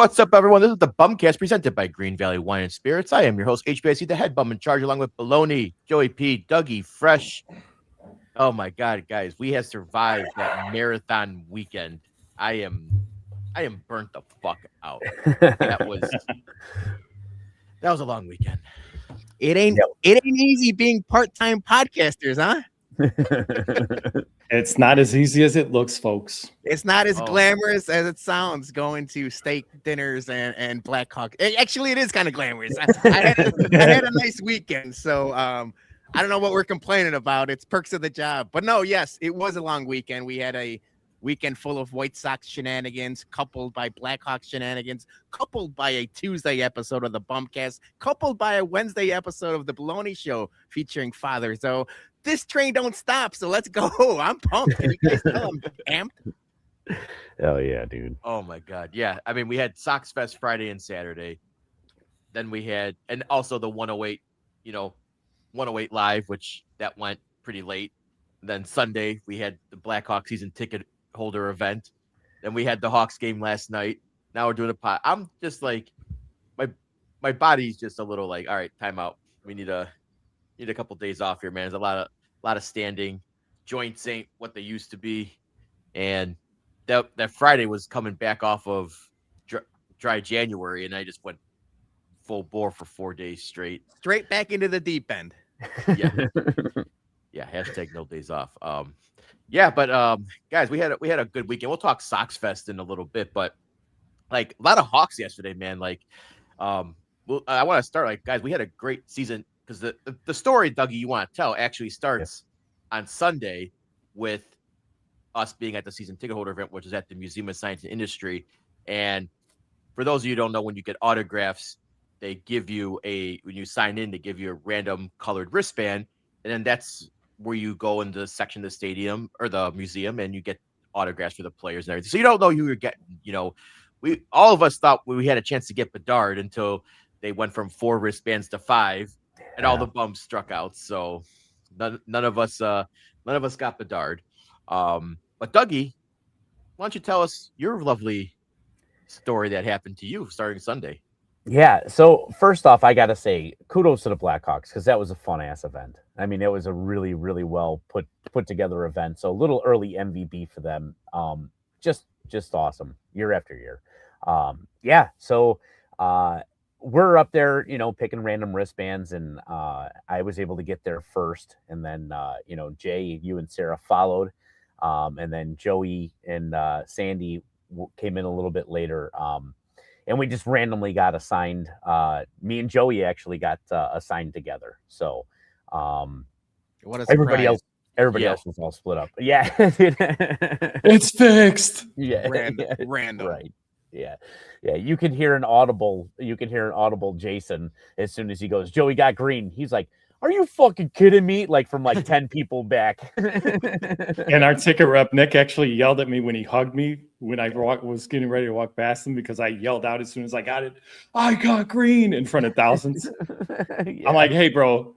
What's up, everyone? This is the BumCast presented by Green Valley Wine and Spirits. I am your host, HBIC, the head bum in charge, along with Baloney, Joey P, Dougie, Fresh. Oh my God, guys, we have survived that marathon weekend. I am burnt the fuck out. That was a long weekend. It ain't easy being part-time podcasters, huh? It's not as easy as it looks, folks. It's not as glamorous as it sounds going to steak dinners and Blackhawk. Actually, it is kind of glamorous. I had a nice weekend, so I don't know what we're complaining about. It's perks of the job. But no, yes, it was a long weekend. We had a weekend full of White Sox shenanigans, coupled by Blackhawks shenanigans, coupled by a Tuesday episode of the BumCast, coupled by a Wednesday episode of the Baloney Show featuring Father. So this train don't stop. So let's go. I'm pumped. Can you guys tell I'm amped? Hell yeah, dude. Oh my God. Yeah. I mean, we had Sox Fest Friday and Saturday. Then we had, and also the 108, 108 live, which that went pretty late. Then Sunday we had the Blackhawks season ticket holder event. Then we had the Hawks game last night. Now we're doing a pot. I'm just like, my body's just a little like, all right, time out. We need a couple days off here, man. There's a lot of standing. Joints ain't what they used to be, and that Friday was coming back off of dry January, and I just went full bore for 4 days straight. Straight back into the deep end. Yeah. Yeah, hashtag no days off. But guys, we had a good weekend. We'll talk Sox Fest in a little bit, but like a lot of Hawks yesterday, man. Like, I want to start like, guys, we had a great season because the story, Dougie, you want to tell actually starts on Sunday with us being at the season ticket holder event, which is at the Museum of Science and Industry. And for those of you who don't know, when you get autographs, they give you when you sign in, they give you a random colored wristband, and then that's where you go into the section of the stadium or the museum and you get autographs for the players and everything. So you don't know who you're getting. All of us thought we had a chance to get Bedard until they went from 4 wristbands to 5, and all the bums struck out. So none of us got Bedard. But Dougie, why don't you tell us your lovely story that happened to you starting Sunday? Yeah. So first off, I got to say kudos to the Blackhawks because that was a fun ass event. I mean, it was a really, really well put together event. So a little early MVP for them. Just awesome year after year. So we're up there, picking random wristbands, and I was able to get there first. And then, Jay, you and Sarah followed. And then Joey and Sandy came in a little bit later. And we just randomly got assigned. Me and Joey actually got assigned together. So what a everybody else was all split up. Yeah. It's fixed. Yeah. Random. Right. Yeah. Yeah. You can hear an audible Jason as soon as he goes, Joey got Greene. He's like, are you fucking kidding me? Like from like 10 people back. And our ticket rep, Nick, actually yelled at me when he hugged me when I was getting ready to walk past him because I yelled out as soon as I got it, I got Greene in front of thousands. Yeah. I'm like, hey, bro,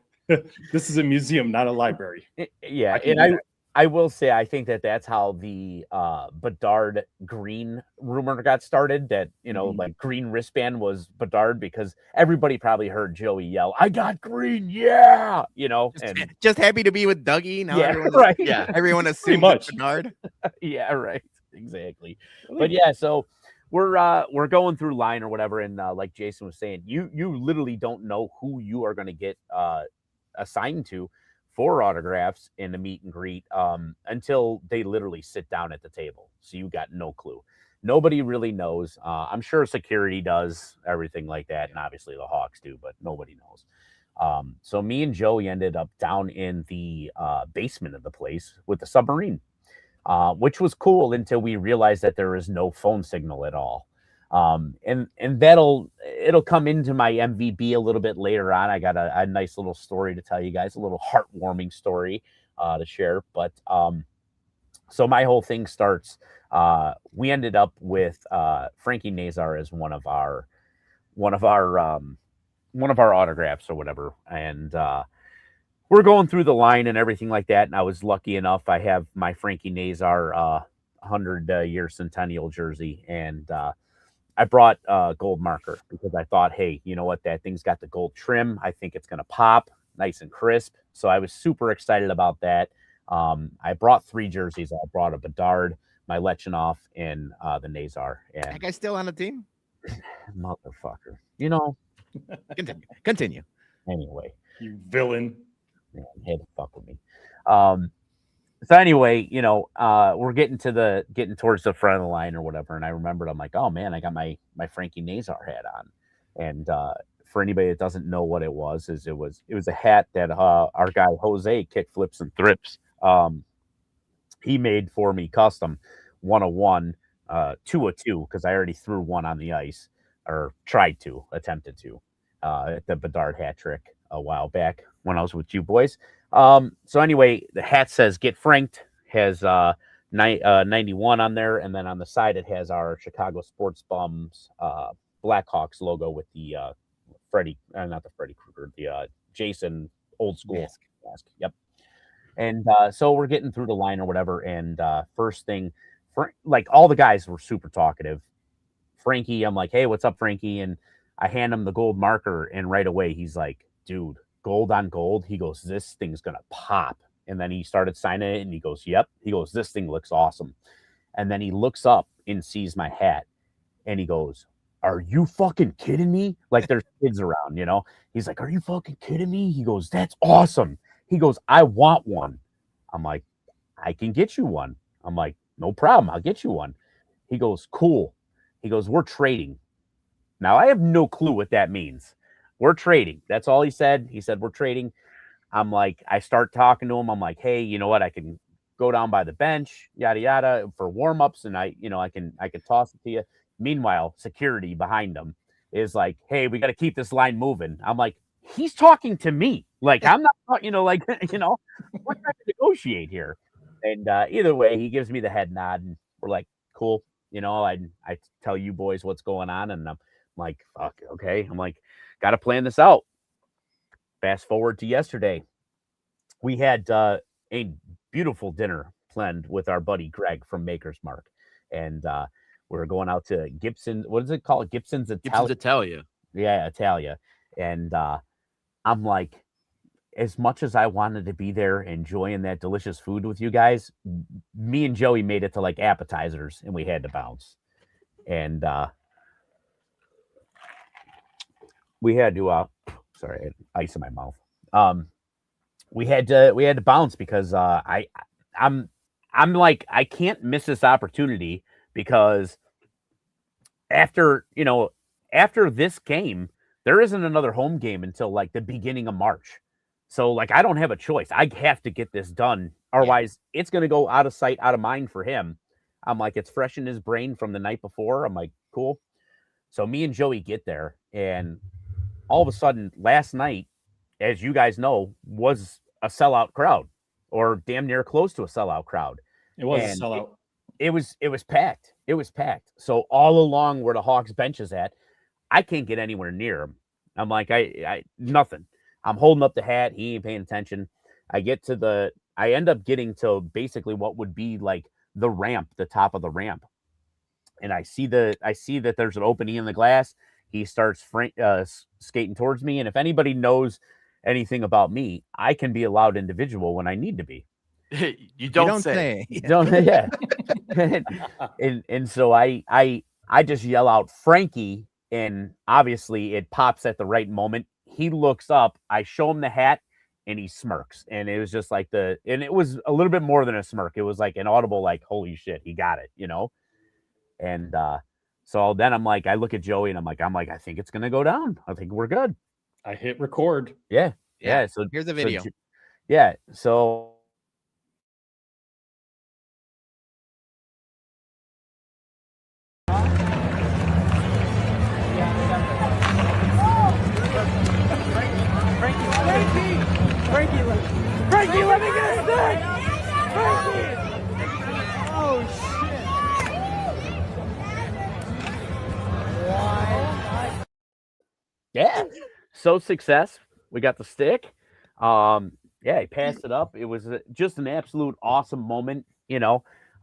this is a museum, not a library. Yeah. And I will say, I think that's how the Bedard Greene rumor got started, that, like Greene wristband was Bedard, because everybody probably heard Joey yell, I got Greene. Yeah. Just happy to be with Dougie. Now everyone assumes Bedard. Yeah, right. Exactly. But yeah, so we're going through line or whatever. And like Jason was saying, you literally don't know who you are going to get assigned to for autographs in the meet and greet until they literally sit down at the table. So you got no clue. Nobody really knows. I'm sure security does, everything like that. And obviously the Hawks do, but nobody knows. So me and Joey ended up down in the basement of the place with the submarine, which was cool until we realized that there is no phone signal at all. And it'll come into my MVP a little bit later on. I got a nice little story to tell you guys, a little heartwarming story to share. But so my whole thing starts. We ended up with Frankie Nazar as one of our autographs or whatever, and we're going through the line and everything like that. And I was lucky enough, I have my Frankie Nazar 100-year centennial jersey, and I brought gold marker because I thought, hey, you know what? That thing's got the gold trim. I think it's gonna pop nice and crisp. So I was super excited about that. I brought 3 jerseys. I brought a Bedard, my Lechinov, and the Nazar. That And guy's still on the team. motherfucker, you know. Continue. Anyway, You villain. man, had to fuck with me. So anyway, you know, we're getting towards the front of the line or whatever, and I remembered, I'm like, oh man, I got my Frankie Nazar hat on, and for anybody that doesn't know what it was, it was a hat that our guy Jose Kickflips and Thrips he made for me custom, 101, 202, because I already threw one on the ice or attempted to at the Bedard hat trick a while back when I was with you boys. So anyway, the hat says "Get Franked," has 91 on there, and then on the side it has our Chicago Sports Bums Blackhawks logo with the not the Freddy Krueger, the Jason old school mask. Yep. And so we're getting through the line or whatever, and first thing, like all the guys were super talkative. Frankie, I'm like, hey, what's up, Frankie? And I hand him the gold marker, and right away he's like, dude, gold on gold. He goes, this thing's gonna pop. And then he started signing it, and he goes, yep. He goes, this thing looks awesome. And then he looks up and sees my hat, and he goes, are you fucking kidding me? Like there's kids around, you know. He's like, are you fucking kidding me? He goes, that's awesome. He goes, I want one. I'm like, I can get you one. I'm like, no problem. I'll get you one. He goes, cool. He goes, we're trading. Now, I have no clue what that means. We're trading. That's all he said. He said, we're trading. I'm like, I start talking to him. I'm like, hey, you know what? I can go down by the bench, yada, yada, for warm-ups. And I can toss it to you. Meanwhile, security behind him is like, hey, we got to keep this line moving. I'm like, he's talking to me. Like, I'm not, we're trying to negotiate here. And either way, he gives me the head nod, and we're like, cool. I tell you boys what's going on, and I'm like, fuck, okay. I'm like, got to plan this out. Fast forward to yesterday. We had a beautiful dinner planned with our buddy Greg from Maker's Mark. And we were going out to Gibson. What is it called? Gibson's Italia. Yeah, Italia. And I'm like, as much as I wanted to be there enjoying that delicious food with you guys, me and Joey made it to like appetizers, and we had to bounce. And we had to sorry, I had ice in my mouth. We had to bounce because I'm like, I can't miss this opportunity, because after this game, there isn't another home game until like the beginning of March. So like, I don't have a choice. I have to get this done. Otherwise, it's going to go out of sight, out of mind for him. I'm like, it's fresh in his brain from the night before. I'm like, cool. So me and Joey get there, and all of a sudden last night, as you guys know, was a sellout crowd, or damn near close to a sellout crowd. It was a sellout. It was packed. It was packed. So all along where the Hawks bench is at, I can't get anywhere near him. I'm like, I nothing. I'm holding up the hat. He ain't paying attention. I end up getting to basically what would be like the ramp, the top of the ramp. And I see that there's an opening in the glass. He starts skating towards me. And if anybody knows anything about me, I can be a loud individual when I need to be. You don't say. Don't, yeah. and so I just yell out, Frankie, and obviously it pops at the right moment. He looks up, I show him the hat, and he smirks. And it was just like and it was a little bit more than a smirk. It was like an audible, like, holy shit, he got it, And so then I'm like, I look at Joey, and I'm like, I think it's gonna go down. I think we're good. I hit record. Yeah. So here's the video. So Frankie, let me get a stick! Frankie! Oh, shit. Yeah. So success. We got the stick. He passed it up. It was just an absolute awesome moment.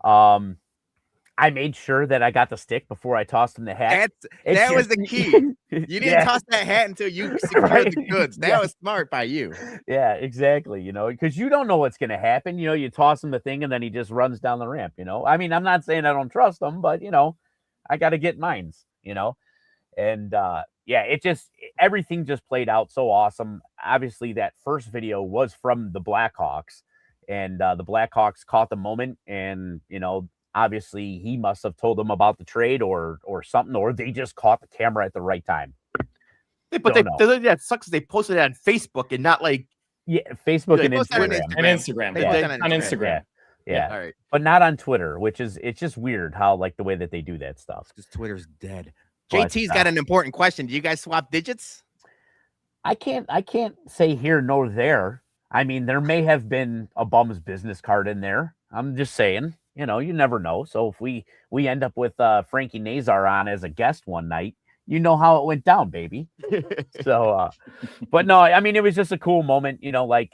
I I made sure that I got the stick before I tossed him the hat. That was the key. You didn't toss that hat until you secured the goods. That was smart by you. Yeah, exactly. Because you don't know what's going to happen. You toss him the thing and then he just runs down the ramp. I mean, I'm not saying I don't trust him, but I got to get mines. And everything just played out so awesome. Obviously, that first video was from the Blackhawks, and the Blackhawks caught the moment, and obviously he must have told them about the trade or something, or they just caught the camera at the right time. But that sucks. They posted it on Facebook and not Facebook and Instagram. And Instagram. On Instagram. Yeah. All right. But not on Twitter, it's just weird how the way that they do that stuff. Because Twitter's dead. JT's got an important question. Do you guys swap digits? I can't say here nor there. I mean, there may have been a bum's business card in there. I'm just saying, you never know. So if we end up with Frankie Nazar on as a guest one night, how it went down, baby. So, but no, I mean, it was just a cool moment.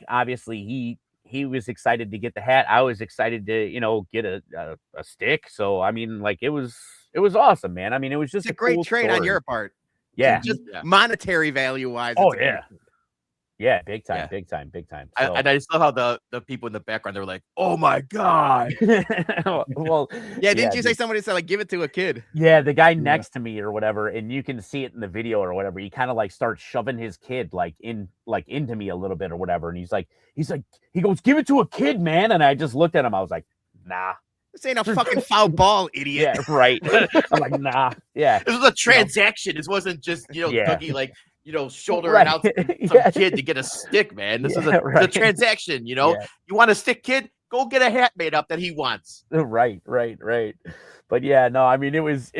Obviously he was excited to get the hat. I was excited to, get a stick. So, I mean, it was awesome, man. I mean, it was just a great cool trade story. on your part. Yeah. Just monetary value wise. Oh, yeah. Yeah, big time. So, and I just love how the people in the background, they were like, "Oh my God." Well, didn't you say somebody said give it to a kid? Yeah, the guy next to me or whatever, and you can see it in the video or whatever. He kind of starts shoving his kid into me a little bit or whatever, and he goes, "Give it to a kid, man." And I just looked at him. I was like, "Nah, this ain't a fucking foul ball, idiot." Yeah, right. I'm like, nah. Yeah, this was a transaction. This wasn't just Dougie shouldering out some kid to get a stick, man. This is a transaction. You want a stick, kid? Go get a hat made up that he wants. Right. But yeah, no, I mean, it was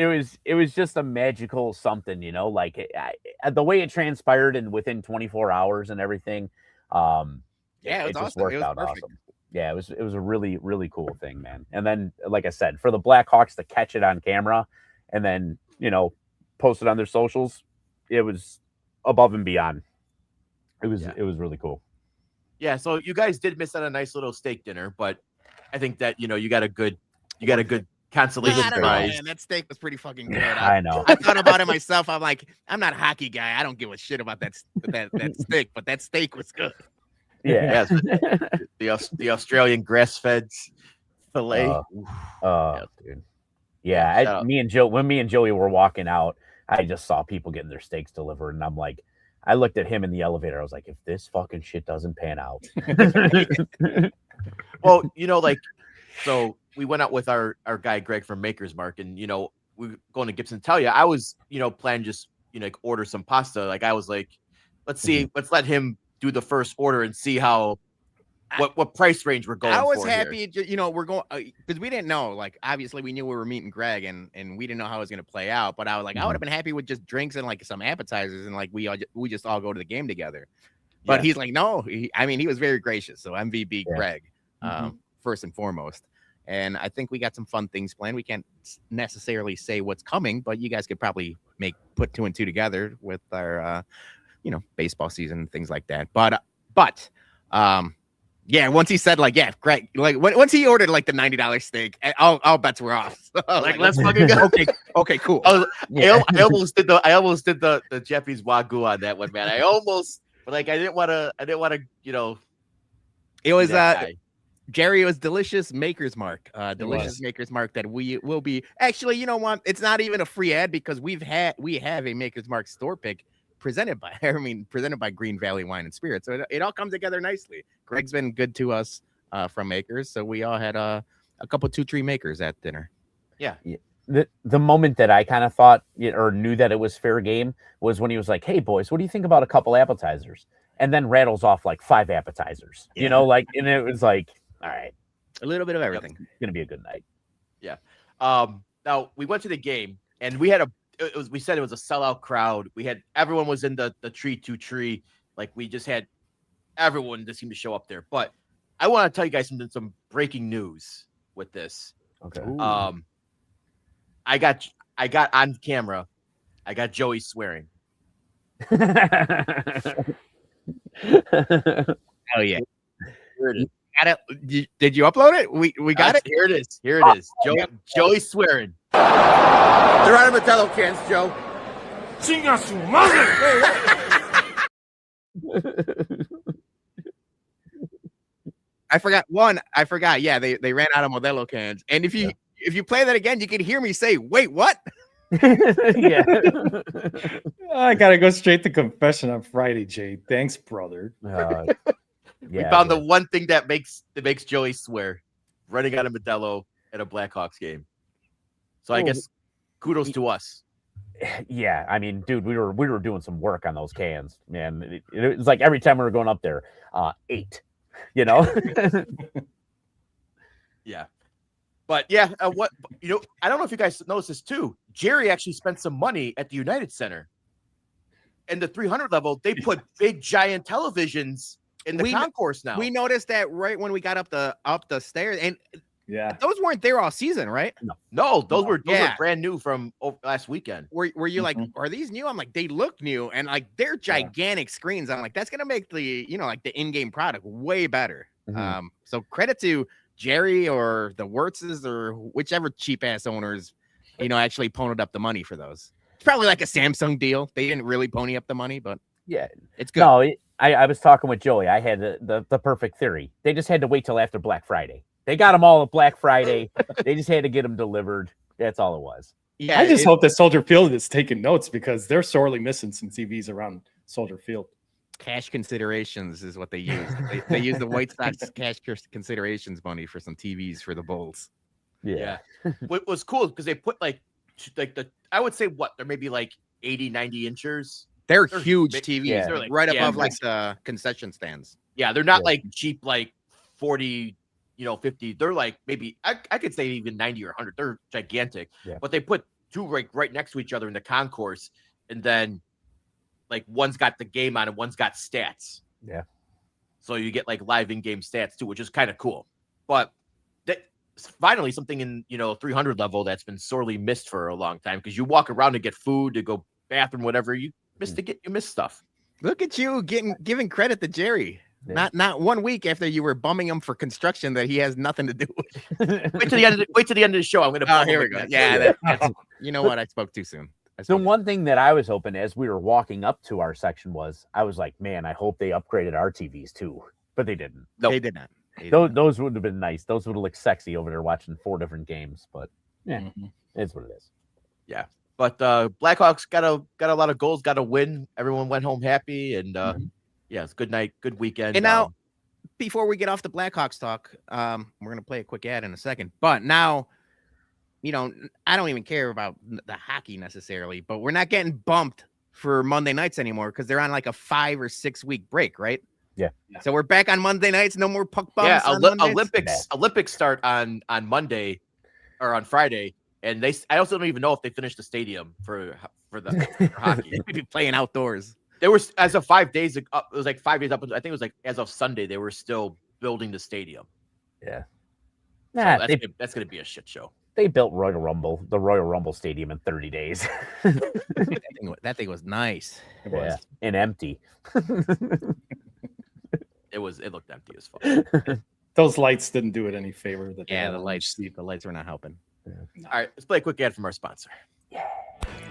just a magical something, the way it transpired and within 24 hours and everything. It was just awesome. worked It was out perfect. awesome. Yeah, it was a really, really cool thing, man. And then, like I said, for the Blackhawks to catch it on camera and then, post it on their socials, it was above and beyond. It was really cool. Yeah, so you guys did miss out on a nice little steak dinner, but I think that you got a good consolation prize. Man, that steak was pretty fucking good. I know. I thought about it myself. I'm like, I'm not a hockey guy. I don't give a shit about that steak, but that steak was good. Yeah. the Australian grass-fed filet. Dude. Yeah, me and Joey were walking out, I just saw people getting their steaks delivered, and I'm like, I looked at him in the elevator. I was like, if this fucking shit doesn't pan out. Well, so we went out with our guy Greg from Maker's Mark, and we were going to Gibson Italia. I was planning just order some pasta. I was like, let's let him do the first order and see how what price range we're going. I was for happy, here. We're going because we didn't know. Obviously, we knew we were meeting Greg, and we didn't know how it was going to play out. But I was like, I would have been happy with just drinks and some appetizers, and we just all go to the game together. But he's like, no, he was very gracious. So MVB Greg, first and foremost. And I think we got some fun things planned. We can't necessarily say what's coming, but you guys could probably put two and two together with our, baseball season and things like that. But yeah, once he said Greg, once he ordered the $90 steak, all bets were off. So, let's fucking go. Okay, cool. I almost did the Jeffy's Wagyu on that one, man. I almost, but I didn't want to, It was Jerry, it was delicious Maker's Mark. Maker's Mark that we will be actually, you know what? It's not even a free ad because we have a Maker's Mark store pick presented by Green Valley Wine and Spirits. So it all comes together nicely. Greg's been good to us from Makers, so we all had a couple 2-3 Makers at dinner. Yeah. The moment that I kind of thought or knew that it was fair game was when he was like, "Hey boys, what do you think about a couple appetizers?" And then rattles off 5 appetizers. And it was like, all right, a little bit of everything. It's gonna be a good night. Yeah. Now we went to the game and we had we said it was a sellout crowd. We had everyone was in the tree. We just had everyone that seemed to show up there. But I want to tell you guys some breaking news with this. Okay. Ooh. I got on camera. I got Joey swearing. Oh yeah. got it. Did you upload it? We got it. Here it is. Here it is. Joey's swearing. They're out of Modelo cans, Joe. Chinga su madre! I forgot. Yeah, they ran out of Modelo cans. And if you play that again, you can hear me say, "Wait, what?" Yeah. I gotta go straight to confession on Friday, Jay. Thanks, brother. We found the one thing that makes Joey swear: running out of Modelo at a Blackhawks game. So I guess kudos to us. Yeah, I mean, dude, we were doing some work on those cans, man. It was like every time we were going up there, 8, you know. Yeah. But yeah, I don't know if you guys noticed this too. Jerry actually spent some money at the United Center. In the 300 level, they put big giant televisions in the concourse now. We noticed that right when we got up the stairs, and those weren't there all season, right? No, those were brand new from last weekend. Were you like, are these new? I'm like, they look new, and like they're gigantic screens. I'm like, that's gonna make the like the in-game product way better. So credit to Jerry or the Wirtzes or whichever cheap ass owners, actually ponied up the money for those. It's probably like a Samsung deal. They didn't really pony up the money, but yeah, it's good. No, I was talking with Joey. I had the perfect theory. They just had to wait till after Black Friday. They got them all at Black Friday. They just had to get them delivered. That's all it was. Yeah, I just hope that Soldier Field is taking notes because they're sorely missing some TVs around Soldier Field. Cash considerations is what they use. They use the White Sox cash considerations money for some TVs for the Bulls. Yeah. What was cool because they put like I would say they're maybe like 80, 90 inchers. They're huge TVs. Yeah. They're like right above like the concession stands. Yeah, they're not like cheap like 40, 50. They're like maybe I could say even 90 or 100. They're gigantic. Yeah. But they put two right next to each other in the concourse, and then like one's got the game on and one's got stats. Yeah. So you get like live in-game stats too, which is kind of cool. But finally something in 300 level that's been sorely missed for a long time because you walk around to get food, to go bathroom, whatever, you miss stuff. Look at you giving credit to Jerry. Yeah. Not 1 week after you were bumming him for construction that he has nothing to do with. Wait till the end of the show. I'm gonna. Here we go. Yeah, that's, you know what? I spoke too soon. The one thing that I was hoping as we were walking up to our section I was like, man, I hope they upgraded our TVs too, but they didn't. Nope. They did not. Those would have been nice. Those would have looked sexy over there watching 4 different games, but it's what it is. Yeah. But Blackhawks got a lot of goals, got a win. Everyone went home happy, and it's good night, good weekend. And now, before we get off the Blackhawks talk, we're gonna play a quick ad in a second. But now, I don't even care about the hockey necessarily, but we're not getting bumped for Monday nights anymore because they're on like a 5 or 6 week break, right? Yeah. So we're back on Monday nights. No more puck bumps. Yeah, Olympics start on Monday or on Friday. And I also don't even know if they finished the stadium for hockey. They could be playing outdoors. They were as of 5 days. It was like 5 days up. I think it was like as of Sunday they were still building the stadium. Yeah, so that's gonna be a shit show. They built the Royal Rumble Stadium in 30 days. That thing was nice. It was and empty. It looked empty as fuck. Those lights didn't do it any favor. The lights were not helping. Yeah. All right, let's play a quick ad from our sponsor. Yeah.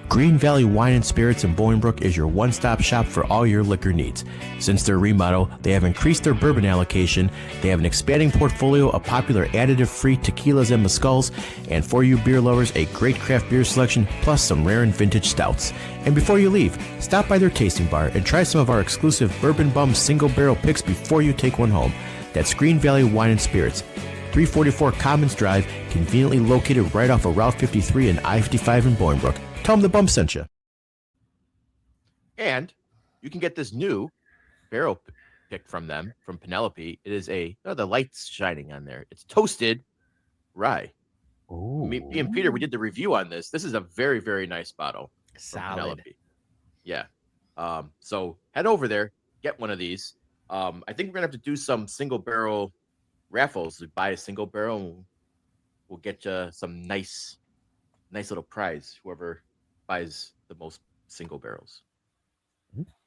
Green Valley Wine and Spirits in Bolingbrook is your one-stop shop for all your liquor needs. Since their remodel, they have increased their bourbon allocation, they have an expanding portfolio of popular additive-free tequilas and mezcals, and for you beer lovers, a great craft beer selection, plus some rare and vintage stouts. And before you leave, stop by their tasting bar and try some of our exclusive Bourbon Bum single-barrel picks before you take one home. That's Green Valley Wine and Spirits, 344 Commons Drive, conveniently located right off of Route 53 and I-55 in Bolingbrook. Tell them the Bump sent you. And you can get this new barrel pick from them, from Penelope. It is the light's shining on there. It's toasted rye. Ooh. Me and Peter, we did the review on this. This is a very, very nice bottle. Solid. Penelope. Yeah. So head over there, get one of these. I think we're gonna have to do some single barrel raffles. We buy a single barrel, and we'll get you some nice little prize. Whoever buys the most single barrels.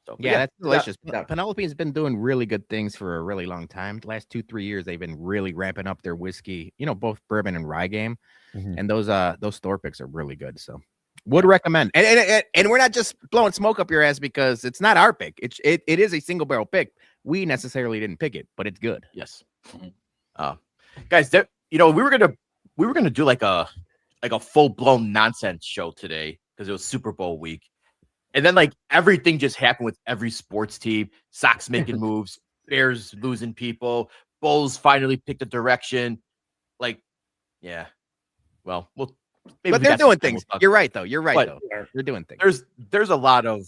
So Yeah, that's delicious. yeah. Penelope has been doing really good things for a really long time. The last 2-3 years, they've been really ramping up their whiskey, both bourbon and rye game. And those store picks are really good. So would recommend. And we're not just blowing smoke up your ass because it's not our pick. It is a single barrel pick. We necessarily didn't pick it, but it's good. Yes. Guys, we were gonna do like a full blown nonsense show today because it was Super Bowl week. And then like everything just happened with every sports team. Sox making moves, Bears losing people, Bulls finally picked a direction. Like, yeah. Well, but they're doing things. You're right though. They're doing things. There's a lot of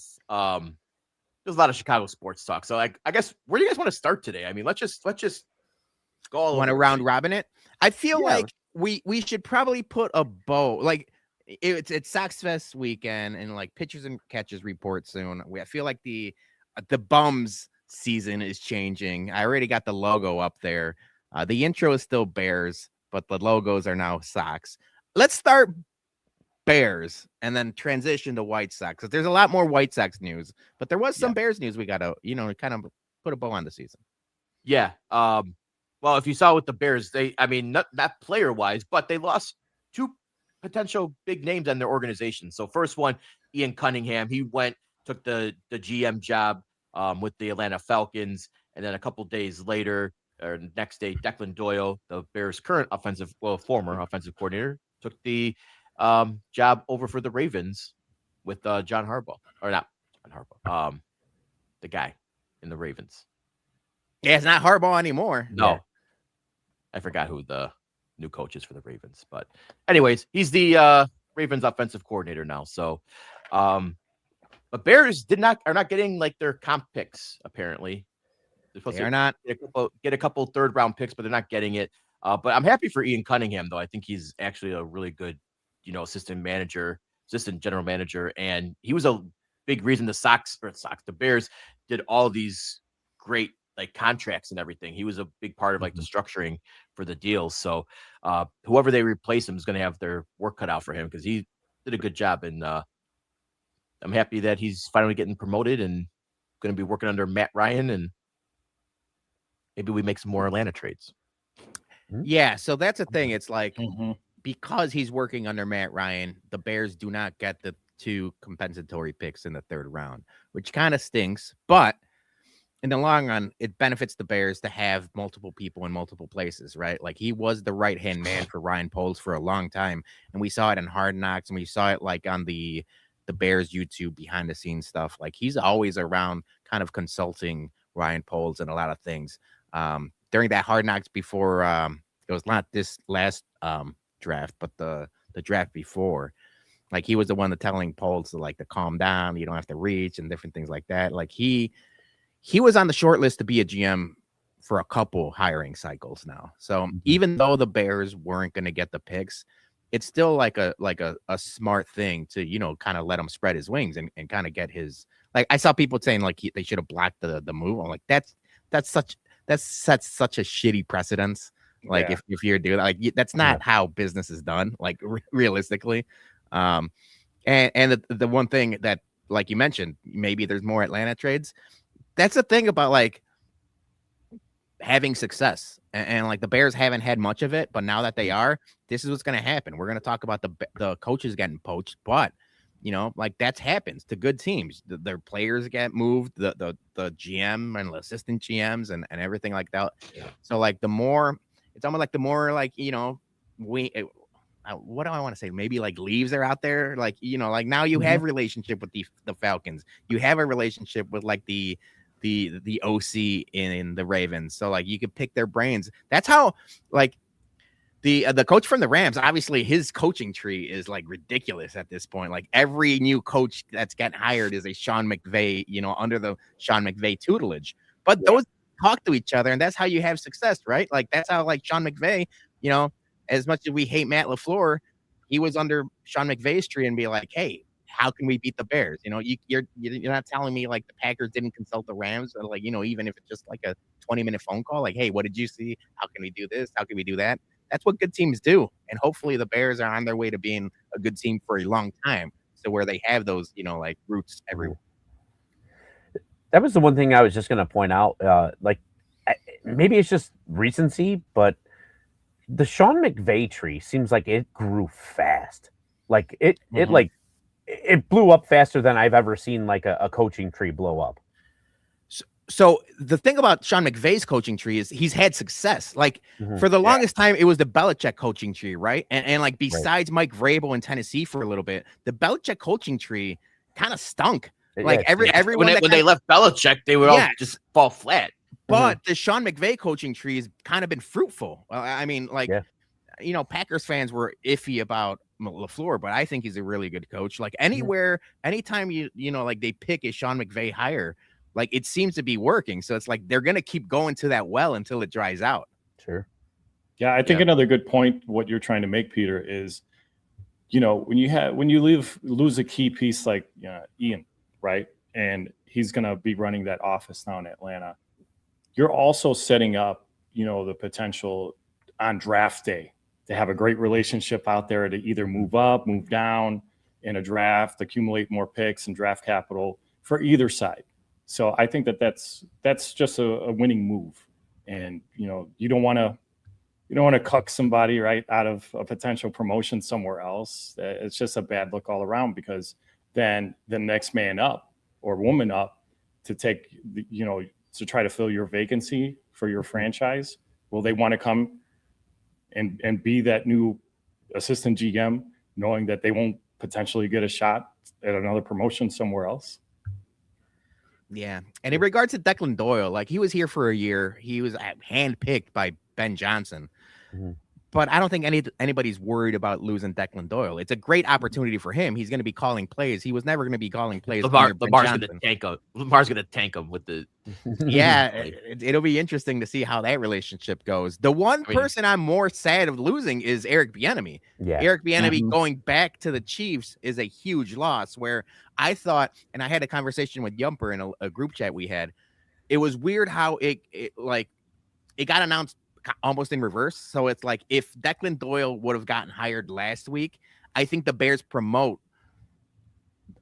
Chicago sports talk. So I guess where do you guys want to start today? I mean, let's just go all want to over. round robin it. I feel like we should probably put a bow like. It's Sox Fest weekend and like pitchers and catchers report soon. I feel like the Bums season is changing. I already got the logo up there. The intro is still Bears, but the logos are now Sox. Let's start Bears and then transition to White Sox because there's a lot more White Sox news, but there was some Bears news we got to kind of put a bow on the season. Yeah. Well, if you saw with the Bears, not player wise, but they lost 2 potential big names on their organization. So first one, Ian Cunningham, he took the GM job with the Atlanta Falcons. And then a couple days later, or next day, Declan Doyle, the Bears' current former offensive coordinator, took the job over for the Ravens with John Harbaugh, or not John Harbaugh, the guy in the Ravens. Yeah, it's not Harbaugh anymore. No, yeah. I forgot who the new coaches for the Ravens, but anyways, he's the Ravens offensive coordinator now. So but Bears are not getting like their comp picks. Apparently they're supposed to not get a couple 3rd round picks, but they're not getting it. But I'm happy for Ian Cunningham though. I think he's actually a really good assistant general manager, and he was a big reason the Bears did all these great like contracts and everything. He was a big part of like the structuring for the deals. So whoever they replace him is going to have their work cut out for him because he did a good job. And I'm happy that he's finally getting promoted and going to be working under Matt Ryan, and maybe we make some more Atlanta trades. Yeah. So that's the thing. It's like, because he's working under Matt Ryan, the Bears do not get the 2 compensatory picks in the 3rd round, which kind of stinks, but in the long run, it benefits the Bears to have multiple people in multiple places, right? Like he was the right-hand man for Ryan Poles for a long time. And we saw it in Hard Knocks, and we saw it like on the Bears YouTube behind the scenes stuff. Like he's always around kind of consulting Ryan Poles and a lot of things. During that Hard Knocks before, it was not this last draft, but the draft before, like he was the one that telling Poles to calm down, you don't have to reach and different things like that. Like he was on the short list to be a GM for a couple hiring cycles now. So even though the Bears weren't going to get the picks, it's still like a smart thing to, kind of let him spread his wings and kind of get his, like I saw people saying like they should have blocked the move. I'm like, that sets such a shitty precedence. Like if you're doing that, like that's not how business is done, like realistically. And the one thing that, like you mentioned, maybe there's more Atlanta trades. That's the thing about like having success, and like the Bears haven't had much of it, but now that they are, this is what's going to happen. We're going to talk about the coaches getting poached, but like that happens to good teams. Their players get moved, the GM and the assistant GMs and everything like that. So like it's almost like the more like what do I want to say? Maybe like leaves are out there, like like now you have relationship with the Falcons, you have a relationship with like the OC in the Ravens, so like you could pick their brains. That's how like the coach from the Rams, obviously his coaching tree is like ridiculous at this point. Like every new coach that's getting hired is a Sean McVay, under the Sean McVay tutelage. But those talk to each other, and that's how you have success, right? Like that's how like Sean McVay, as much as we hate Matt LaFleur, he was under Sean McVay's tree and be like, hey, how can we beat the Bears? You're not telling me like the Packers didn't consult the Rams, or like, even if it's just like a 20-minute phone call, like, hey, what did you see? How can we do this? How can we do that? That's what good teams do. And hopefully the Bears are on their way to being a good team for a long time. So where they have those, like roots everywhere. That was the one thing I was just going to point out. Maybe it's just recency, but the Sean McVay tree seems like it grew fast. Like it blew up faster than I've ever seen like a coaching tree blow up. So the thing about Sean McVay's coaching tree is he's had success. Like for the longest time, it was the Belichick coaching tree, right? And like besides Mike Vrabel in Tennessee for a little bit, the Belichick coaching tree kind of stunk. Like everyone when they left Belichick, they would all just fall flat. But the Sean McVay coaching tree has kind of been fruitful. I mean, Packers fans were iffy about LaFleur, but I think he's a really good coach. Like anytime they pick a Sean McVay hire, like it seems to be working. So it's like they're gonna keep going to that well until it dries out. Sure. Yeah, I think another good point, what you're trying to make, Peter, is when you lose a key piece like Ian, right? And he's gonna be running that office now in Atlanta. You're also setting up, the potential on draft day to have a great relationship out there to either move up, move down in a draft, accumulate more picks and draft capital for either side. So I think that's just a winning move. And, you don't want to cuck somebody right out of a potential promotion somewhere else. It's just a bad look all around, because then the next man up or woman up to take, to try to fill your vacancy for your franchise, will they want to come and be that new assistant GM, knowing that they won't potentially get a shot at another promotion somewhere else? Yeah. And in regards to Declan Doyle, like he was here for a year. He was handpicked by Ben Johnson. But I don't think anybody's worried about losing Declan Doyle. It's a great opportunity for him. He's going to be calling plays. He was never going to be calling plays. Lamar's going to tank him. Lamar's going to tank him with the. Yeah, it'll be interesting to see how that relationship goes. The one person I'm more sad of losing is Eric Bieniemy. Yeah. Eric Bieniemy going back to the Chiefs is a huge loss. Where I thought, and I had a conversation with Yumper in a group chat we had. It was weird how it got announced almost in reverse. So it's like if Declan Doyle would have gotten hired last week, I think the Bears promote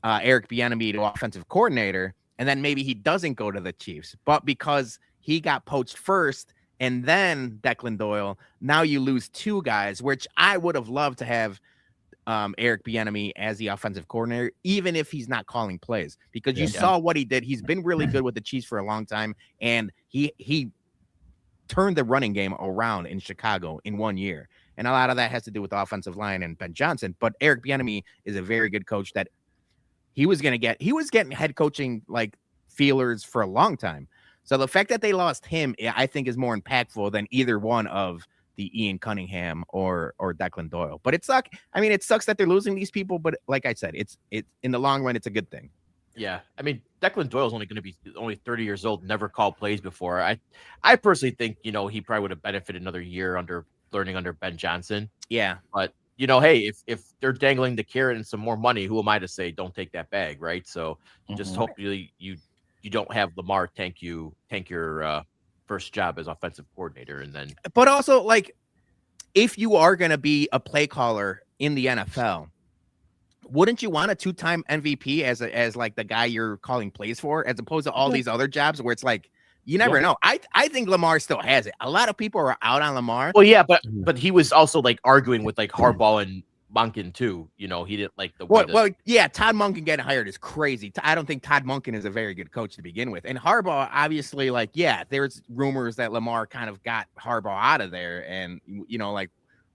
Eric Bieniemy to offensive coordinator, and then maybe he doesn't go to the Chiefs. But because he got poached first and then Declan Doyle, now you lose two guys, which I would have loved to have Eric Bieniemy as the offensive coordinator, even if he's not calling plays, because you saw what he did. He's been really good with the Chiefs for a long time, and he turned the running game around in Chicago in 1 year. And a lot of that has to do with the offensive line and Ben Johnson. But Eric Bieniemy is a very good coach that he was getting head coaching like feelers for a long time. So the fact that they lost him, I think, is more impactful than either one of the Ian Cunningham or Declan Doyle. But it sucks. I mean, it sucks that they're losing these people. But like I said, it's in the long run, it's a good thing. Yeah, I mean, Declan Doyle's only going to be 30 years old, never called plays before. I personally think, he probably would have benefited another year learning under Ben Johnson. Yeah. But, hey, if they're dangling the carrot and some more money, who am I to say don't take that bag, right? So just hopefully you don't have Lamar tank your first job as offensive coordinator. And then. But also, like, if you are going to be a play caller in the NFL, wouldn't you want a two-time MVP as like the guy you're calling plays for, as opposed to all these other jobs where it's like you never know? I think Lamar still has it. A lot of people are out on Lamar. Well, yeah, but he was also like arguing with like Harbaugh and Monken too. He didn't like the way. Well, yeah, Todd Monken getting hired is crazy. I don't think Todd Monken is a very good coach to begin with. And Harbaugh, obviously, like, yeah, there's rumors that Lamar kind of got Harbaugh out of there, and like.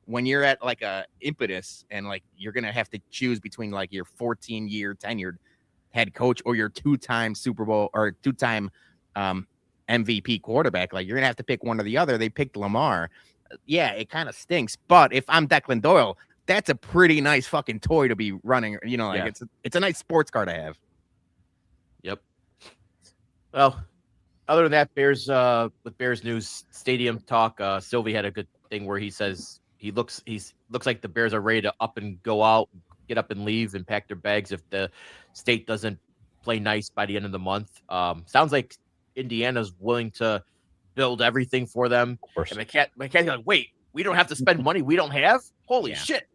When you're at like a impetus and like you're gonna have to choose between like your 14-year tenured head coach or your two-time Super Bowl or two-time MVP quarterback, like you're gonna have to pick one or the other. They picked Lamar. Yeah, it kind of stinks. But if I'm Declan Doyle, that's a pretty nice fucking toy to be running. It's a nice sports car to have. Yep. Well, other than that, Bears with Bears news, stadium talk. Sylvie had a good thing where he says. He looks like the Bears are ready to up and go out, get up and leave and pack their bags if the state doesn't play nice by the end of the month. Sounds like Indiana's willing to build everything for them. And McCann's like, wait, we don't have to spend money we don't have? Holy shit.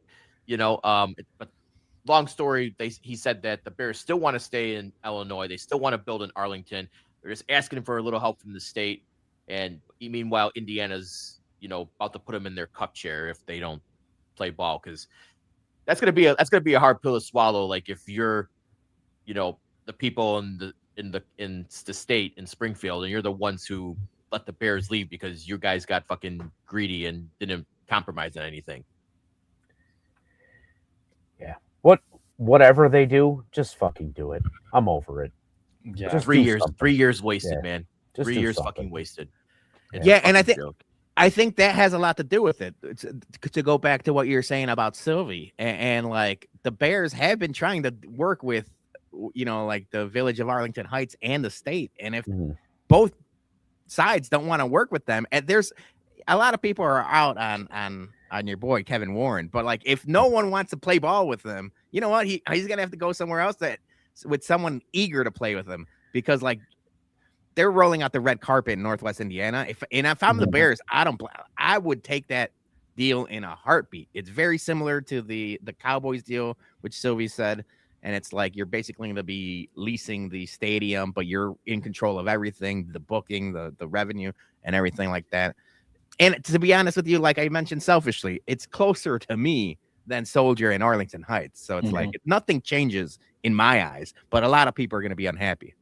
But long story, he said that the Bears still want to stay in Illinois. They still want to build in Arlington. They're just asking for a little help from the state. And meanwhile, Indiana's, about to put them in their cup chair if they don't play ball, because that's gonna be a hard pill to swallow. Like if you're, the people in the state in Springfield, and you're the ones who let the Bears leave because you guys got fucking greedy and didn't compromise on anything. Yeah. Whatever they do, just fucking do it. I'm over it. Yeah. Just 3 years, something. 3 years wasted, Yeah. man. Just 3 do years something. fucking wasted. Yeah, and joke. I think that has a lot to do with it. To go back to what you're saying about Sylvie, and like the Bears have been trying to work with, like the village of Arlington Heights and the state. And if both sides don't want to work with them, and there's a lot of people are out on your boy Kevin Warren, but like if no one wants to play ball with them, you know what? He's gonna have to go somewhere else with someone eager to play with him, because like they're rolling out the red carpet in Northwest Indiana. If I'm the Bears, I would take that deal in a heartbeat. It's very similar to the Cowboys deal, which Sylvie said. And it's like you're basically going to be leasing the stadium, but you're in control of everything, the booking, the revenue, and everything like that. And to be honest with you, like I mentioned selfishly, it's closer to me than Soldier and Arlington Heights. So it's like nothing changes in my eyes, but a lot of people are going to be unhappy.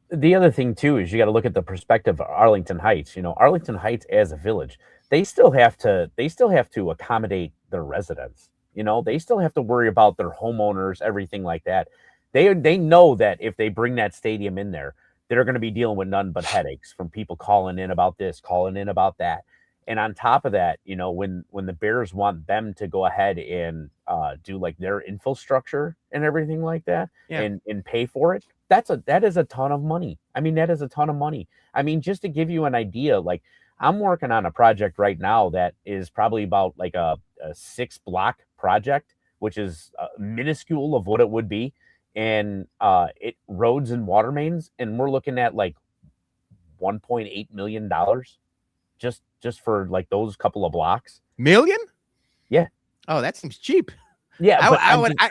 The other thing too is you got to look at the perspective of Arlington Heights. Arlington Heights as a village, they still have to accommodate their residents. They still have to worry about their homeowners, everything like that. They know that if they bring that stadium in there, they're going to be dealing with none but headaches from people calling in about this, calling in about that. And on top of that, when the Bears want them to go ahead and do like their infrastructure and everything like that, and pay for it, that is a ton of money. I mean, that is a ton of money. I mean, just to give you an idea, like I'm working on a project right now that is probably about like a 6-block project, which is minuscule of what it would be. And it roads and water mains. And we're looking at like $1.8 million just for like those couple of blocks. Million? Yeah. Oh, that seems cheap. Yeah.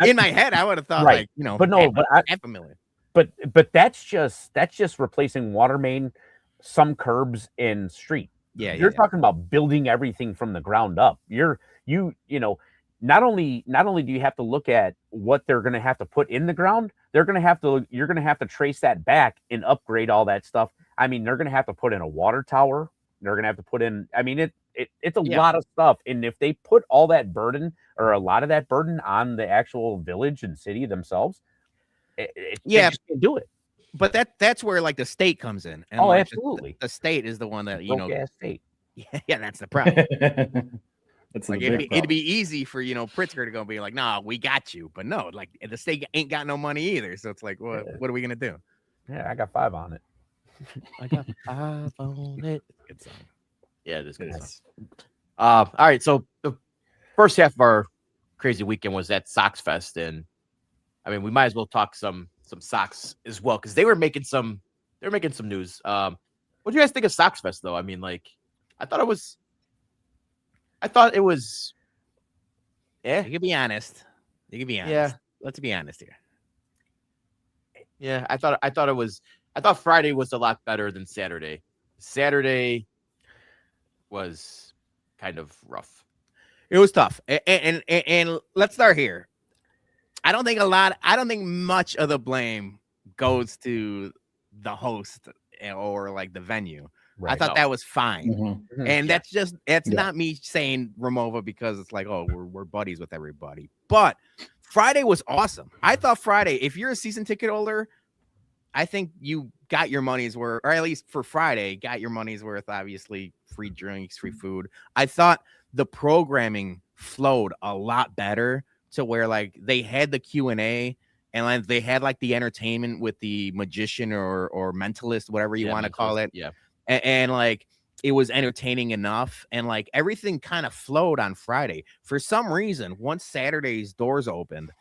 In my head, I would have thought right. like, but no, half a million. But that's just replacing water main, some curbs and street. You're talking about building everything from the ground up. Not only do you have to look at what they're going to have to put in the ground, you're going to have to trace that back and upgrade all that stuff. I mean, they're going to have to put in a water tower. They're going to have to put in, I mean, it's a lot of stuff. And if they put all that burden or a lot of that burden on the actual village and city themselves, they just can't do it. But that's where like the state comes in. And like, absolutely. The state is the one that, state. Yeah, that's the problem. That's like it'd be easy for Pritzker to go be like, nah, we got you. But no, like the state ain't got no money either. So it's like, what are we gonna do? Yeah, I got 5 on it. I got 5 on it. Good song. Yeah, it is good song. All right, so the first half of our crazy weekend was at Sox Fest, and I mean, we might as well talk some Sox as well, because they were making some news. What do you guys think of Sox Fest though? I mean, like, I thought it was You can be honest. Yeah. Let's be honest here. Yeah, I thought Friday was a lot better than Saturday. Saturday was kind of rough. It was tough. And let's start here. I don't think much of the blame goes to the host or like the venue. Right. I thought that was fine. And that's not me saying Ramova because it's like, oh, we're buddies with everybody. But Friday was awesome. I thought Friday, if you're a season ticket holder, I think you got your money's worth, or at least for Friday, got your money's worth. Obviously, free drinks, free food. I thought the programming flowed a lot better to where like they had the Q&A and like they had like the entertainment with the magician or mentalist, whatever you want to call it. Yeah. And like it was entertaining enough, and like everything kind of flowed on Friday. For some reason, once Saturday's doors opened,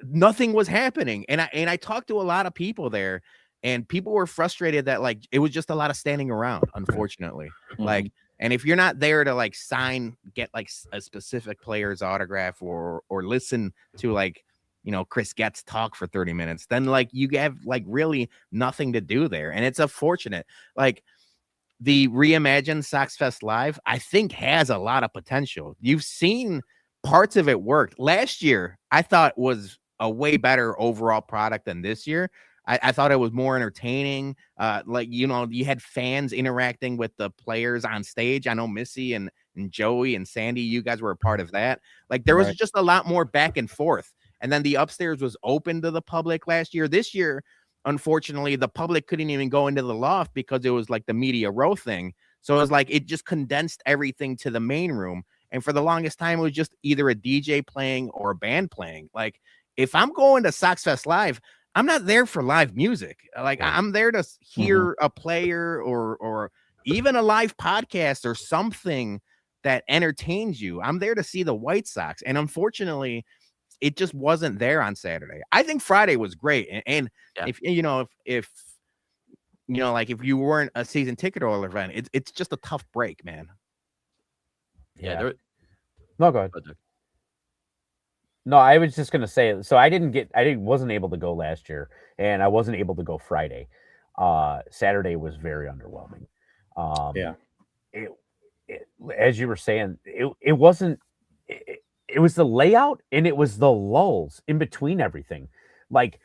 nothing was happening. And I talked to a lot of people there, and people were frustrated that like it was just a lot of standing around, unfortunately. Like, and if you're not there to like get like a specific player's autograph or listen to like Chris Getz talk for 30 minutes, then like you have like really nothing to do there. And it's unfortunate. Like the reimagined Sox Fest Live, I think has a lot of potential. You've seen parts of it work. Last year, I thought was a way better overall product than this year. I thought it was more entertaining. You had fans interacting with the players on stage. I know Missy and Joey and Sandy, you guys were a part of that. Like there was just a lot more back and forth. And then the upstairs was open to the public last year. This year, unfortunately, the public couldn't even go into the loft because it was like the media row thing. So it was like it just condensed everything to the main room. And for the longest time, it was just either a DJ playing or a band playing. Like if I'm going to Sox Fest Live, I'm not there for live music. Like I'm there to hear a player or even a live podcast or something that entertains you. I'm there to see the White Sox. And unfortunately, it just wasn't there on Saturday. I think Friday was great. And if you weren't a season ticket holder fan, it's just a tough break, man. Yeah. No, go ahead. No, I was just gonna say. So I wasn't able to go last year, and I wasn't able to go Friday. Saturday was very underwhelming. As you were saying, it wasn't. It was the layout, and it was the lulls in between everything. Like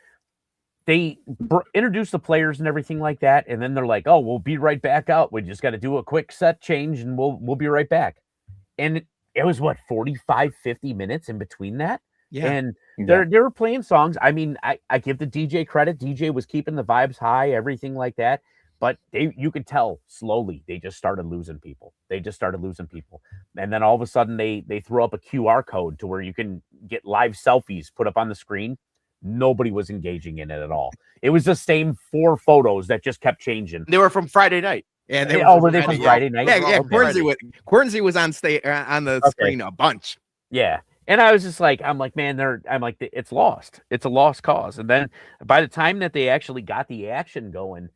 they introduced the players and everything like that, and then they're like, "Oh, we'll be right back out. We just got to do a quick set change, and we'll be right back." And it was what 45, 50 minutes in between that. Yeah. And they were playing songs. I mean, I give the DJ credit. DJ was keeping the vibes high, everything like that. But you could tell slowly they just started losing people. And then all of a sudden they threw up a QR code to where you can get live selfies put up on the screen. Nobody was engaging in it at all. It was the same 4 photos that just kept changing. They were from Friday night. Yeah, were they from Friday night? Yeah. Quernsey was on the screen a bunch. Yeah. And I was just like, it's lost. It's a lost cause. And then by the time that they actually got the action going,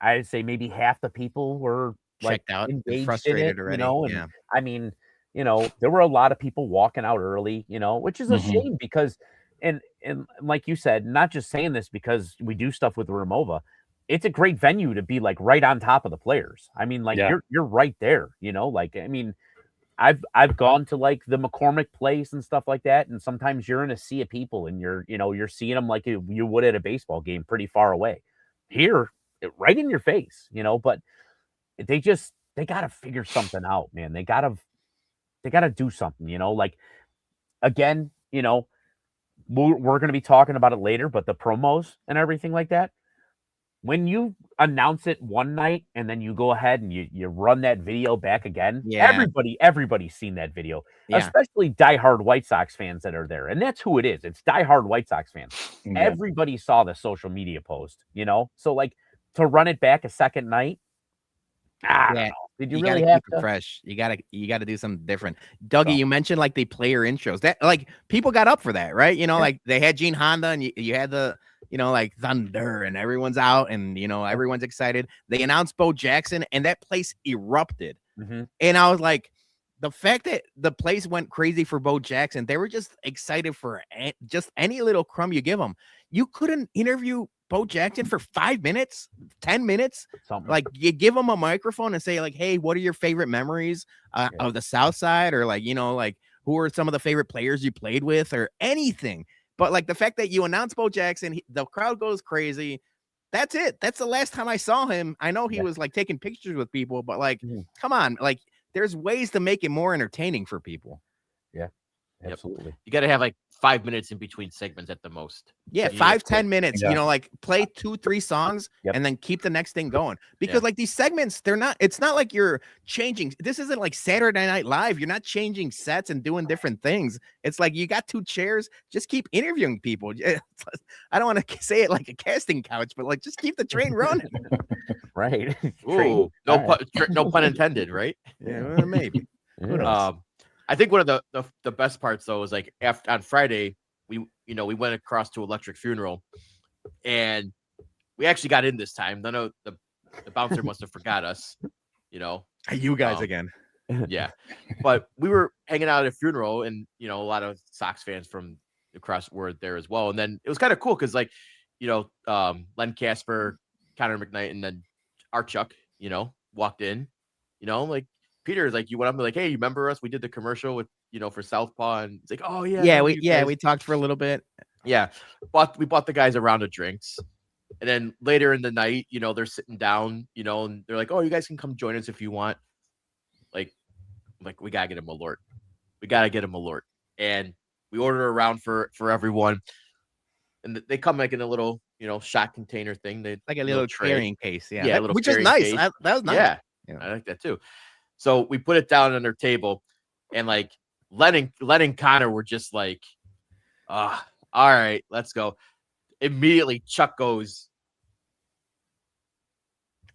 I'd say maybe half the people were checked out, engaged frustrated in it, already. And I mean, there were a lot of people walking out early, which is a shame because, and like you said, not just saying this because we do stuff with Ramova. It's a great venue to be like right on top of the players. I mean, you're right there, I mean, I've gone to like the McCormick place and stuff like that. And sometimes you're in a sea of people and you're seeing them like you would at a baseball game pretty far away. Here, right in your face, but they got to figure something out, man. They got to do something, like, again, we're going to be talking about it later, but the promos and everything like that, when you announce it one night and then you go ahead and you run that video back again, everybody's seen that video, especially diehard White Sox fans that are there. And that's who it is. It's diehard White Sox fans. Yeah. Everybody saw the social media post, so like to run it back a second night. Did you really have to keep it fresh? You gotta do something different. Dougie, you mentioned like the player intros that like people got up for that, right? Like they had Gene Honda and you had the like Thunder and everyone's out and everyone's excited. They announced Bo Jackson and that place erupted. And I was like, the fact that the place went crazy for Bo Jackson, they were just excited for just any little crumb you give them. You couldn't interview Bo Jackson for 5 minutes, 10 minutes. Something. Like you give him a microphone and say like, hey, what are your favorite memories of the South Side? Or like, like who are some of the favorite players you played with or anything. But like the fact that you announce Bo Jackson, the crowd goes crazy. That's it. That's the last time I saw him. I know he was like taking pictures with people, but like, come on, like there's ways to make it more entertaining for people. Yeah, absolutely. You got to have like 5 minutes in between segments at the most. Yeah, 5-10 minutes. Like play 2-3 songs and then keep the next thing going. Because like these segments, it's not like you're changing. This isn't like Saturday Night Live. You're not changing sets and doing different things. It's like you got 2 chairs. Just keep interviewing people. I don't want to say it like a casting couch, but like just keep the train running. Right. Ooh, no pun intended, right? Yeah, maybe. I think one of the best parts though is like on Friday we went across to Electric Funeral and we actually got in this time. I know the bouncer must have forgot us. You guys again. Yeah. But we were hanging out at a funeral, and a lot of Sox fans from across were there as well. And then it was kind of cool because Len Casper, Connor McKnight, and then our Chuck, walked in, like Peter's like, you went up and like, hey, you remember us? We did the commercial with, for Southpaw, and it's like, oh yeah, we talked for a little bit. Yeah. We bought the guys a round of drinks. And then later in the night, they're sitting down, and they're like, oh, you guys can come join us if you want. Like we gotta get a Malort. We gotta get a Malort. And we order a round for everyone. And they come like in a little, shot container thing. They like a little carrying case. Yeah, which is nice. That was nice. Yeah, I like that too. So we put it down on their table, and like Len and Connor were just like, all right, let's go. Immediately Chuck goes,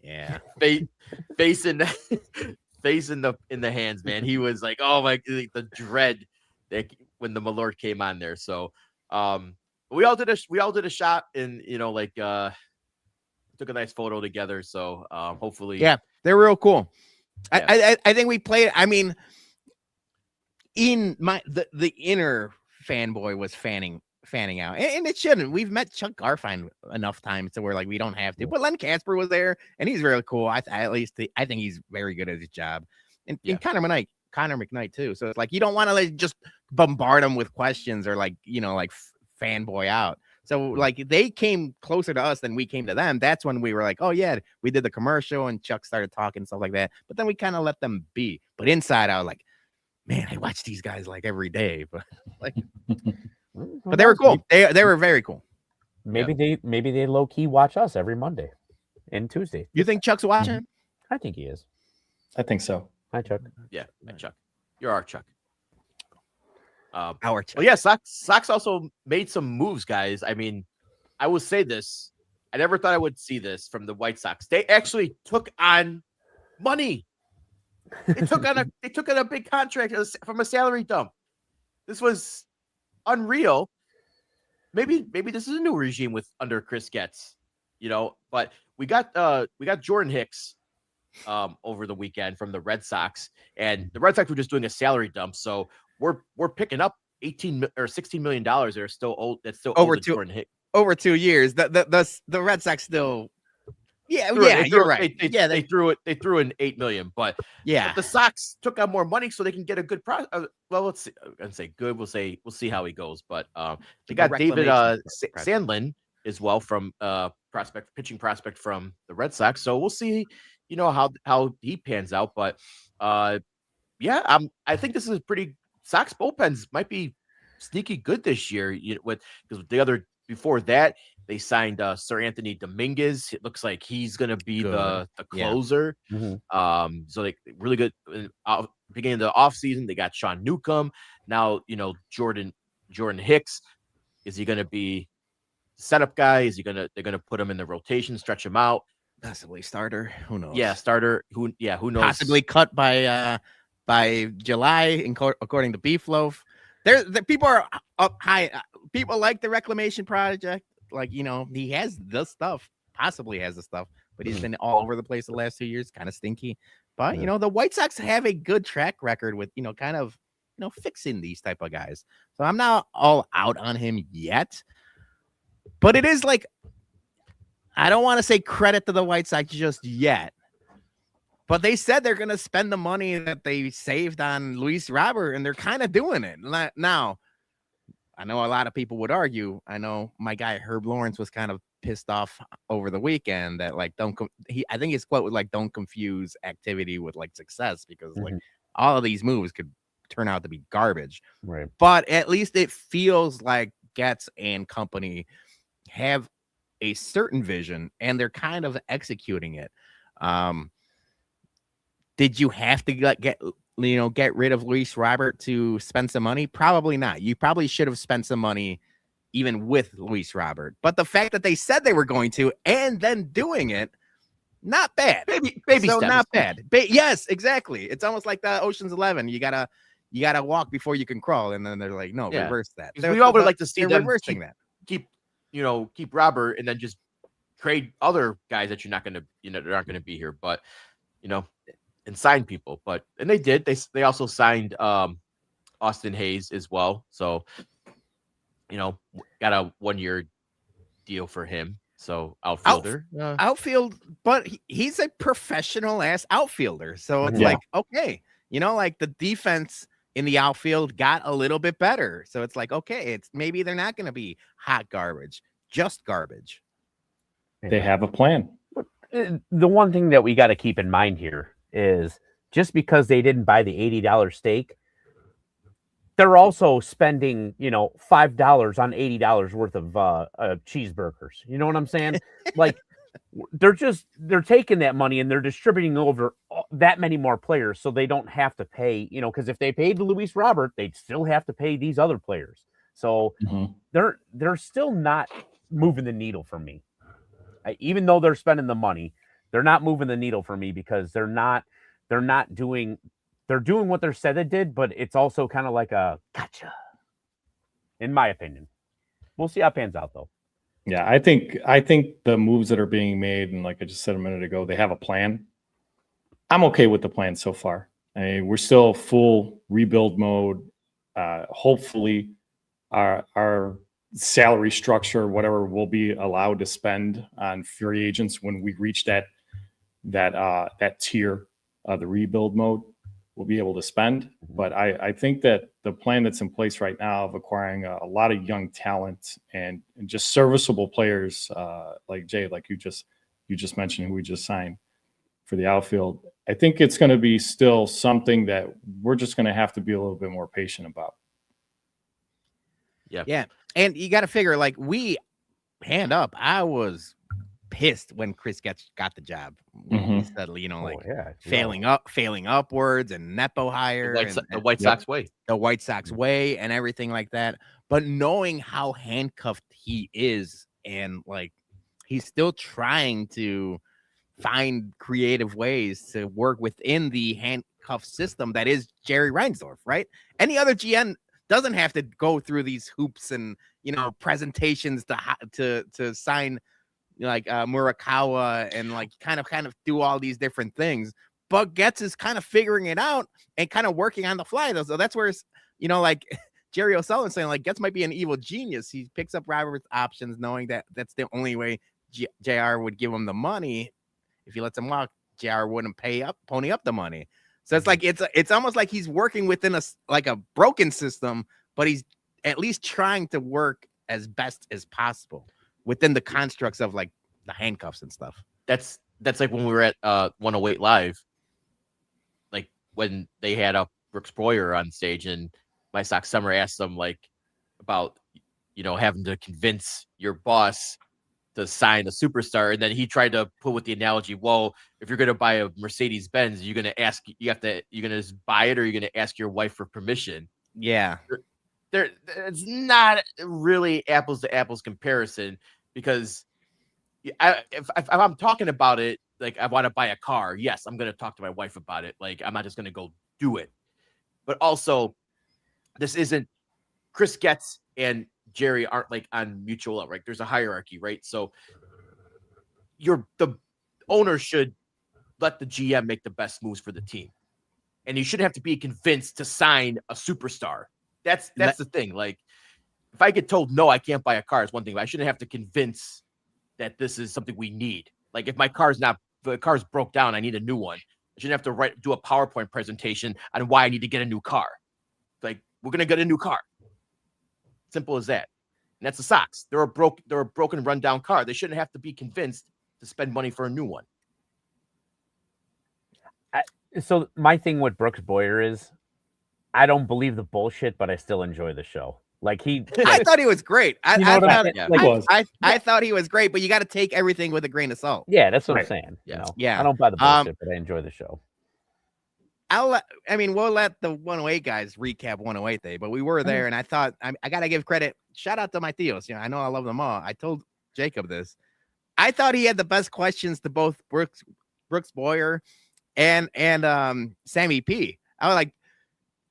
face in the hands, man. He was like, oh my, the dread that when the Malort came on there. So we all did a shot, and took a nice photo together. So hopefully, they're real cool. Yeah. I think we played. I mean, the inner fanboy was fanning out, and it shouldn't. We've met Chuck Garfien enough times to where like we don't have to. But Len Casper was there, and he's really cool. I think he's very good at his job, and Connor McKnight too. So it's like you don't want to like just bombard them with questions or like fanboy out. So like they came closer to us than we came to them. That's when we were like, oh yeah, we did the commercial, and Chuck started talking and stuff like that. But then we kind of let them be. But inside, I was like, man, I watch these guys like every day, but like. But they were cool. They were very cool. Maybe they low key watch us every Monday and Tuesday. You think Chuck's watching? I think he is. I think so. Hi, Chuck. Yeah, Chuck. You're our Chuck. Our Chuck. Well, yeah, Sox also made some moves, guys. I mean, I will say this. I never thought I would see this from the White Sox. They actually took on money. They took on a big contract from a salary dump. This was unreal. Maybe this is a new regime under Chris Getz, but we got Jordan Hicks over the weekend from the Red Sox, and the Red Sox were just doing a salary dump. So we're picking up $18 or $16 million. They're still old. That's still over over 2 years. The Red Sox still. You're right. They threw in $8 million, but the Sox took on more money so they can get a good let's see. I'm gonna say good. We'll see how he goes, but they got David Sandlin as well from pitching prospect from the Red Sox. So we'll see, how he pans out. But I think this is pretty. Sox bullpens might be sneaky good this year. Because the other before that. They signed Sir Anthony Dominguez. It looks like he's going to be the closer. Yeah. Mm-hmm. So they really good. Beginning of the offseason, they got Sean Newcomb. Now, Jordan Hicks. Is he going to be setup guy? They're going to put him in the rotation, stretch him out? Possibly starter. Who knows? Yeah, starter. Who knows? Possibly cut by July, according to Beef Loaf. The people are up high. People like the reclamation project. Like, he has the stuff, possibly has the stuff, but he's been all over the place the last 2 years, kind of stinky. But, the White Sox have a good track record with, kind of, fixing these type of guys. So I'm not all out on him yet. But it is like, I don't want to say credit to the White Sox just yet. But they said they're going to spend the money that they saved on Luis Robert, and they're kind of doing it. Now, I know a lot of people would argue. I know my guy Herb Lawrence was kind of pissed off over the weekend that like I think his quote was like, "Don't confuse activity with like success," because like all of these moves could turn out to be garbage. Right. But at least it feels like Getz and company have a certain vision and they're kind of executing it. Did you have to get rid of Luis Robert to spend some money? Probably not. You probably should have spent some money even with Luis Robert. But the fact that they said they were going to and then doing it, not bad. Baby so steps. Not bad. Yes, exactly. It's almost like the Ocean's 11. You gotta walk before you can crawl, and then they're like, no, reverse that. We all would like to see them reversing that. Keep Robert and then just trade other guys that you're not gonna that aren't gonna be here. But and sign people, and they did. They also signed Austin Hayes as well. So, got a 1-year deal for him. So outfielder. Outfield, but he's a professional ass outfielder. So it's like, okay, like the defense in the outfield got a little bit better. So it's like, okay, it's maybe they're not going to be hot garbage, just garbage. They have a plan. The one thing that we got to keep in mind here is just because they didn't buy the $80 steak, they're also spending, $5 on $80 worth of cheeseburgers. You know what I'm saying? Like they're taking that money and they're distributing over that many more players, so they don't have to pay, because if they paid Luis Robert, they'd still have to pay these other players. So they're still not moving the needle for me. Even though they're spending the money, they're not moving the needle for me because they're doing what they're said they did, but it's also kind of like a gotcha, in my opinion. We'll see how it pans out, though. Yeah, I think the moves that are being made, and like I just said a minute ago, they have a plan. I'm okay with the plan so far. I mean, we're still full rebuild mode. Hopefully, our salary structure, whatever, will be allowed to spend on free agents when we reach that tier of the rebuild mode. We'll be able to spend. But I think that the plan that's in place right now of acquiring a lot of young talent and just serviceable players, like Jay, like you just mentioned, who we just signed for the outfield, I think it's going to be still something that we're just going to have to be a little bit more patient about. Yeah. And you got to figure, like, hand up, I was pissed when Chris Getz got the job. He said, failing upwards and Nepo hire, the White Sox way, the White Sox way, and everything like that. But knowing how handcuffed he is, and like he's still trying to find creative ways to work within the handcuff system that is Jerry Reinsdorf, right? Any other GM doesn't have to go through these hoops and presentations to sign like Murakawa and like kind of do all these different things. But Getz is kind of figuring it out and kind of working on the fly though. So that's where like Jerry O'Sullivan saying like Getz might be an evil genius. He picks up Robert's options knowing that that's the only way JR would give him the money. If he lets him walk, JR wouldn't pony up the money. So it's like it's almost like he's working within a broken system, but he's at least trying to work as best as possible within the constructs of like the handcuffs and stuff. That's like when we were at 108 Live, like when they had Brooks Boyer on stage and my Sox Summer asked them like about having to convince your boss to sign a superstar, and then he tried to put with the analogy, well, if you're going to buy a Mercedes Benz, you're going to just buy it, or you're going to ask your wife for permission. Yeah, it's not really apples to apples comparison, because if I'm talking about it, like I want to buy a car, yes, I'm going to talk to my wife about it. Like I'm not just going to go do it. But also, this isn't Chris Getz and Jerry aren't like on mutual level, right? There's a hierarchy, right? So the owner should let the GM make the best moves for the team, and you shouldn't have to be convinced to sign a superstar. That's the thing. Like if I get told no, I can't buy a car, it's one thing, but I shouldn't have to convince that this is something we need. Like if the car's broke down, I need a new one. I shouldn't have to do a PowerPoint presentation on why I need to get a new car. Like we're gonna get a new car. Simple as that. And that's the Sox. They're a broken, rundown car. They shouldn't have to be convinced to spend money for a new one. So my thing with Brooks Boyer is I don't believe the bullshit, but I still enjoy the show. Like I thought he was great. I thought he was great, but you got to take everything with a grain of salt. Yeah, that's what I'm saying. Yeah. I don't buy the bullshit, but I enjoy the show. We'll let the 108 guys recap 108 day, but we were there, and I thought I gotta give credit. Shout out to my Theos. I know I love them all. I told Jacob this. I thought he had the best questions to both Brooks Boyer and Sammy P. I was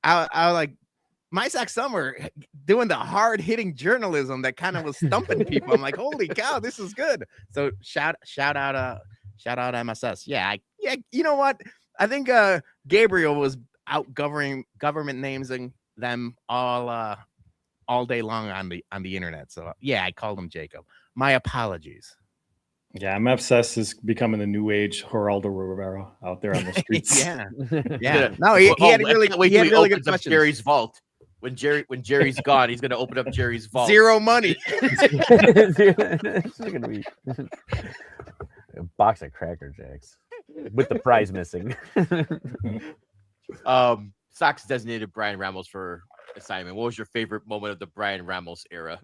like my Sox Summer doing the hard hitting journalism that kind of was stumping people. I'm like, holy cow, this is good. So shout out MSS. Yeah, you know what? I think Gabriel was out government naming them all day long on the internet. So yeah, I called him Jacob. My apologies. Yeah, I'm obsessed is becoming the new age Geraldo Rivera out there on the streets. Yeah. No, he had really good questions. Jerry's vault. When Jerry's gone, he's gonna open up Jerry's vault. Zero money. It's gonna be a box of Cracker Jacks with the prize missing. Sox designated Brian Ramos for assignment. What was your favorite moment of the Brian Ramos era?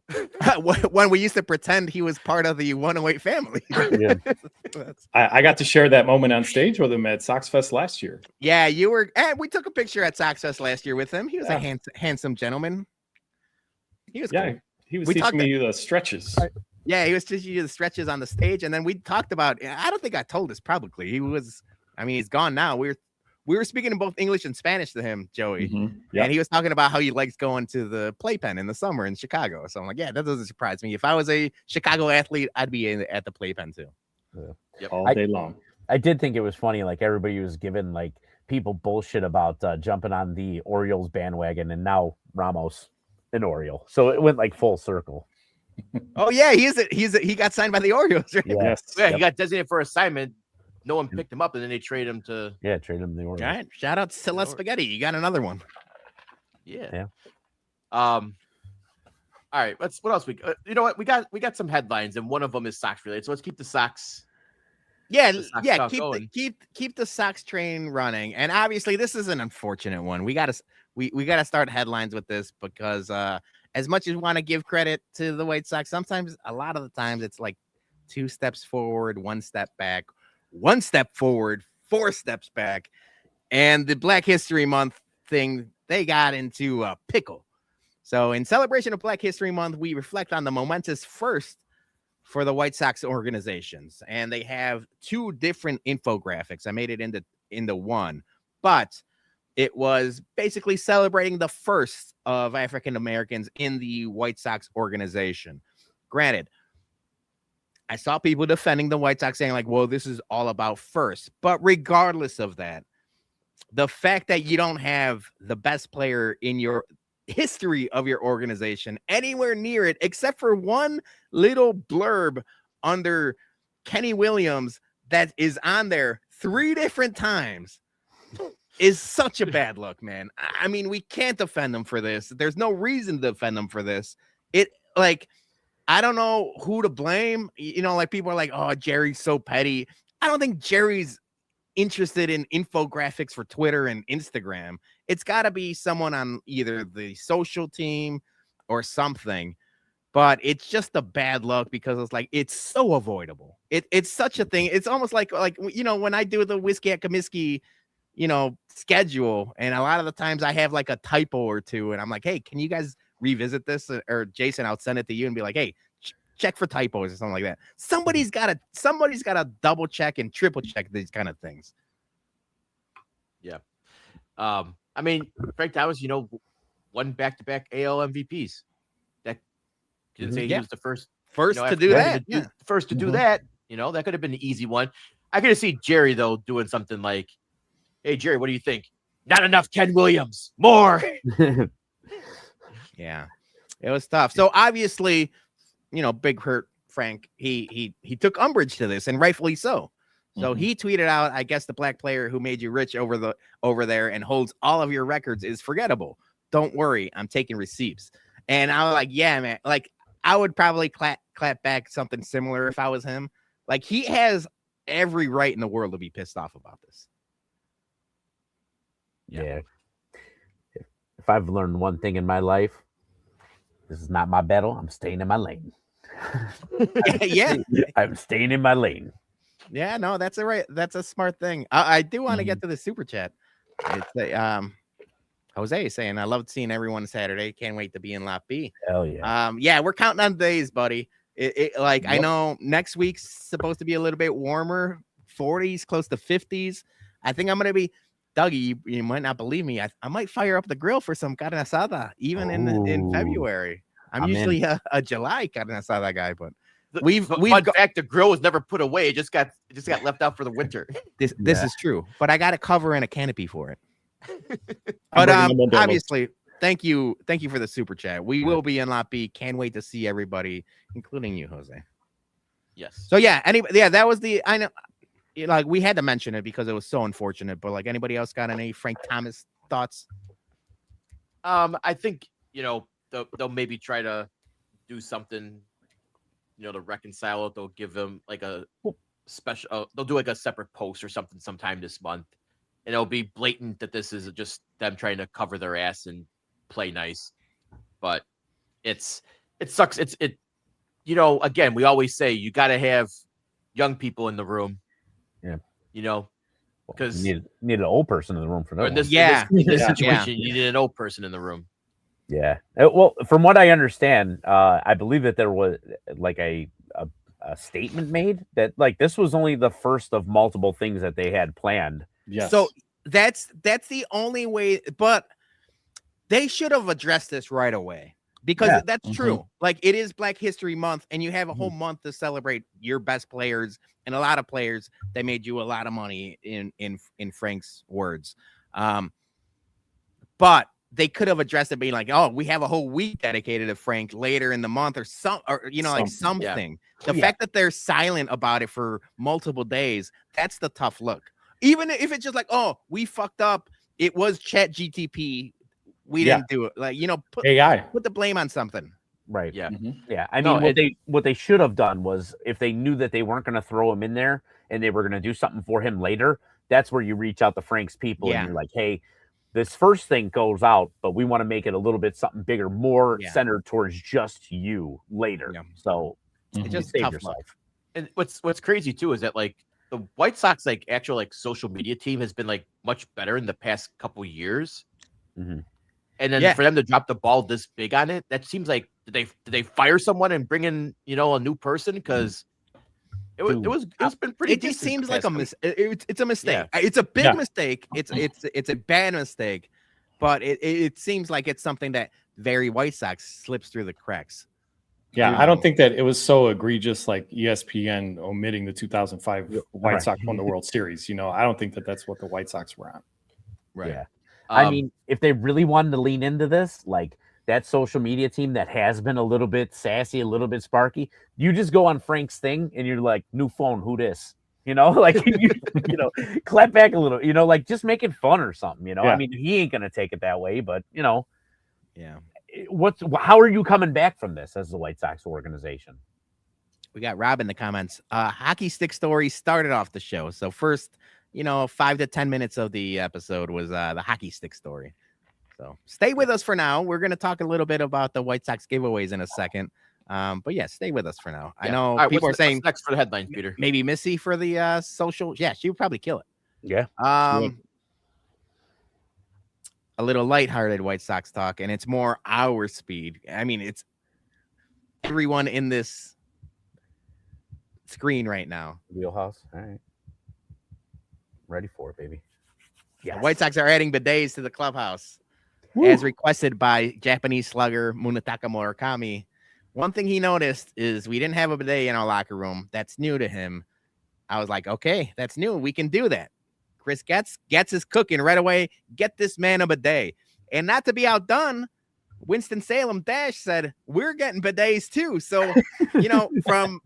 When we used to pretend he was part of the 108 family. Yeah. I got to share that moment on stage with him at Sox Fest last year. Yeah, you were. And we took a picture at Sox Fest last year with him. He was a handsome gentleman. He was cool. He was teaching me the stretches. Yeah, he was teaching you the stretches on the stage, and then we talked about. I don't think I told this publicly. He's gone now. We were speaking in both English and Spanish to him, Joey, and he was talking about how he likes going to the playpen in the summer in Chicago. So I'm like, yeah, that doesn't surprise me. If I was a Chicago athlete, I'd be at the playpen too. All day long. I did think it was funny. Like everybody was giving like people bullshit about jumping on the Orioles bandwagon, and now Ramos an Oriole. So it went like full circle. Oh yeah, he got signed by the Orioles. Right? Yes. Yeah, he got designated for assignment. No one picked him up, and then they trade him to trade him to the Orioles. All right, shout out to Celeste Spaghetti. You got another one. Yeah. All right. What else we? You know what? We got some headlines, and one of them is Sox related. So let's keep the Sox. Yeah. Going. Keep the Sox train running. And obviously, this is an unfortunate one. We gotta start headlines with this because as much as we want to give credit to the White Sox, sometimes a lot of the times it's like 2 steps forward, 1 step back. 1 step forward, 4 steps back. And the Black History Month thing, they got into a pickle. So in celebration of Black History Month, we reflect on the momentous first for the White Sox organizations. And they have 2 different infographics. I made it into one, but it was basically celebrating the first of African Americans in the White Sox organization. Granted, I saw people defending the White Sox saying like, well, this is all about first. But regardless of that, the fact that you don't have the best player in your history of your organization anywhere near it, except for one little blurb under Kenny Williams that is on there 3 different times, is such a bad look, man. I mean, we can't defend them for this. There's no reason to defend them for this. I don't know who to blame. You know, like people are like, oh, Jerry's so petty. I don't think Jerry's interested in infographics for Twitter and Instagram. It's got to be someone on either the social team or something. But it's just a bad look because it's like, it's so avoidable. It's such a thing. It's almost like, you know, when I do the Whiskey at Comiskey, you know, schedule, and a lot of the times I have like a typo or two, and I'm like, hey, can you guys revisit this? Or Jason, I'll send it to you and be like, hey, check for typos or something like that. Somebody's got to double check and triple check these kind of things. Yeah. I mean, Frank Towers, you know, won back-to-back AL MVPs. That didn't say he was the first to do that. First to do that. You know, that could have been an easy one. I could have seen Jerry though doing something like, hey Jerry, what do you think? Not enough Ken Williams. More. Yeah, it was tough. So obviously, you know, Big Hurt Frank, he took umbrage to this, and rightfully so. So he tweeted out, I guess the black player who made you rich over there and holds all of your records is forgettable. Don't worry, I'm taking receipts. And I was like, yeah, man, like I would probably clap back something similar if I was him. Like he has every right in the world to be pissed off about this. Yeah. If I've learned one thing in my life, this is not my battle. I'm staying in my lane. Yeah. I'm staying in my lane. Yeah, no, that's a smart thing. I do want to get to the super chat. It's Jose saying, I loved seeing everyone Saturday. Can't wait to be in Lot B. Hell yeah. Yeah, we're counting on days, buddy. I know next week's supposed to be a little bit warmer, 40s, close to 50s. I think I'm going to be, Dougie, you might not believe me. I might fire up the grill for some carne asada, even in February. I'm usually a July carne asada guy, but Fun fact: the grill was never put away; it just got left out for the winter. This is true, but I got a cover and a canopy for it. I'm But bringing them on obviously, thank you for the super chat. We will be in Lot B. Can't wait to see everybody, including you, Jose. Yes. So yeah, that was I know, like we had to mention it because it was so unfortunate. But like, anybody else got any Frank Thomas thoughts? I think they'll maybe try to do something, to reconcile it. They'll give him like a special. They'll do like a separate post or something sometime this month, and it'll be blatant that this is just them trying to cover their ass and play nice. But it sucks. Again, we always say you got to have young people in the room. Yeah. Because you need an old person in the room for that. In this situation, you need an old person in the room. Yeah. Well, from what I understand, I believe that there was like a statement made that like this was only the first of multiple things that they had planned. Yes. So that's the only way, but they should have addressed this right away because that's true. Like, it is Black History Month, and you have a whole month to celebrate your best players and a lot of players that made you a lot of money in Frank's words. But they could have addressed it being like, oh, we have a whole week dedicated to Frank later in the month or something. The fact that they're silent about it for multiple days, that's the tough look. Even if it's just like, oh, we fucked up. It was Chat GTP. We didn't do it. Like, put AI. Put the blame on something. Right. Yeah. Yeah. I mean, what they should have done was, if they knew that they weren't going to throw him in there and they were going to do something for him later, that's where you reach out to Frank's people and you're like, hey, this first thing goes out, but we want to make it a little bit something bigger, more centered towards just you later. Yeah. So just save yourself. And what's crazy too is that like the White Sox actual social media team has been like much better in the past couple years. Mm-hmm. And then for them to drop the ball this big on it, that seems like did they fire someone and bring in a new person? Because it's been pretty. It just seems like it's a mistake. Yeah. It's a big mistake. It's a bad mistake, but it seems like it's something that very White Sox slips through the cracks. Yeah, I don't think that it was so egregious like ESPN omitting the 2005 White Sox won the World Series. I don't think that that's what the White Sox were on. Right. Yeah. I mean, if they really wanted to lean into this, like that social media team that has been a little bit sassy, a little bit sparky, you just go on Frank's thing and you're like, new phone, who this? Like, clap back a little, like just make it fun or something, Yeah. I mean, he ain't going to take it that way, but, Yeah. How are you coming back from this as the White Sox organization? We got Rob in the comments. Hockey stick story started off the show. So first, 5 to 10 minutes of the episode was the hockey stick story. So stay with us for now. We're going to talk a little bit about the White Sox giveaways in a second. But yeah, stay with us for now. I know people are saying next for the headline, Peter. Maybe Missy for the social. Yeah, she would probably kill it. Yeah. A little lighthearted White Sox talk, and it's more our speed. I mean, it's everyone in this screen right now. Wheelhouse. All right. Ready for it, baby. Yeah. White Sox are adding bidets to the clubhouse. As requested by Japanese slugger Munetaka Murakami. One thing he noticed is we didn't have a bidet in our locker room. That's new to him. I was like, okay, that's new. We can do that. Chris Getz is cooking right away. Get this man a bidet. And not to be outdone, Winston-Salem Dash said, we're getting bidets too. So, from,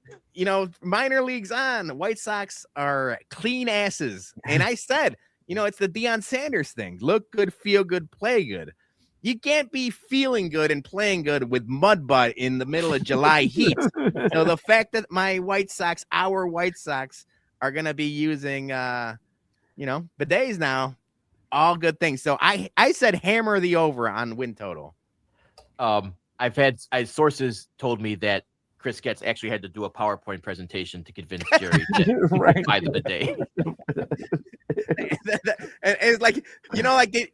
minor leagues on, White Sox are clean asses. And I said, it's the Deion Sanders thing. Look good, feel good, play good. You can't be feeling good and playing good with mud butt in the middle of July heat. So the fact that our White Sox are going to be using, bidets now, all good things. So I said hammer the over on win total. Sources told me that Chris Getz actually had to do a PowerPoint presentation to convince Jerry to buy the bidet. And it's like,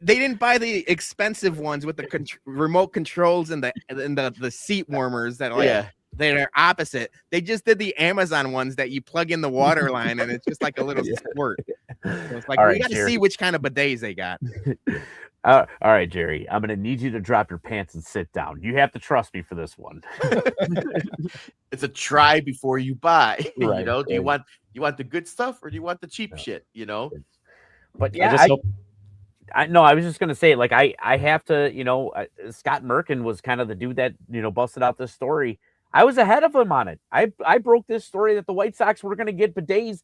they didn't buy the expensive ones with the remote controls and the seat warmers that they're opposite. They just did the Amazon ones that you plug in the water line and it's just like a little squirt. So it's like All we right, got to Jerry. see which kind of bidets they got. All right, Jerry. I'm gonna need you to drop your pants and sit down. You have to trust me for this one. It's a try before you buy. Right, Do you right. want the good stuff or do you want the cheap shit? But I yeah, just hope I was just gonna say, like, I have to, Scott Merkin was kind of the dude that busted out this story. I was ahead of him on it. I broke this story that the White Sox were gonna get bidets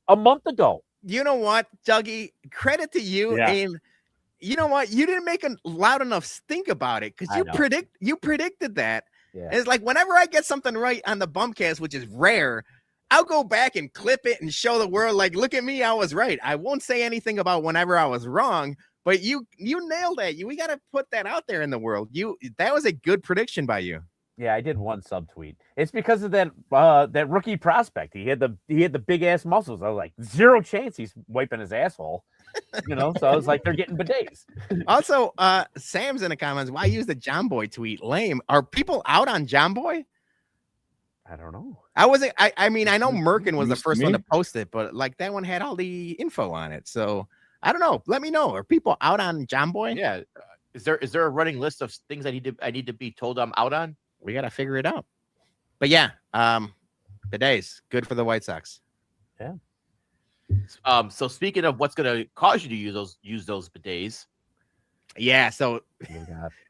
a month ago. You know what, Dougie? Credit to you, Yeah. and you know what? You didn't make a loud enough stink about it because I know. you predicted that. Yeah. And it's like whenever I get something right on the BumCast, which is rare, I'll go back and clip it and show the world, like, look at me, I was right. I won't say anything about whenever I was wrong, but you nailed that. We got to put that out there in the world. That was a good prediction by you. Yeah, I did one subtweet. It's because of that rookie prospect. He had the big ass muscles. I was like, zero chance he's wiping his asshole. So I was like, they're getting bidets. Also, Sam's in the comments. Why use the John Boy tweet? Lame. Are people out on John Boy? I don't know. I mean, I know Merkin was the first one to Me? post it, but like that one had all the info on it. So I don't know. Let me know. Are people out on John Boy? Yeah. Is there a running list of things I need to be told I'm out on? We got to figure it out. But yeah, bidets, good for the White Sox. Yeah. So speaking of what's going to cause you to use those bidets. Yeah. So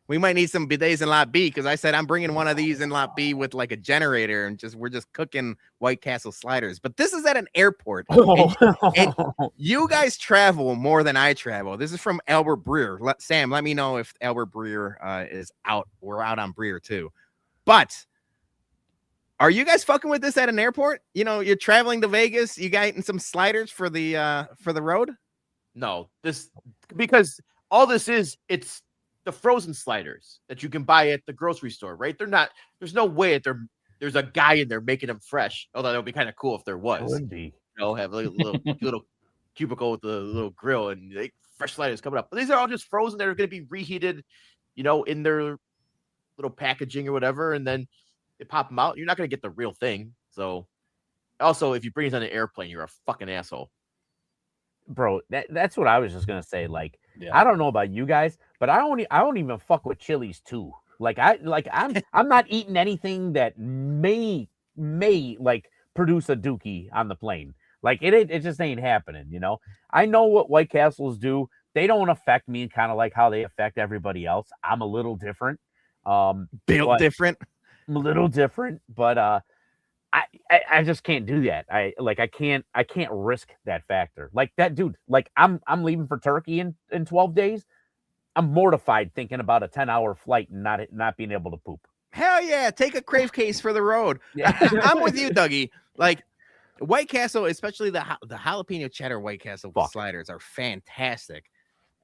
we might need some bidets in Lot B because I said I'm bringing one of these in Lot B with like a generator and we're just cooking White Castle sliders. But this is at an airport. And you guys travel more than I travel. This is from Albert Breer. Sam, let me know if Albert Breer is out. We're out on Breer too. But are you guys fucking with this at an airport? You're traveling to Vegas. You got some sliders for the road? No, because all this is, it's the frozen sliders that you can buy at the grocery store, right? There's no way that there's a guy in there making them fresh. Although that would be kind of cool if there was. Would be. Have a little cubicle with a little grill and fresh sliders coming up. But these are all just frozen. They're going to be reheated, in their little packaging or whatever, and then they pop them out. You're not going to get the real thing. So, also, if you bring it on an airplane, you're a fucking asshole, bro. That's what I was just gonna say. Like, Yeah. I don't know about you guys, but I don't even fuck with chilies too. I'm not eating anything that may like produce a dookie on the plane. Like it just ain't happening. I know what White Castles do. They don't affect me kind of like how they affect everybody else. I'm a little different. Built different. I'm a little different, but I just can't do that. I can't risk that factor. Like that dude, like I'm leaving for Turkey in 12 days. I'm mortified thinking about a 10-hour flight and not being able to poop. Hell yeah, take a crave case for the road. Yeah. I'm with you, Dougie. Like White Castle, especially the jalapeno cheddar White Castle sliders are fantastic.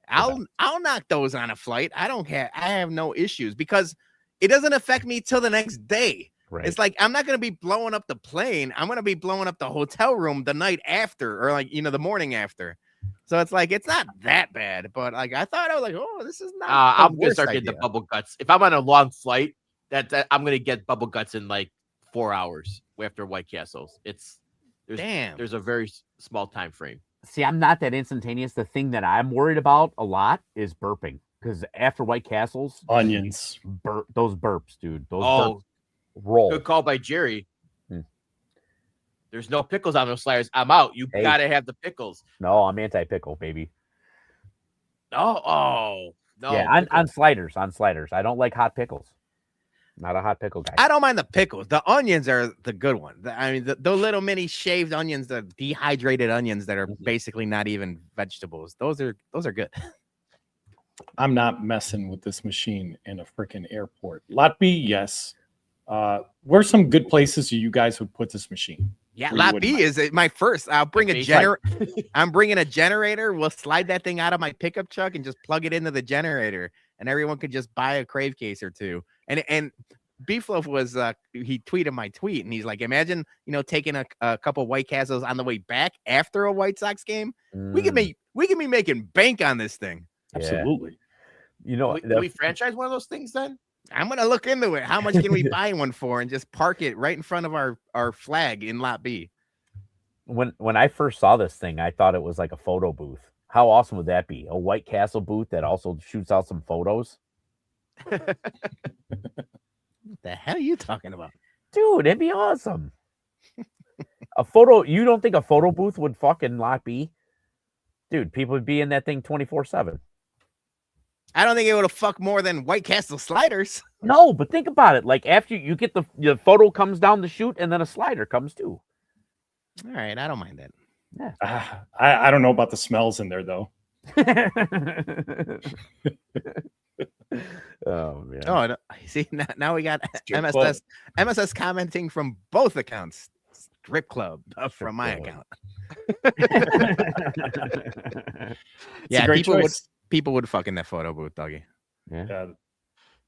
I'll knock those on a flight. I have no issues because it doesn't affect me till the next day. Right. It's like I'm not going to be blowing up the plane. I'm going to be blowing up the hotel room the night after or the morning after. So it's like it's not that bad, but like I thought I was like, oh, this is not. I'm gonna start getting the bubble guts. If I'm on a long flight, that I'm gonna get bubble guts in like 4 hours after White Castles. There's a very small time frame. See, I'm not that instantaneous. The thing that I'm worried about a lot is burping because after White Castles, Onions, those burps, dude. Those burps roll. Good call by Jerry. There's no pickles on those sliders. I'm out. You gotta have the pickles. No, I'm anti-pickle, baby. No. Yeah, on sliders. I don't like hot pickles. Not a hot pickle guy. I don't mind the pickles. The onions are the good one. I mean, the little mini shaved onions, the dehydrated onions that are basically not even vegetables. Those are good. I'm not messing with this machine in a freaking airport. Lot B, yes. Where's some good places you guys would put this machine? Yeah, Lot B is my first. I'll bring a generator. I'm bringing a generator. We'll slide that thing out of my pickup truck and just plug it into the generator, and everyone could just buy a crave case or two. And Beefloaf was he tweeted my tweet, and he's like, imagine taking a couple White Castles on the way back after a White Sox game. We can be making bank on this thing. Absolutely. Can we franchise one of those things then? I'm gonna look into it. How much can we buy one for and just park it right in front of our flag in Lot B? when I first saw this thing, I thought it was like a photo booth. How awesome would that be? A White Castle booth that also shoots out some photos. What the hell are you talking about? Dude, it'd be awesome. A photo, you don't think a photo booth would fucking not be? Dude, people would be in that thing 24/7. I don't think it would have fucked more than White Castle sliders. No, but think about it. Like after you get the photo comes down the chute and then a slider comes too. All right, I don't mind that. Yeah. I don't know about the smells in there though. Oh man. Oh, no. See, now we got Strip MSS commenting from both accounts. Strip club from my club. account. Yeah, great people would fuck in that photo booth, doggy. Yeah.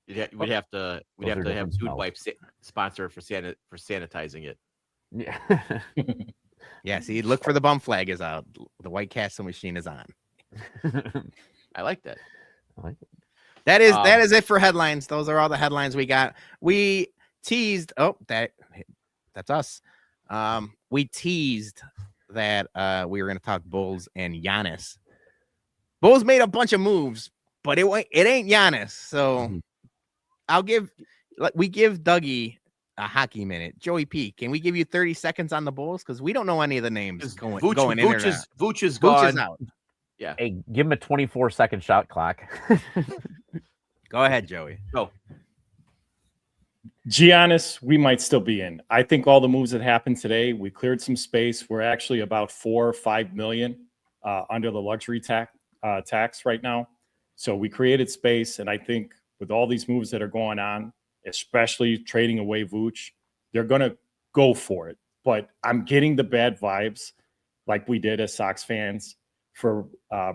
We'd have to Those are have different Dude smells. Wipe sponsor for sanitizing it. Yeah. Yeah, see, look for the bum flag is out. The White Castle machine is on. I like that. I like it. That is it for headlines. Those are all the headlines we got. We teased. Oh, that's us. We teased that we were going to talk Bulls and Giannis. Bulls made a bunch of moves, but it ain't Giannis. So we give Dougie a hockey minute. Joey P, can we give you 30 seconds on the Bulls? Because we don't know any of the names going in or not. Vooch is Vooch gone. is out. Yeah. Hey, give him a 24-second shot clock. Go ahead, Joey. Go. Giannis, we might still be in. I think all the moves that happened today, we cleared some space. We're actually about 4 or 5 million under the luxury tax right now. So we created space, and I think with all these moves that are going on, especially trading away Vooch, they're going to go for it. But I'm getting the bad vibes like we did as Sox fans for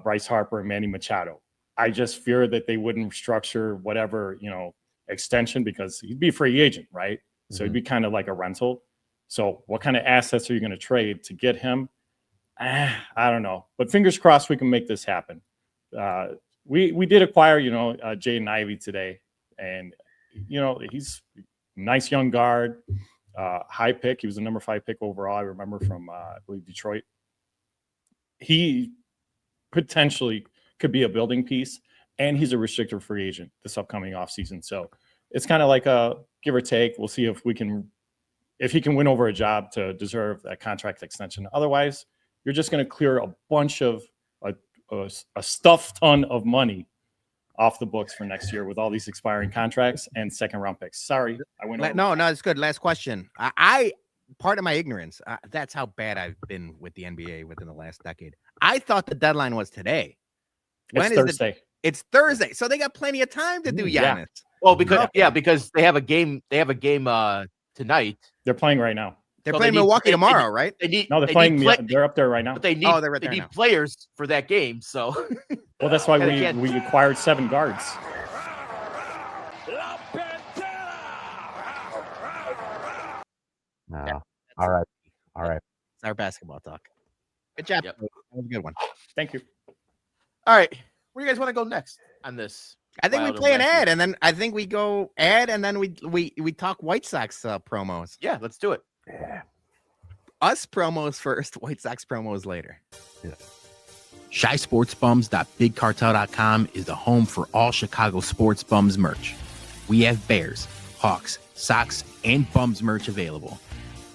Bryce Harper and Manny Machado. I just fear that they wouldn't structure whatever, extension because he'd be a free agent, right? So he'd be kind of like a rental. So what kind of assets are you going to trade to get him? I don't know. But fingers crossed we can make this happen. We did acquire, Jaden Ivey today. And, he's a nice young guard, high pick. He was a number 5 pick overall. I remember from, I believe, Detroit. He potentially could be a building piece, and he's a restricted free agent this upcoming offseason. So it's kind of like a give or take. We'll see if he can win over a job to deserve that contract extension. Otherwise, you're just going to clear a bunch of a stuff ton of money off the books for next year with all these expiring contracts and second round picks. Sorry, I went over. No, it's good. Last question. I part of my ignorance. That's how bad I've been with the NBA within the last decade. I thought the deadline was today. It's Thursday. It's Thursday, so they got plenty of time to do Giannis. Yeah. Well, because they have a game. They have a game tonight. They're playing right now. They're playing Milwaukee tomorrow, right? They're playing. They're up there right now. But they need. they're right there need now. players for that game. So. Well, that's why we acquired 7 guards. All right. It's our basketball talk. Good job. Yep. That was a good one. Thank you. All right, where do you guys want to go next on this? I think we play an ad, and then I think we go ad, and then we talk White Sox promos. Yeah, let's do it. Yeah. Us promos first, White Sox promos later. Yeah. ShySportsBums.BigCartel.com is the home for all Chicago sports bums merch. We have Bears, Hawks, Sox, and Bums merch available.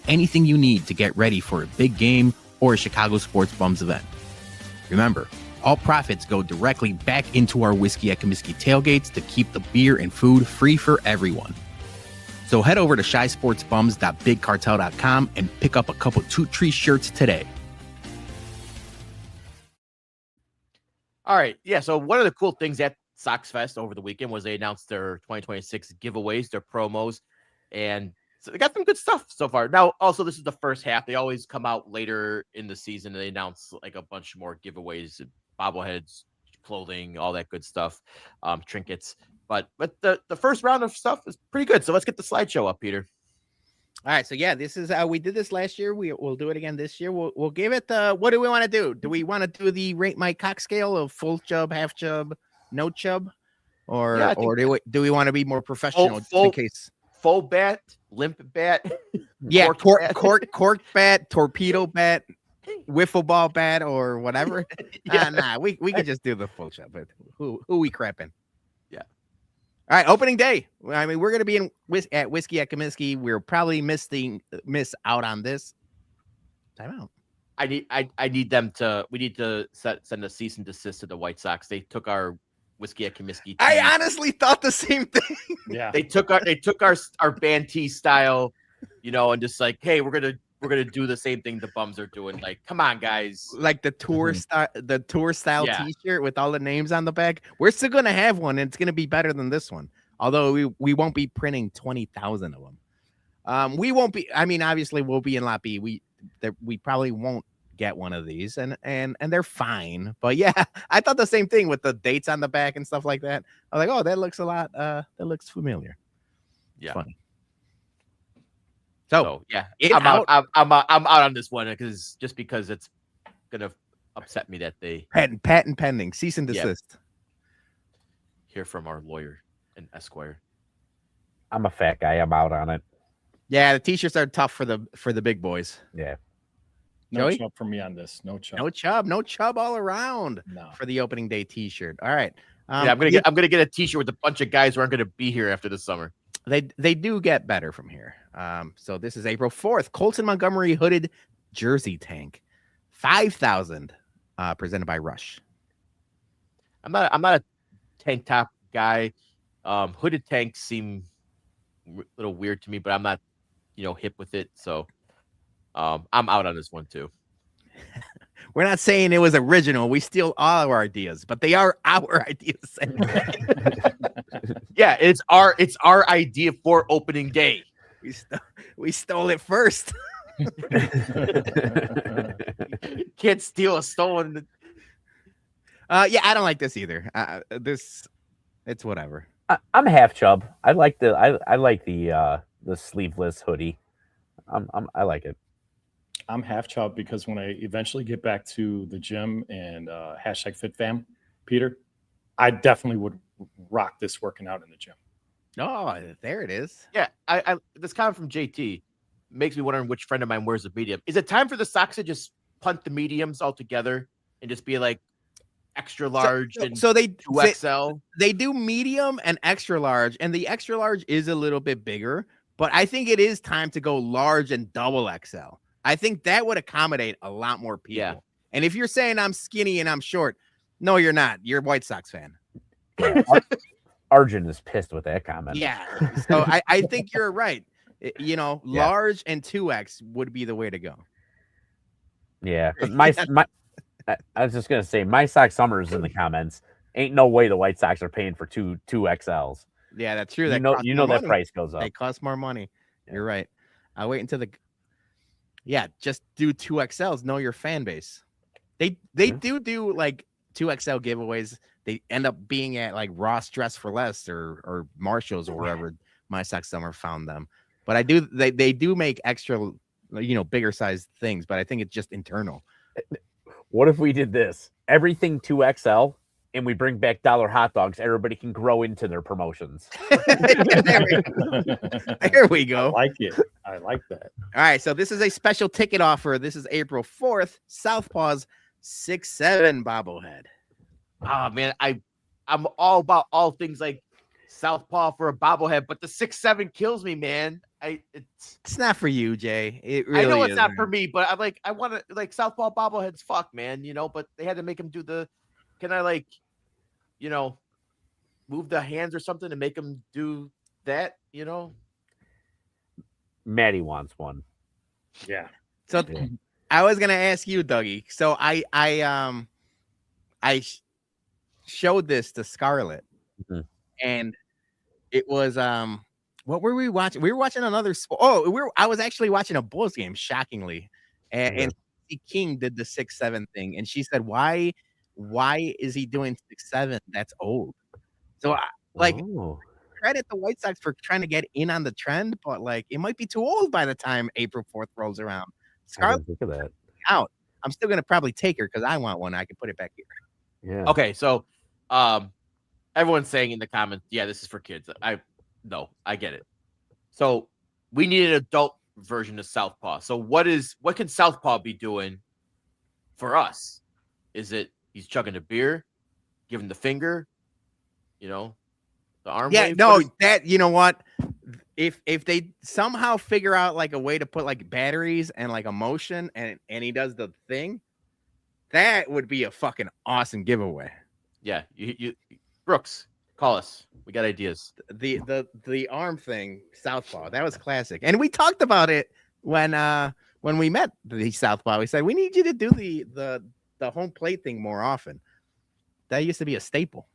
Anything you need to get ready for a big game or a Chicago sports bums event. Remember, all profits go directly back into our Whiskey at Comiskey tailgates to keep the beer and food free for everyone. So head over to ShySportsBums.BigCartel.com and pick up a couple Toot Tree shirts today. All right, yeah. So one of the cool things at Sox Fest over the weekend was they announced their 2026 giveaways, their promos, and so they got some good stuff so far. Now, also, this is the first half. They always come out later in the season and they announce like a bunch more giveaways, bobbleheads, clothing, all that good stuff, trinkets. But the first round of stuff is pretty good. So let's get the slideshow up, Peter. All right, so yeah, this is we did this last year. We'll do it again this year. We'll give it what do we want to do? Do we want to do the rate my cock scale of full chub, half chub, no chub, or do we want to be more professional? Full faux bat, limp bat. Yeah, cork cork bat, torpedo bat, wiffle ball bat, or whatever. Nah, we could just do the full show. But who we crapping? Yeah. All right, opening day. I mean, we're gonna be at Whiskey at Comiskey. We'll probably miss out on this. Time out. I need them to. We need to send a cease and desist to the White Sox. They took our Whiskey at Comiskey. I honestly thought the same thing. Yeah. They took our band tee style, and just like, hey, we're gonna do the same thing the Bums are doing. Like, come on, guys. Like the tour style T-shirt with all the names on the back. We're still gonna have one, and it's gonna be better than this one. Although we won't be printing 20,000 of them. We won't be. I mean, obviously, we'll be in Lot B. We probably won't get one of these, and they're fine. But yeah, I thought the same thing with the dates on the back and stuff like that. I was like, oh, that looks a lot. That looks familiar. Yeah. Funny. So yeah, I'm out on this one because it's gonna upset me that they patent pending, cease and desist. Hear from our lawyer and Esquire. I'm a fat guy. I'm out on it. Yeah, the t-shirts are tough for the big boys. Yeah. No Joey? chub for me on this. No chub. No chub all around. No. For the opening day t-shirt. All right. I'm gonna get a t-shirt with a bunch of guys who aren't gonna be here after the summer. They do get better from here. So this is April 4th. Colton Montgomery hooded jersey tank, 5,000, presented by Rush. I'm not a tank top guy. Hooded tanks seem a little weird to me, but I'm not, hip with it. So, I'm out on this one too. We're not saying it was original. We steal all our ideas, but they are our ideas. Yeah, it's our idea for opening day. We stole it first. Can't steal a stolen. Yeah, I don't like this either. It's whatever. I'm half chub. I like the sleeveless hoodie. I like it. I'm half chub because when I eventually get back to the gym and #FitFam, Peter, I definitely would rock this working out in the gym. Oh, there it is. Yeah, I this comment from JT makes me wondering which friend of mine wears a medium. Is it time for the Sox to just punt the mediums altogether and just be like extra large and so they 2XL? They do medium and extra large, and the extra large is a little bit bigger, but I think it is time to go large and double XL. I think that would accommodate a lot more people. Yeah. And if you're saying I'm skinny and I'm short, no, you're not. You're a White Sox fan. Arjun is pissed with that comment. Yeah. So I think you're right. Large and 2X would be the way to go. Yeah. My I was just gonna say my Sox Summers in the comments. Ain't no way the White Sox are paying for two XLs. Yeah, that's true. You know that price goes up. They cost more money. Yeah. You're right. I'll wait until just do 2XLs. Know your fan base. They do like 2XL giveaways. They end up being at like Ross Dress for Less or Marshall's or wherever my Sox Summer found them. But they do make extra, bigger sized things. But I think it's just internal. What if we did this? Everything 2XL, and we bring back dollar hot dogs. Everybody can grow into their promotions. There we go. I like it. I like that. All right. So this is a special ticket offer. This is April 4th. Southpaw's 6'7" bobblehead. Oh man, I'm all about all things like Southpaw for a bobblehead, but the 6'7" kills me, man. It's not for you, Jay. It really I know it's isn't. not for me, but I want to like Southpaw bobbleheads. Fuck, man, but they had to make him do the. Can I move the hands or something to make him do that? Maddie wants one. Yeah. So I was gonna ask you, Dougie. So I showed this to Scarlett, and it was what were we watching? We were watching another sport. I was actually watching a Bulls game, shockingly, and King did the 6'7" thing, and she said, "Why is he doing 6'7"? That's old." So credit the White Sox for trying to get in on the trend, but it might be too old by the time April 4th rolls around. Scarlett, think of that. Out. I'm still gonna probably take her because I want one. I can put it back here. Yeah. Okay, so everyone's saying in the comments, yeah, this is for kids. I get it. So we need an adult version of Southpaw. So what can Southpaw be doing for us? Is it he's chugging a beer, giving the finger, the arm wave? No, you know what? If they somehow figure out like a way to put like batteries and like a motion and he does the thing, that would be a fucking awesome giveaway. Yeah, you Brooks, call us. We got ideas. The arm thing, Southpaw, that was classic. And we talked about it when we met the Southpaw. We said we need you to do the home plate thing more often. That used to be a staple.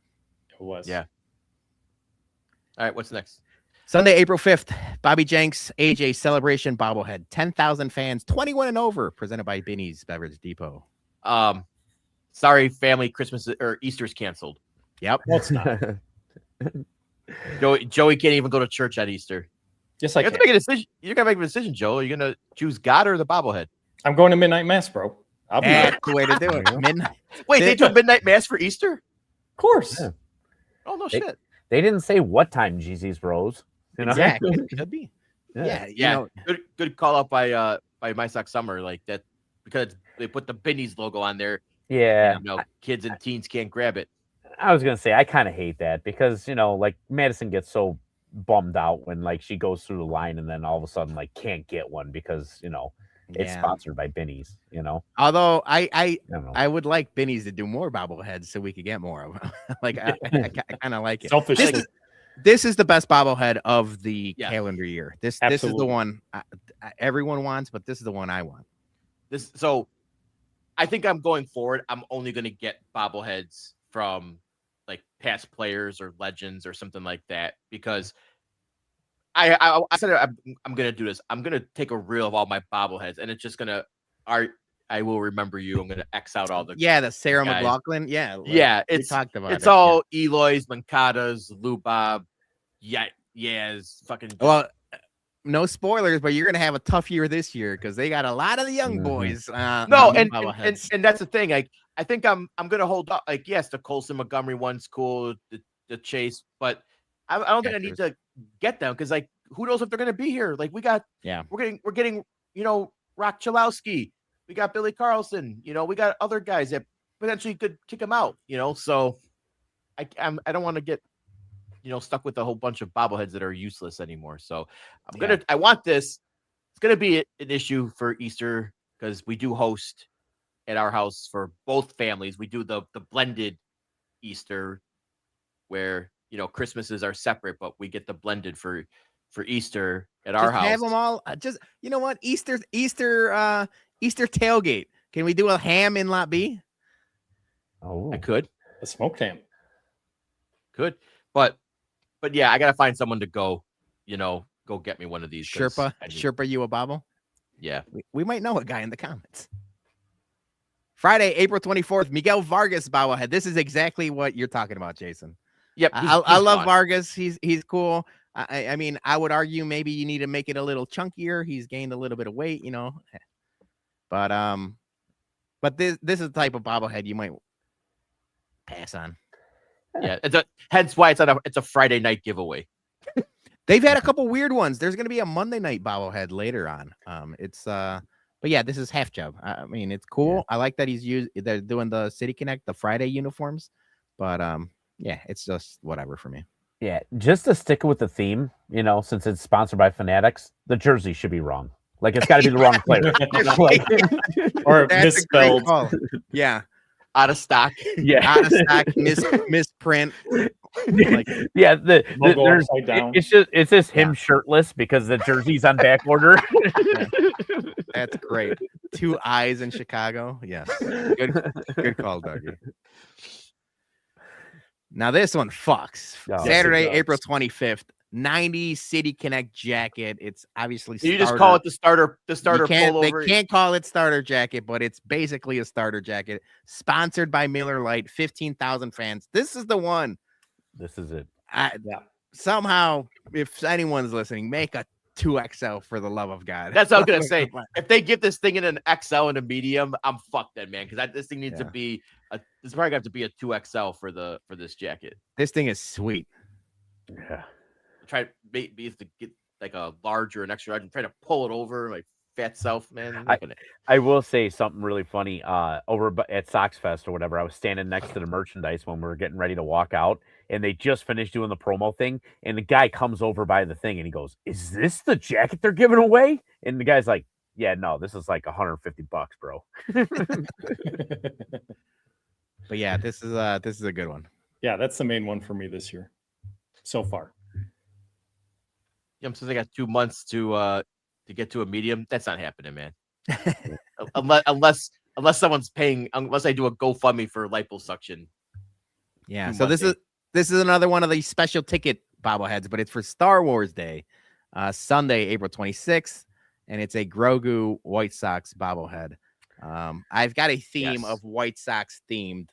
It was. Yeah. All right, what's next? Sunday, April 5th, Bobby Jenks, AJ Celebration Bobblehead. 10,000 fans, 21 and over, presented by Binny's Beverage Depot. Sorry, family, Christmas or Easter's canceled. Yep. No, it's not. Joey can't even go to church at Easter. Yes, You have to make a decision. You're gonna make a decision, Joe. Are you gonna choose God or the bobblehead? I'm going to midnight mass, bro. I'll be there. That's the way to do it. Midnight. Wait, they do a midnight mass for Easter? Of course. Yeah. Oh no, shit. They didn't say what time Jesus rose. Exactly. It could be. Yeah. Yeah. Good call out by My Sox Summer, like that, because they put the Binny's logo on there. Yeah. Kids and teens can't grab it. I was gonna say I kind of hate that because like Madison gets so bummed out when like she goes through the line and then all of a sudden like can't get one because it's sponsored by Binny's. Although I don't know. I would like Binny's to do more bobbleheads so we could get more of them. Like I kind of like it. Selfish. This is the best bobblehead of the Yeah. calendar year. This is the Absolutely. one everyone wants, but this is the one I want. So I think I'm going forward. I'm only going to get bobbleheads from like past players or legends or something like that, because I said I'm going to do this. I'm going to take a reel of all my bobbleheads, and it's just going to I will remember you. I'm going to X out all the the Sarah guys. McLaughlin. Yeah. Yeah, we it's talked about it's it. all Eloy's, Mankatas, Lubob, it's fucking. Well, no spoilers, but you're gonna have a tough year this year because they got a lot of the young Mhm. boys. No, on the and bobbleheads. that's the thing. Like, I think I'm gonna hold up. Like, yes, the Colson Montgomery one's cool, the Chase, but I don't think I need to get them because like who knows if they're gonna be here. Like we're getting Rock Chalowski, we got Billy Carlson, we got other guys that potentially could kick him out. So I don't want to get stuck with a whole bunch of bobbleheads that are useless anymore. So I want this. It's gonna be an issue for Easter because we do host at our house for both families. We do the blended Easter where Christmases are separate, but we get the blended for Easter at our house. Have them all. Just what? Easter tailgate. Can we do a ham in Lot B? Oh, I could, A smoked ham. but yeah, I gotta find someone to go get me one of these. Sherpa, you a bobble? Yeah. We might know a guy in the comments. Friday, April 24th, Miguel Vargas bobblehead. This is exactly what you're talking about, Jason. Yep. I love Vargas. He's cool. I mean, I would argue maybe you need to make it a little chunkier. He's gained a little bit of weight, but this is the type of bobblehead you might pass on. Yeah, hence why it's a Friday night giveaway. They've had a couple weird ones. There's going to be a Monday night bobblehead later on. But yeah, this is half job. I mean, it's cool. Yeah. I like that they're doing the City Connect, the Friday uniforms, but yeah, it's just whatever for me. yeah. Just to stick with the theme, since it's sponsored by Fanatics, the jersey should be wrong. Like it's got to be the wrong player. Or That's a great misspelled. call. Yeah, Out of stock. Yeah. out of stock, misprint. Like, Yeah, Logo there's upside down. it's just him shirtless because the jersey's on back order. that's great. 2 eyes in Chicago. Yes, good call, Dougie. Now this one fucks. Oh, Saturday, yes, it April does. 25th. 90 City Connect jacket. It's obviously You just call it the starter They pullover. can't call it starter jacket, but it's basically a starter jacket. Sponsored by Miller Lite. 15,000 fans. This is the one. This is it. Somehow, if anyone's listening, make a 2XL for the love of God. That's what I was gonna say. If they give this thing in an XL and a medium, I'm fucked then, man. Because this thing needs to be this probably have to be a 2XL for this jacket. This thing is sweet. Yeah. Try maybe to like a large or an extra large and try to pull it over like fat self, man. I will say something really funny. Over at Sox Fest or whatever, I was standing next to the merchandise when we were getting ready to walk out, and they just finished doing the promo thing. And the guy comes over by the thing and he goes, "Is this the jacket they're giving away?" And the guy's like, "Yeah, no, this is like $150, bro." But yeah, this is a good one. Yeah, that's the main one for me this year so far. Since I got 2 months to get to a medium, that's not happening, man. unless someone's paying, unless I do a GoFundMe for liposuction. Yeah. So this is another one of these special ticket bobbleheads, but it's for Star Wars Day, Sunday, April 26th, and it's a Grogu White Sox bobblehead. I've got a theme of White Sox themed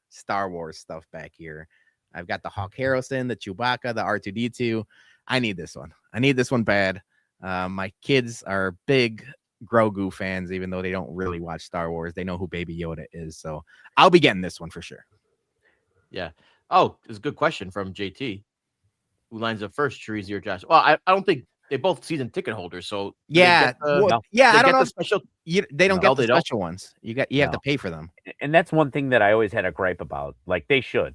Star Wars stuff back here. I've got the Hawk Harrelson, the Chewbacca, the R2D2. I need this one. I need this one bad. My kids are big Grogu fans, even though they don't really watch Star Wars. They know who Baby Yoda is, so I'll be getting this one for sure. Yeah. Oh, it's a good question from JT. Who lines up first, Chorizo or Josh? Well, I don't think they both season ticket holders. So yeah, I don't know. They don't get the special ones. You have to pay for them. And that's one thing that I always had a gripe about. Like they should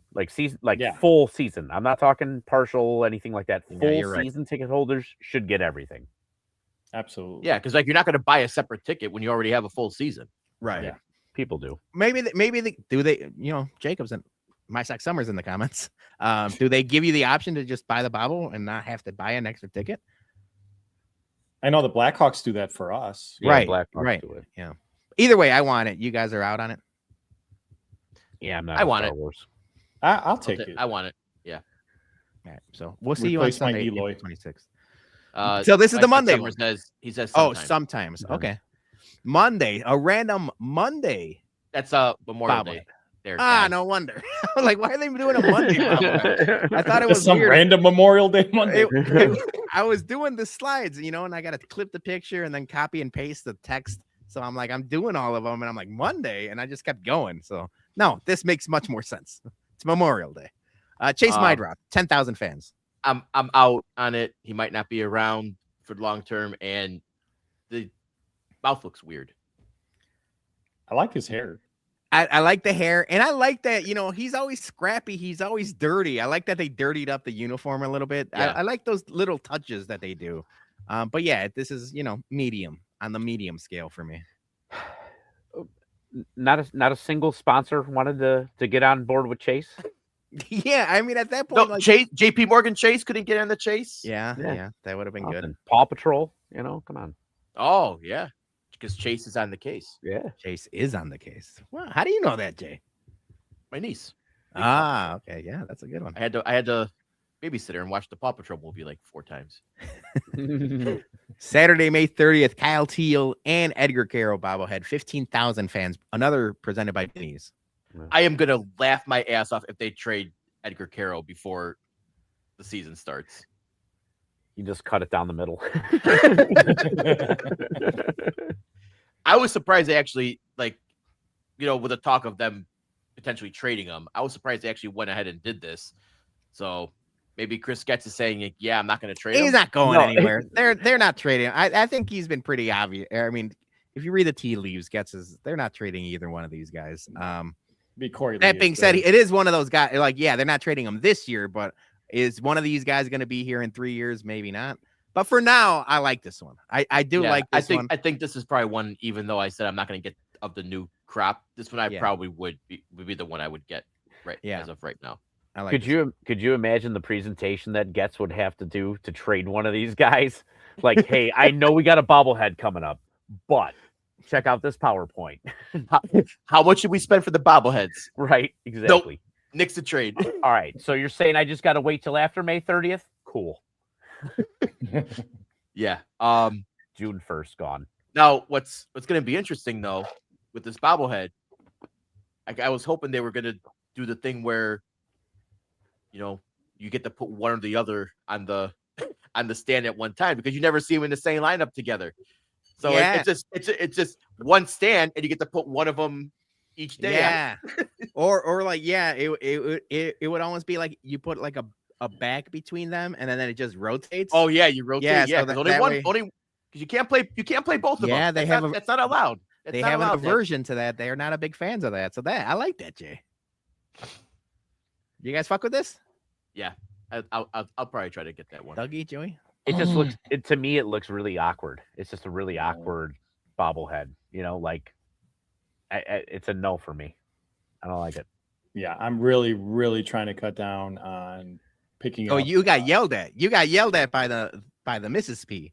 full season. I'm not talking partial, anything like that. Full season ticket holders should get everything. Absolutely. Yeah, because like you're not going to buy a separate ticket when you already have a full season. Right. Yeah. People do. Maybe they do. They Jacobs and My Sox Summers in the comments. Do they give you the option to just buy the bobble and not have to buy an extra ticket? I know the Blackhawks do that for us. Yeah, right. Blackhawks do it. Yeah. Either way, I want it. You guys are out on it. Yeah, I'm not. I want Star it. Wars. I'll take it. I want it. Yeah. All right. So we'll see you on Sunday, April 26th. So this is the Monday one. He says sometimes. Okay. Monday, a random Monday. That's Memorial Day. There, no wonder. Like, why are they doing a Monday? I thought it was some weird. random Memorial Day Monday. I was doing the slides, and I got to clip the picture and then copy and paste the text. So I'm like, I'm doing all of them, and I'm like Monday, and I just kept going. So no, this makes much more sense. It's Memorial Day. Chase Mydrop, 10,000 fans. I'm out on it. He might not be around for long term, and the mouth looks weird. I like his hair. I like the hair, and I like that, he's always scrappy. He's always dirty. I like that they dirtied up the uniform a little bit. Yeah. I like those little touches that they do. But yeah, this is, medium, on the medium scale for me. Not a single sponsor wanted to get on board with Chase. Yeah, I mean, at that point, JP Morgan Chase couldn't get on the Chase. Yeah, that would have been good. Paw Patrol, come on. Oh yeah, because Chase is on the case. Yeah, Chase is on the case. Wow, how do you know that, Jay? My niece. Okay, yeah, that's a good one. I had to babysit her and watch the Paw Patrol movie like 4 times. Saturday, May 30th, Kyle Teal and Edgar Carroll bobblehead, 15,000 fans. Another presented by Denny's. I am gonna laugh my ass off if they trade Edgar Carroll before the season starts. You just cut it down the middle. I was surprised they actually, with the talk of them potentially trading him, I was surprised they actually went ahead and did this. So maybe Chris Getz is saying, yeah, I'm not going to trade him. He's not going anywhere. They're not trading. I think he's been pretty obvious. I mean, if you read the tea leaves, they're not trading either one of these guys. That being said, it is one of those guys. They're not trading him this year, but is one of these guys going to be here in 3 years? Maybe not. But for now, I like this one. I do like this one. I think this is probably one, even though I said I'm not going to get of the new crop, this one probably would be the one I would get as of right now. I like could you imagine the presentation that Getz would have to do to trade one of these guys? Like, hey, I know we got a bobblehead coming up, but check out this PowerPoint. How much should we spend for the bobbleheads? Right, exactly. Nope. Nix the trade. All right, so you're saying I just got to wait till after May 30th? Cool. Yeah. June 1st gone. Now, what's going to be interesting though with this bobblehead, I was hoping they were going to do the thing where, you get to put one or the other on the stand at one time, because you never see them in the same lineup together. So it's just one stand, and you get to put one of them each day. Yeah. or it would almost be like you put like a back between them, and then it just rotates. Oh yeah, you rotate. Yeah, so because only because you can't play both of them. Yeah, That's not allowed. They have an aversion to that. They are not a big fans of that. So I like that, Jay. You guys fuck with this? Yeah, I'll probably try to get that one. Dougie, Joey? It just looks to me it looks really awkward. It's just a really awkward bobblehead. Like it's a no for me. I don't like it. Yeah, I'm really, really trying to cut down on picking up. Oh, you got yelled at. You got yelled at by the Mrs. P.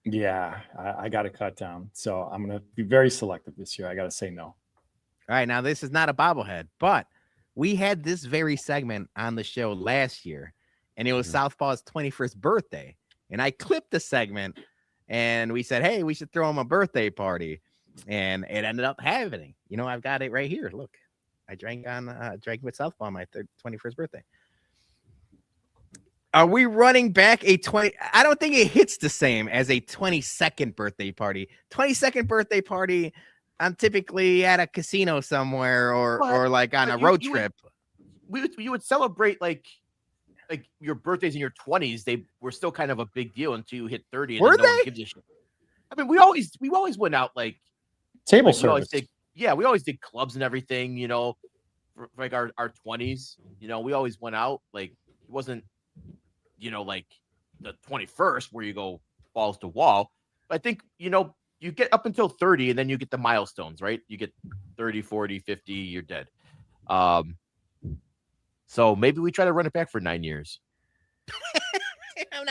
Yeah, I got to cut down. So I'm going to be very selective this year. I got to say no. All right, now this is not a bobblehead, but we had this very segment on the show last year, and it was Southpaw's 21st birthday. And I clipped the segment, and we said, hey, we should throw him a birthday party. And it ended up happening. I've got it right here. Look, I drank with Southpaw on my 21st birthday. Are we running back a 20? I don't think it hits the same as a 22nd birthday party. 22nd birthday party, I'm typically at a casino somewhere or like on a road trip. You would celebrate like your birthdays in your 20s. They were still kind of a big deal until you hit 30. Were they? Gives a shit. I mean, we always went out like table service. We always did clubs and everything. For like our 20s. We always went out. Like it wasn't. Like the 21st where you go balls to wall. I think, you get up until 30 and then you get the milestones, right? You get 30, 40, 50, you're dead. So maybe we try to run it back for 9 years.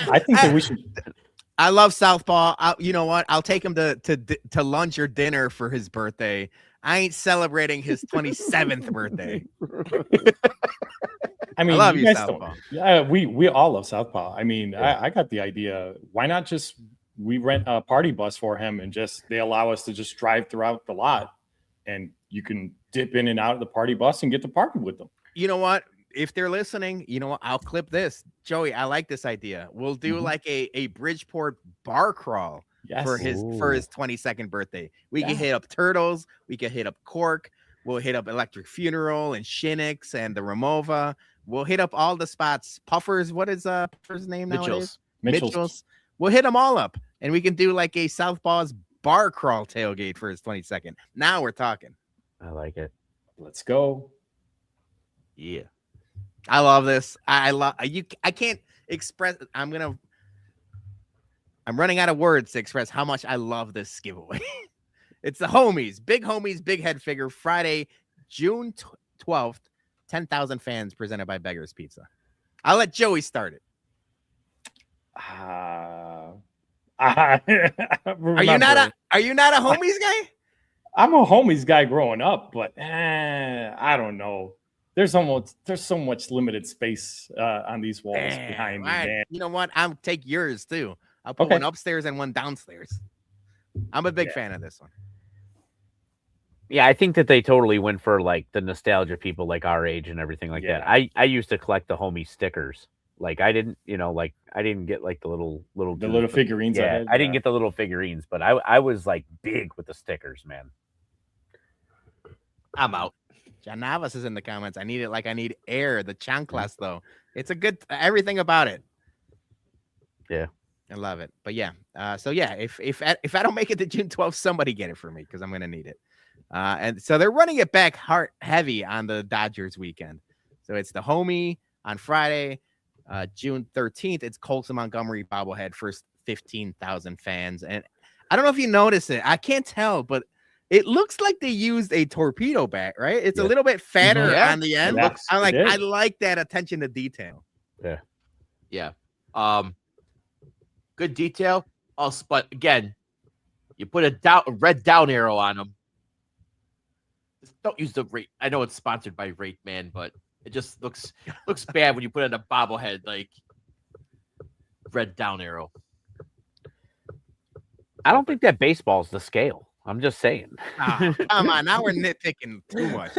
I think that we should. I love Southpaw. You know what? I'll take him to lunch or dinner for his birthday. I ain't celebrating his 27th birthday. I mean, I love you, Southpaw. Yeah, we all love Southpaw. I mean, yeah. I got the idea. Why not just we rent a party bus for him and they allow us to just drive throughout the lot, and you can dip in and out of the party bus and get to party with them. You know what? If they're listening, you know what? I'll clip this. Joey, I like this idea. We'll do like a Bridgeport bar crawl for his 22nd birthday. We can hit up Turtles. We can hit up Cork. We'll hit up Electric Funeral and Shinix and the Ramova. We'll hit up all the spots. Puffers, what is Puffer's name nowadays? Mitchell's. We'll hit them all up, and we can do like a Southpaw's bar crawl tailgate for his 22nd. Now we're talking. I like it. Let's go. Yeah. I love this. I love you. I can't express. I'm running out of words to express how much I love this giveaway. It's the homies, big head figure. Friday, June 12th. 10,000 fans presented by Beggar's Pizza. I'll let Joey start it. Are you not a homies guy? I'm a homies guy growing up, but I don't know. There's so much limited space on these walls behind me. Man. You know what? I'll take yours too. I'll put one upstairs and one downstairs. I'm a big fan of this one. Yeah, I think that they totally went for like the nostalgia people like our age and everything like that. I used to collect the homie stickers. Like I didn't get like the little figurines. Yeah, I didn't get the little figurines, but I was like big with the stickers, man. I'm out. John Navas is in the comments. I need it like I need air. The chanclas though. It's a good everything about it. Yeah. I love it. But yeah. So yeah, if I don't make it to June 12th, somebody get it for me because I'm gonna need it. And so they're running it back hard heavy on the Dodgers weekend. So it's the homie on Friday, June 13th. It's Colson Montgomery bobblehead, first 15,000 fans. And I don't know if you notice it. I can't tell, but it looks like they used a torpedo bat, right? It's a little bit fatter on the end. I like that attention to detail. Yeah. Yeah. Good detail. But again, you put a red down arrow on them. Don't use the rate. I know it's sponsored by Rate Man, but it just looks bad when you put it in a bobblehead like red down arrow. I don't think that baseball's the scale. I'm just saying. Come on, now we're nitpicking too much.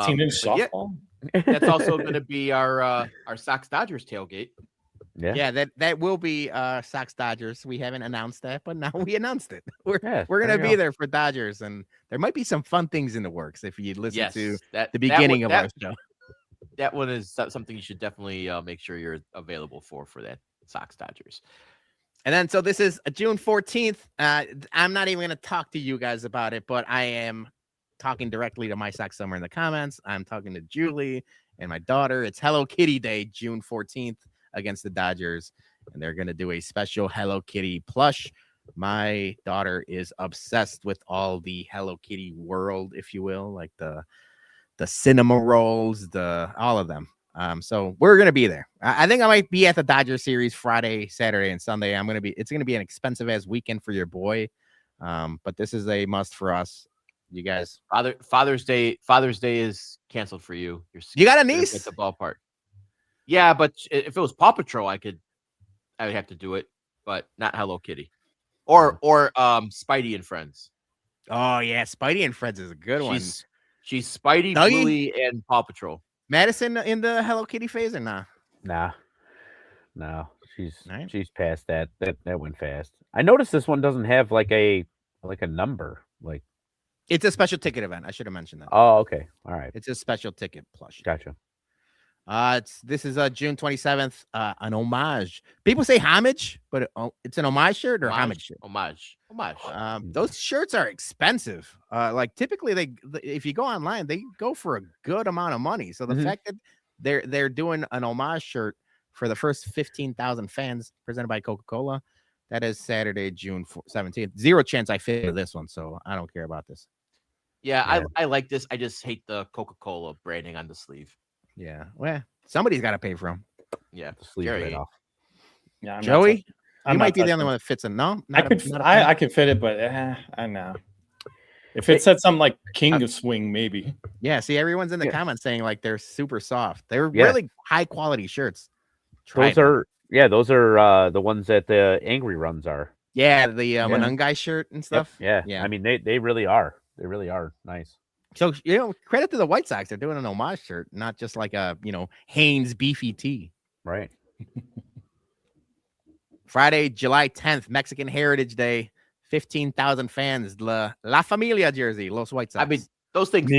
Teenage softball. That's also going to be our Sox Dodgers tailgate. Yeah, that will be Sox Dodgers. We haven't announced that, but now we announced it. We're gonna be there for Dodgers, and there might be some fun things in the works if you listen to the beginning of our show. that one is something you should definitely make sure you're available for that Sox Dodgers. And then, so this is June 14th. I'm not even going to talk to you guys about it, but I am talking directly to my Sox somewhere in the comments. I'm talking to Julie and my daughter. It's Hello Kitty Day, June 14th against the Dodgers. And they're going to do a special Hello Kitty plush. My daughter is obsessed with all the Hello Kitty world, if you will, like the cinema rolls, all of them. So we're gonna be there. I think I might be at the Dodger series Friday, Saturday, and Sunday. It's gonna be an expensive ass weekend for your boy. But this is a must for us. You guys. Father's Day is canceled for you. You got a niece at the ballpark. Yeah, but if it was Paw Patrol, I would have to do it, but not Hello Kitty. Or Spidey and Friends. Oh yeah, Spidey and Friends is a good one. She's Spidey, Bluey, and Paw Patrol. Madison in the Hello Kitty phase or nah? No, she's past that. That went fast. I noticed this one doesn't have like a number. Like it's a special ticket event. I should have mentioned that. Oh, okay. All right. It's a special ticket plush. Gotcha. This is June 27th. An homage. People say homage, but it's an homage shirt or homage shirt. Homage. Those shirts are expensive. Like typically if you go online, they go for a good amount of money. So the fact that they're doing an homage shirt for the first 15,000 fans presented by Coca-Cola, that is Saturday, June 17th. Zero chance I fit into this one, so I don't care about this. Yeah. I like this. I just hate the Coca-Cola branding on the sleeve. Yeah, well, somebody's got to pay for them. Yeah, the sleeve right off. Yeah, Joey, you might be the only one that fits it. No, I could fit it, but I know. If it said something like King of Swing, maybe. Yeah, see, everyone's in the comments saying like they're super soft. They're really high quality shirts. Those are the ones that the Angry Runs are. Yeah, the Manungai shirt and stuff. Yep. Yeah. I mean, they really are. They really are nice. So, credit to the White Sox. They're doing an homage shirt, not just like a, Hanes beefy tee. Right. Friday, July 10th, Mexican Heritage Day. 15,000 fans. La Familia jersey, Los White Sox. I mean, those things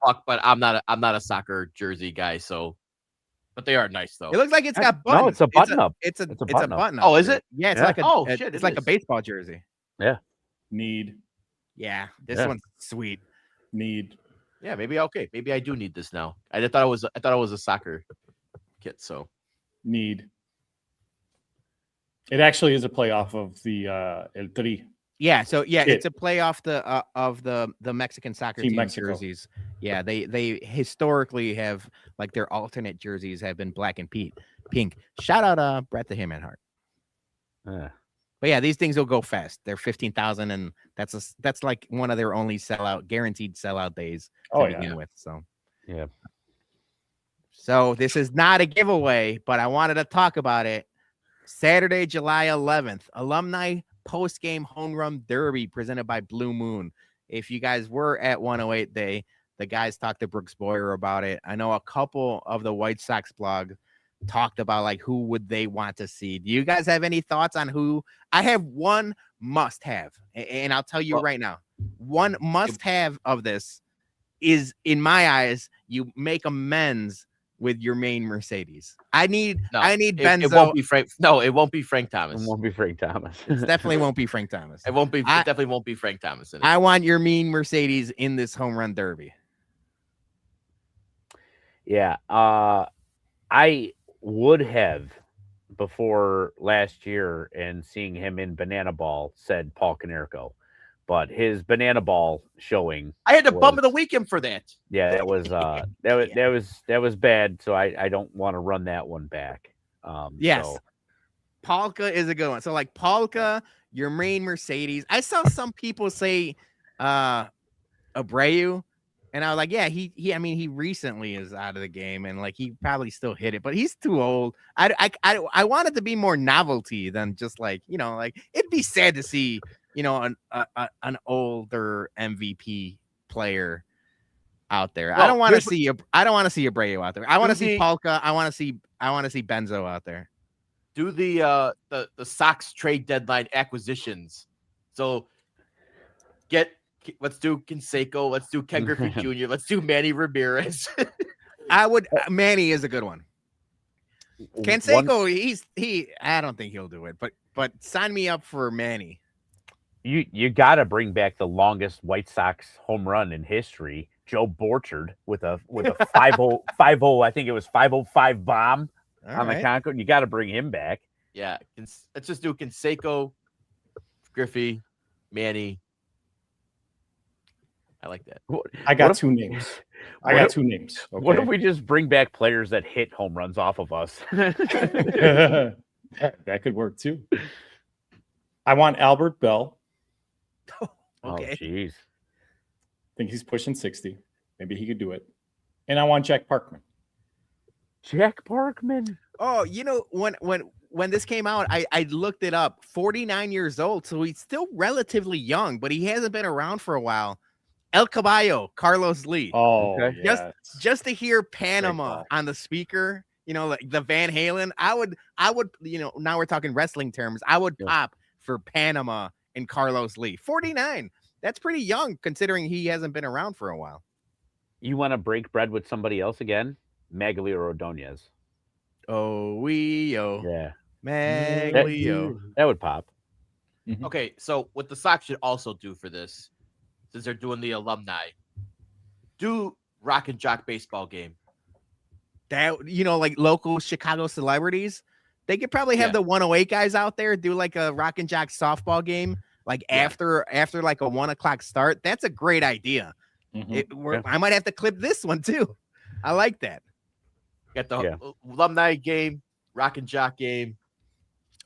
fuck, but I'm not a soccer jersey guy, so. But they are nice though. It looks like it's got buttons. No, it's a button up. It's a button up. Oh, is it? Yeah, it's like it's like a baseball jersey. Yeah. Yeah, this one's sweet. Yeah, maybe okay. Maybe I do need this now. I thought it was a soccer kit. So It actually is a playoff of the El Tri. Yeah, so it's a play off of the Mexican soccer team jerseys. Yeah, they historically have like their alternate jerseys have been black and pink. Shout out Brett the Hitman Hart. But yeah, these things will go fast. They're 15,000, and that's like one of their only guaranteed sellout days to begin with. So yeah. So this is not a giveaway, but I wanted to talk about it. Saturday, July 11th, alumni post-game home run derby presented by Blue Moon. If you guys were at 108 Day, the guys talked to Brooks Boyer about it. I know a couple of the White Sox blog talked about like who would they want to see. Do you guys have any thoughts on who? I have one must have, and I'll tell you right now, one must have of this is, in my eyes, you make amends with your main Mercedes. I need Benzo. It won't be Frank. No, it won't be Frank Thomas. It won't be Frank Thomas. It definitely won't be Frank Thomas. It won't be. It definitely won't be Frank Thomas. I want your mean Mercedes in this home run derby. Yeah, I would have before last year and seeing him in Banana Ball said Paul Konerko, but his Banana Ball showing, I had to bump of the weekend for that. Yeah, that was bad. So I don't want to run that one back. Yes, so. Polka is a good one. So like Polka, your main Mercedes. I saw some people say Abreu. And I was like, yeah, he recently is out of the game, and like he probably still hit it, but he's too old. I want it to be more novelty than just like, like it'd be sad to see, an older MVP player out there. Well, I don't want to see Abreu out there. I want to see Polka. I want to see Benzo out there. Do the Sox trade deadline acquisitions. So let's do Canseco. Let's do Ken Griffey Jr. Let's do Manny Ramirez. I would. Manny is a good one. Canseco, I don't think he'll do it, but sign me up for Manny. You got to bring back the longest White Sox home run in history, Joe Borchard, with a 5-0, I think it was 505 bomb on the Concord. You got to bring him back. Yeah, let's just do Canseco, Griffey, Manny. I like that. I got two names. Okay. What if we just bring back players that hit home runs off of us? That could work too. I want Albert Bell. Okay. Oh, jeez. I think he's pushing 60. Maybe he could do it. And I want Jack Parkman. Jack Parkman. Oh, when this came out, I looked it up. 49 years old, so he's still relatively young, but he hasn't been around for a while. El Caballo, Carlos Lee. Oh, okay. Just to hear Panama on the speaker, like the Van Halen, I would, now we're talking wrestling terms. I would pop for Panama and Carlos Lee. 49. That's pretty young considering he hasn't been around for a while. You want to break bread with somebody else again? Maglio Ordonez. Oh, yeah. Maglio. That would pop. Mm-hmm. Okay, so what the Sox should also do for this, since they're doing the alumni, do Rock and Jock baseball game. That, like local Chicago celebrities, they could probably have the 108 guys out there do like a Rock and Jock softball game, like after like a 1 o'clock start. That's a great idea. Mm-hmm. I might have to clip this one too. I like that. Got the alumni game, Rock and Jock game.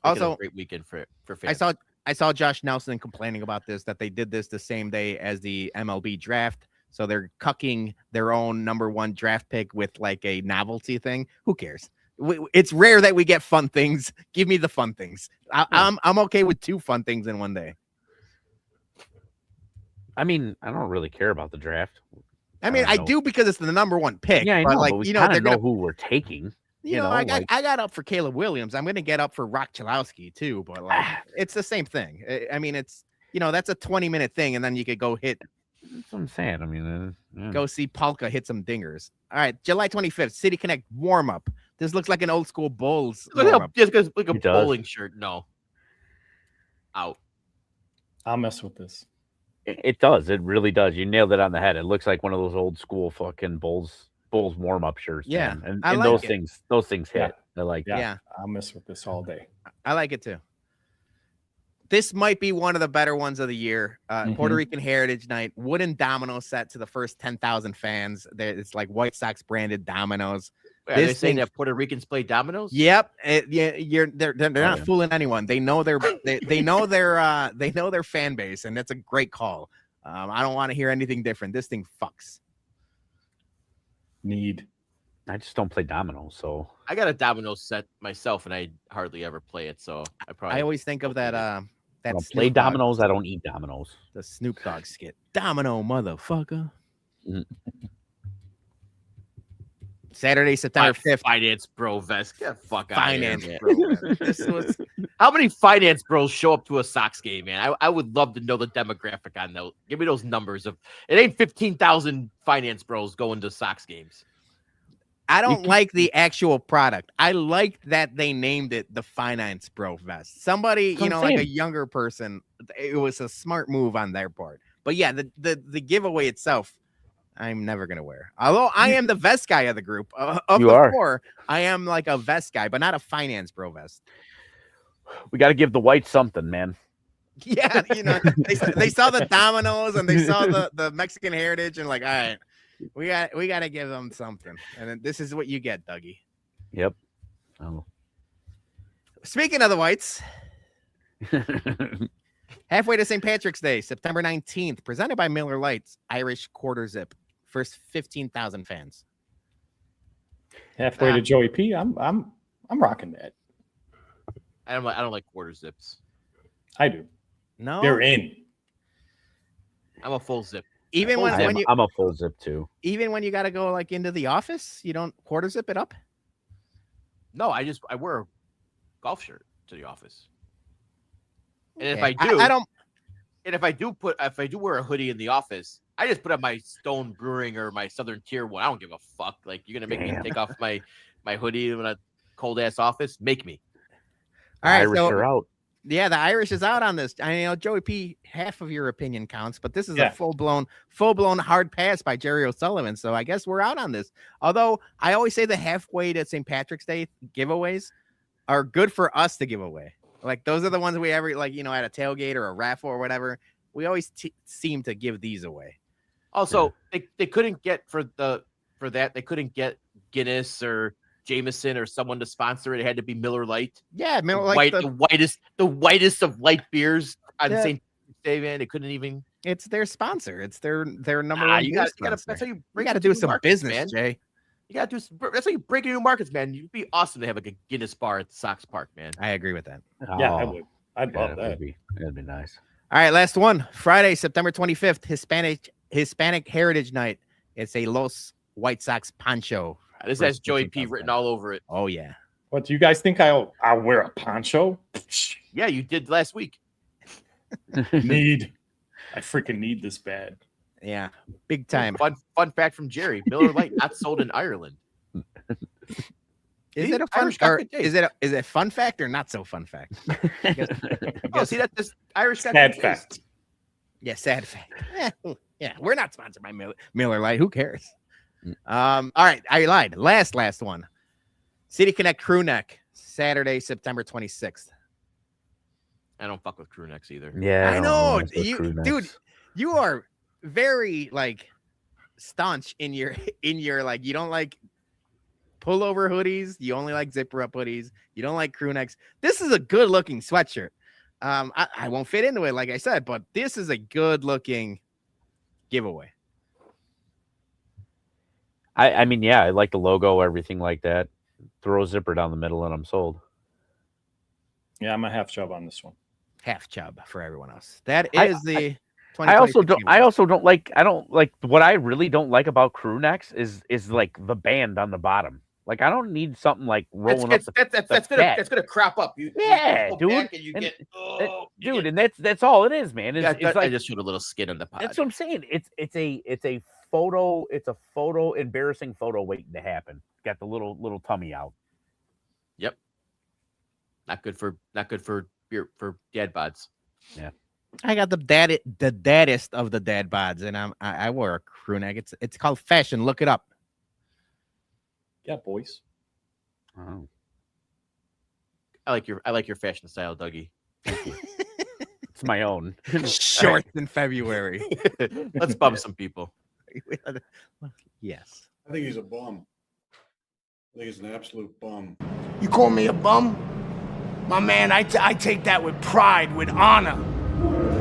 Also, a great weekend for fans. I saw Josh Nelson complaining about this, that they did this the same day as the MLB draft. So they're cucking their own number 1 draft pick with like a novelty thing. Who cares? It's rare that we get fun things. Give me the fun things. I'm okay with 2 fun things in one day. I mean, I don't really care about the draft. I mean, I do because it's the number 1 pick. Yeah, I know, but we kind of know who we're taking. I got up for Caleb Williams. I'm going to get up for Rock Chalowski too, but like it's the same thing. I mean, it's that's a 20-minute thing, and then you could go hit. That's what I'm saying. I mean, go see Palka hit some dingers. All right, July 25th, City Connect warm up. This looks like an old school Bulls. Just like a bowling shirt. No, out. I'll mess with this. It does. It really does. You nailed it on the head. It looks like one of those old school fucking Bulls warm up shirts. Yeah, man. And like those things hit. Yeah. I like that. Yeah, I'll mess with this all day. I like it too. This might be one of the better ones of the year. Puerto Rican Heritage Night, wooden domino set to the first 10,000 fans. It's like White Sox branded dominoes. Wait, are they saying that Puerto Ricans play dominoes? Yep. They're not fooling anyone. They know they know their fan base, and that's a great call. I don't want to hear anything different. This thing fucks. I just don't play dominoes, so I got a domino set myself, and I hardly ever play it. So I always think of that. I don't play dominoes. I don't eat dominoes. The Snoop Dogg skit, Domino motherfucker. Saturday, September 5th. Finance bro vest. Get the fuck out Finance of here, bro. How many finance bros show up to a Sox game, man? I would love to know the demographic on those. Give me those numbers. It ain't 15,000 finance bros going to Sox games. I don't like the actual product. I like that they named it the Finance Bro vest. Somebody, like a younger person, it was a smart move on their part. But yeah, the giveaway itself, I'm never gonna wear. Although I am the vest guy of the group. Four, I am like a vest guy, but not a Finance Bro vest. We got to give the whites something, man. Yeah, they saw the dominoes and they saw the Mexican heritage and like, all right. We got to give them something, and then this is what you get, Dougie. Yep. Oh. Speaking of the whites, halfway to St. Patrick's Day, September 19th, presented by Miller Lite's Irish Quarter Zip, first 15,000 fans. Halfway to Joey P. I'm rocking that. I don't like quarter zips. I do. No, they're in. I'm a full zip. Even when I'm a full zip too. Even when you got to go like into the office, you don't quarter zip it up. No, I wear a golf shirt to the office. And okay. if I do, I don't. And if I do wear a hoodie in the office, I just put on my Stone Brewing or my Southern Tier one. I don't give a fuck. Like, you're gonna make me take off my hoodie in a cold ass office? Make me. All right, Irish so are out. yeah, the Irish is out on this. I know Joey P, half of your opinion counts, but this is Yeah. a full blown hard pass by Jerry O'Sullivan. So I guess we're out on this. Although I always say the halfway to St. Patrick's Day giveaways are good for us to give away. Like those are the ones we ever like, at a tailgate or a raffle or whatever. We always seem to give these away. Also, they couldn't get for that. They couldn't get Guinness or Jameson or someone to sponsor it. It had to be Miller Lite. Yeah, Miller Lite, the whitest of light beers on Yeah. St. Day, man. They couldn't even. It's their sponsor. It's their number one. You gotta, sponsor. that's how you. We got to do some markets, business, man. Jay. You gotta do. That's how you break into new markets, man. It'd be awesome to have like a Guinness bar at the Sox Park, man. I agree with that. Yeah, I Oh, would. I'd yeah, love that. That'd be nice. All right, last one. Friday, September 25th, Hispanic Heritage Night. It's a Los White Sox poncho. This has Joey P written all over it. Oh yeah. What do you guys think? I'll wear a poncho? Yeah, you did last week. I freaking need this bad. Yeah, big time. Fun fact from Jerry: Miller Lite not sold in Ireland. Is See, it a fun Irish got or good taste. is it fun fact or not so fun fact? Oh, see that this Irish got Sad good fact. taste. Yeah, sad fact. Yeah, we're not sponsored by Miller Lite. Who cares? All right, I lied. Last one. City Connect Crew Neck, Saturday, September 26th. I don't fuck with crew necks either. Yeah, I know, dude. dude. You are very like staunch in your like. You don't like pullover hoodies. You only like zipper up hoodies. You don't like crew necks. This is a good looking sweatshirt. I won't fit into it, like I said, but this is a good looking giveaway. I mean, yeah, I like the logo, everything like that. Throw a zipper down the middle, and I'm sold. Yeah, I'm a half chub on this one. Half chub for everyone else. That I- is the. I also 2026 don't. giveaway. I also don't like. I don't like what I really don't like about crew necks is like the band on the bottom. Like I don't need something like rolling up. That's gonna crop up. Yeah, pull dude. back and you And- get, Dude, and that's all it is, man. It's, I it's like just showed a little skin on the pod. that's what I'm saying. It's a photo. It's a photo, embarrassing photo waiting to happen. Got the little tummy out. Yep. Not good for beer for dad bods. Yeah. I got the daddest of the dad bods, and I wore a crew neck. It's called fashion. Look it up. Yeah, boys. Oh. I like your fashion style, Dougie. It's my own. Shorts in February. Let's bum some people. Yes. I think he's a bum. I think he's an absolute bum. You call me a bum? My man, I take that with pride, with honor,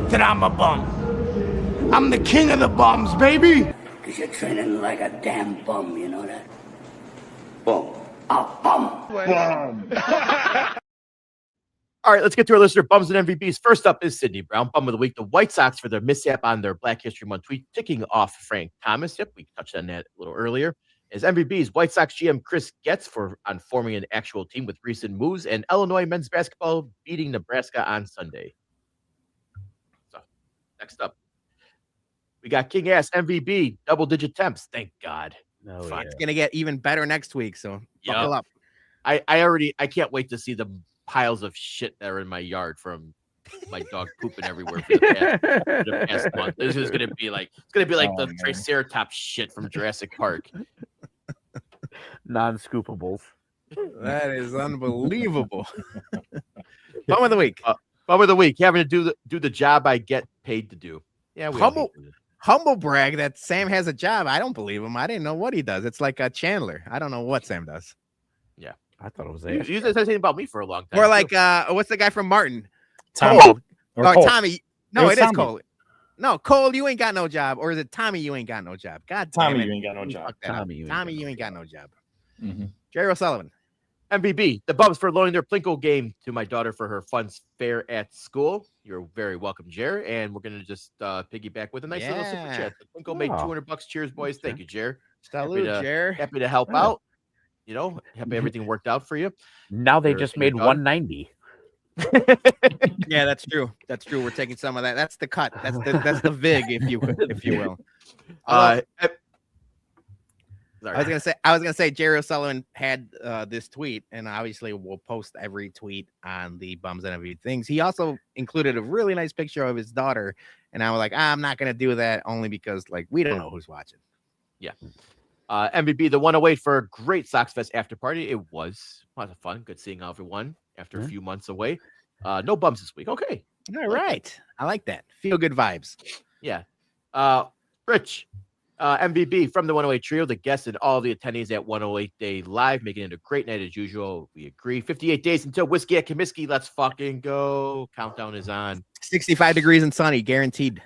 that I'm a bum. I'm the king of the bums, baby. Because you're training like a damn bum, you know that? Bum. A bum. All right, let's get to our listener bums and MVPs. First up is Sydney Brown, bum of the week. The White Sox for their mishap on their Black History Month tweet, ticking off Frank Thomas. Yep, we touched on that a little earlier. As MVPs, White Sox GM Chris Getz on forming an actual team with recent moves, and Illinois men's basketball beating Nebraska on Sunday. So, next up, we got King Ass MVP, double-digit temps. Thank God. Oh, Fuck, yeah. it's gonna get even better next week. So Yep. buckle up. I can't wait to see the piles of shit that are in my yard from my dog pooping everywhere for the past month. This is gonna be like the Triceratops shit from Jurassic Park. Non-scoopables. That is unbelievable. Bum of the week. Bum of the week, having to do the job I get paid to do. Yeah, we all Humble- hate it. Humble brag that Sam has a job. I don't believe him. I didn't know what he does. It's like a Chandler. I don't know what Sam does. I thought it was You Ash. said something about me for a long time. Or too. like what's the guy from Martin? Tommy. Cole. Or Oh, Cole. Tommy. No, It was it is Tommy. Cole. No, Cole, you ain't got no job. Or is it Tommy, you ain't got no job? God damn Tommy, it. you ain't got no job. Fuck that up. Tommy, You ain't got no job. Mhm. Jerry O'Sullivan. MVB, the Bubs for loaning their Plinko game to my daughter for her fun fair at school. You're very welcome, Jer. And we're gonna just piggyback with a nice little super Yeah. chat. The Plinko made Oh. $200. Cheers, boys. Thank you, Jer. Salute, to- Jer. Happy to help out. You know, happy everything worked out for you. Now they Your- just your made daughter? 190. Yeah, that's true. That's true. We're taking some of that. That's the cut. That's the vig, if you will. I was gonna say Jerry O'Sullivan had this tweet, and obviously we'll post every tweet on the Bums and Every Things. He also included a really nice picture of his daughter, and I was like, I'm not gonna do that only because like we don't know who's watching. Yeah. MVB, the 108 for a great Sox Fest after party. It was lots of fun. Good seeing everyone after a few months away. No bums this week. Okay. All right. I like that. Feel good vibes. Yeah. Rich, MVB from the 108 trio, the guests and all the attendees at 108 Day Live, making it a great night as usual. We agree. 58 days until Whiskey at Comiskey. Let's fucking go. Countdown is on. 65 degrees and sunny, guaranteed.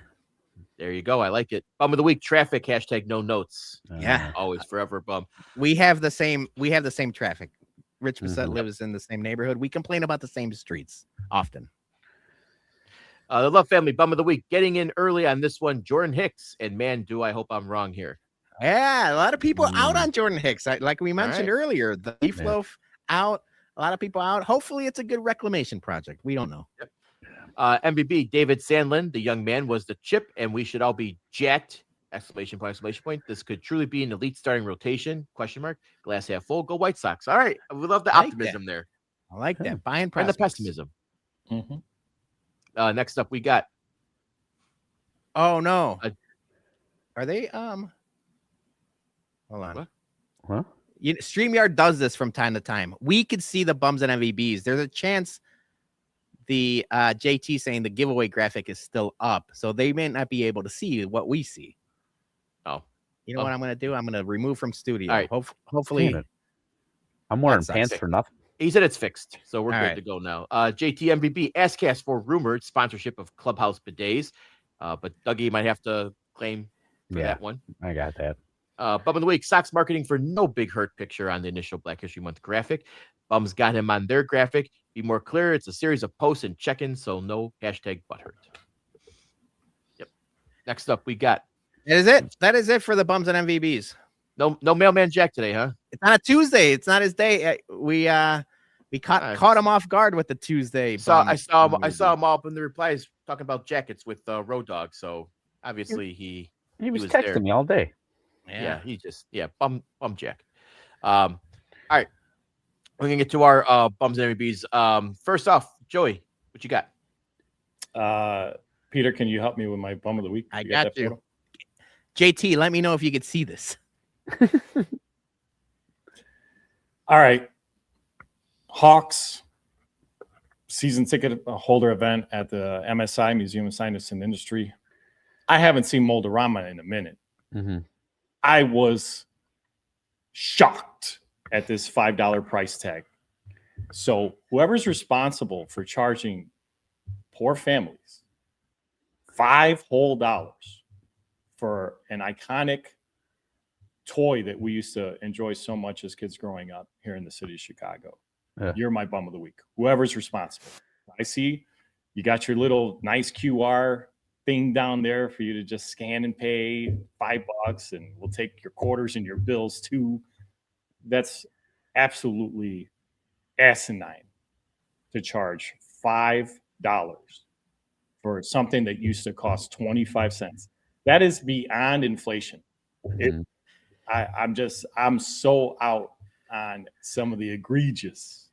There you go. I like it. Bum of the week, traffic, hashtag no notes. Yeah. Always forever bum. We have the same traffic. Rich Bissett lives in the same neighborhood. We complain about the same streets often. The Love Family, bum of the week, getting in early on this one, Jordan Hicks. And man, do I hope I'm wrong here. Yeah, a lot of people out on Jordan Hicks. Like we mentioned earlier, the leaf loaf out, a lot of people out. Hopefully it's a good reclamation project. We don't know. Yep. MVB, David Sandlin, the young man, was the chip, and we should all be jacked. Exclamation point. This could truly be an elite starting rotation. Question mark. Glass half full. Go White Sox. All right. We love the optimism there. I like that. Buying and prospects. the pessimism. Next up, we got. Oh no. Are they hold on. What? StreamYard does this from time to time. We could see the bums and MVBs. There's a chance the JT saying the giveaway graphic is still up, so they may not be able to see what we see. Oh, you know what I'm going to do? I'm going to remove from studio. All right. Hopefully, I'm wearing pants for nothing. He said it's fixed, so we're All good right. to go now. JT MVB AskCast for rumored sponsorship of Clubhouse Bidets, but Dougie might have to claim for that one. I got that. Bum of the week, Sox marketing for no Big Hurt picture on the initial Black History Month graphic. Bums got him on their graphic. Be more clear, it's a series of posts and check-ins, so no hashtag butthurt. Yep. Next up, we got. That is it for the bums and MVBs. No mailman Jack today, huh? It's on a Tuesday. It's not his day. We caught him off guard with the Tuesday. I saw him all up in the replies talking about jackets with Road Dogg. So obviously he was was texting there. me all day. Yeah, he just bum Jack. All right, we're gonna get to our bums and MVBs. First off, Joey, what you got? Peter, can you help me with my bum of the week? I got you. JT, let me know if you could see this. All right. Hawks season ticket holder event at the MSI, Museum of Science and Industry. I haven't seen Moldorama in a minute. I was shocked at this $5 price tag. So whoever's responsible for charging poor families $5 whole for an iconic toy that we used to enjoy so much as kids growing up here in the city of Chicago. You're my bum of the week. Whoever's responsible. I see you got your little nice QR thing down there for you to just scan and pay $5, and we'll take your quarters and your bills too. That's absolutely asinine to charge $5 for something that used to cost 25 cents. That is beyond inflation. I'm so out on some of the egregious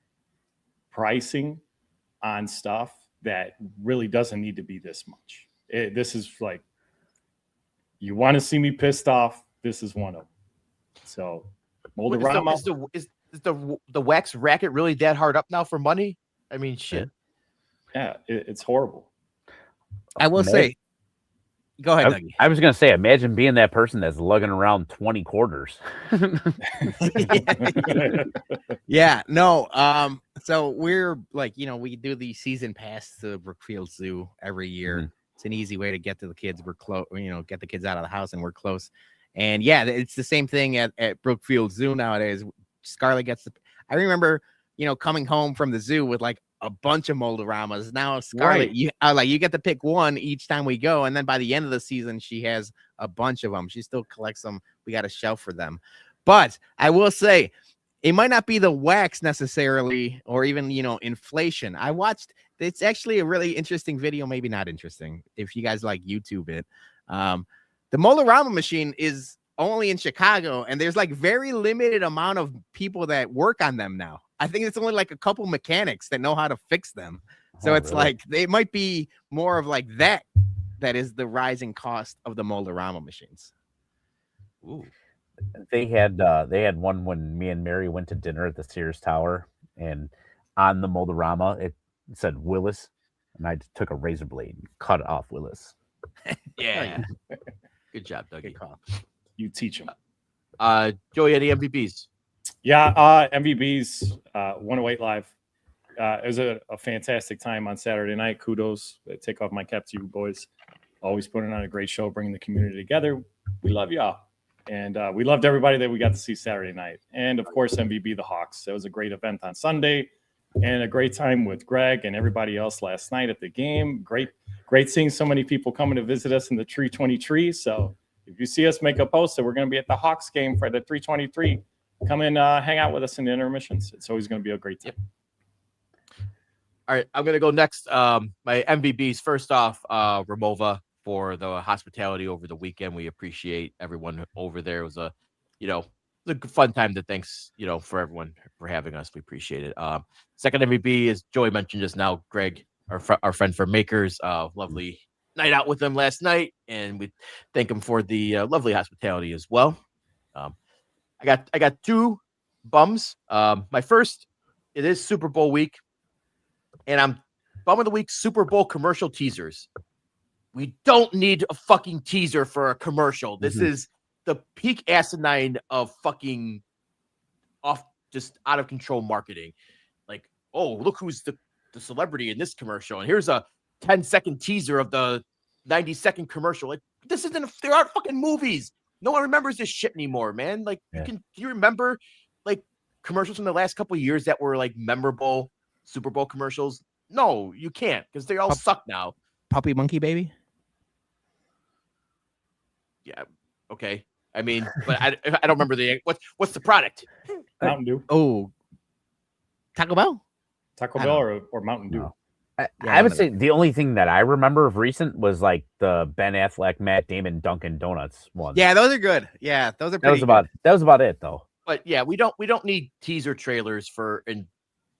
pricing on stuff that really doesn't need to be this much. This is like, you want to see me pissed off? This is one of them. So, Moldorama. Is the wax racket really that hard up now for money? I mean, shit. Yeah, it's horrible. I will say. Go ahead, Dougie. I was going to say, imagine being that person that's lugging around 20 quarters. Yeah, no. So we're like, we do the season pass to Brookfield Zoo every year. It's an easy way to get to the kids. We're close, get the kids out of the house, and we're close. And yeah, it's the same thing at Brookfield Zoo nowadays. Scarlett gets I remember, coming home from the zoo with like a bunch of Moldoramas. Now Scarlett, you get to pick one each time we go, and then by the end of the season, she has a bunch of them. She still collects them. We got a shelf for them. But I will say, it might not be the wax necessarily, or even, inflation. I watched, it's actually a really interesting video, maybe not interesting if you guys like YouTube it. The Molarama machine is only in Chicago, and there's like very limited amount of people that work on them now. I think it's only like a couple mechanics that know how to fix them. So it's really? like they might be more of like that is the rising cost of the Molarama machines. Ooh. They had one when me and Mary went to dinner at the Sears Tower, and on the Moldorama it said Willis, and I just took a razor blade and cut off Willis. Yeah. Good job, Dougie. Good call. You teach them. Joey, any MVPs? Yeah, MVBs, 108 Live. It was a fantastic time on Saturday night. Kudos. Take off my cap to you boys. Always putting on a great show, bringing the community together. We love y'all. And we loved everybody that we got to see Saturday night. And, of course, MVB the Hawks. It was a great event on Sunday and a great time with Greg and everybody else last night at the game. Great seeing so many people coming to visit us in the 323. So if you see us make a post that we're going to be at the Hawks game for the 323, come and hang out with us in the intermissions. It's always going to be a great time. All right, I'm going to go next. My MVBs, first off, Ramova for the hospitality over the weekend. We appreciate everyone over there. It was a fun time. Thanks, for everyone for having us. We appreciate it. Second MVP is Joey mentioned just now, Greg, our friend from Makers. Lovely night out with them last night, and we thank him for the lovely hospitality as well. I got two bums. My first, it is Super Bowl week, and I'm bum of the week. Super Bowl commercial teasers. We don't need a fucking teaser for a commercial. This is the peak asinine of fucking just out of control marketing. Like, oh, look who's the celebrity in this commercial, and here's a 10-second teaser of the 90-second commercial. Like, there aren't fucking movies. No one remembers this shit anymore, man. Like, do you remember like commercials from the last couple of years that were like memorable Super Bowl commercials? No, you can't, because they all suck now. Puppy Monkey Baby. Yeah, okay. I mean, but I don't remember what's the product? Mountain Dew. Oh, Taco Bell. Taco Bell or Mountain Dew. No. I would say the only thing that I remember of recent was like the Ben Affleck, Matt Damon, Dunkin' Donuts one. Yeah, those are good. Yeah, those are pretty that was about it though. But yeah, we don't need teaser trailers and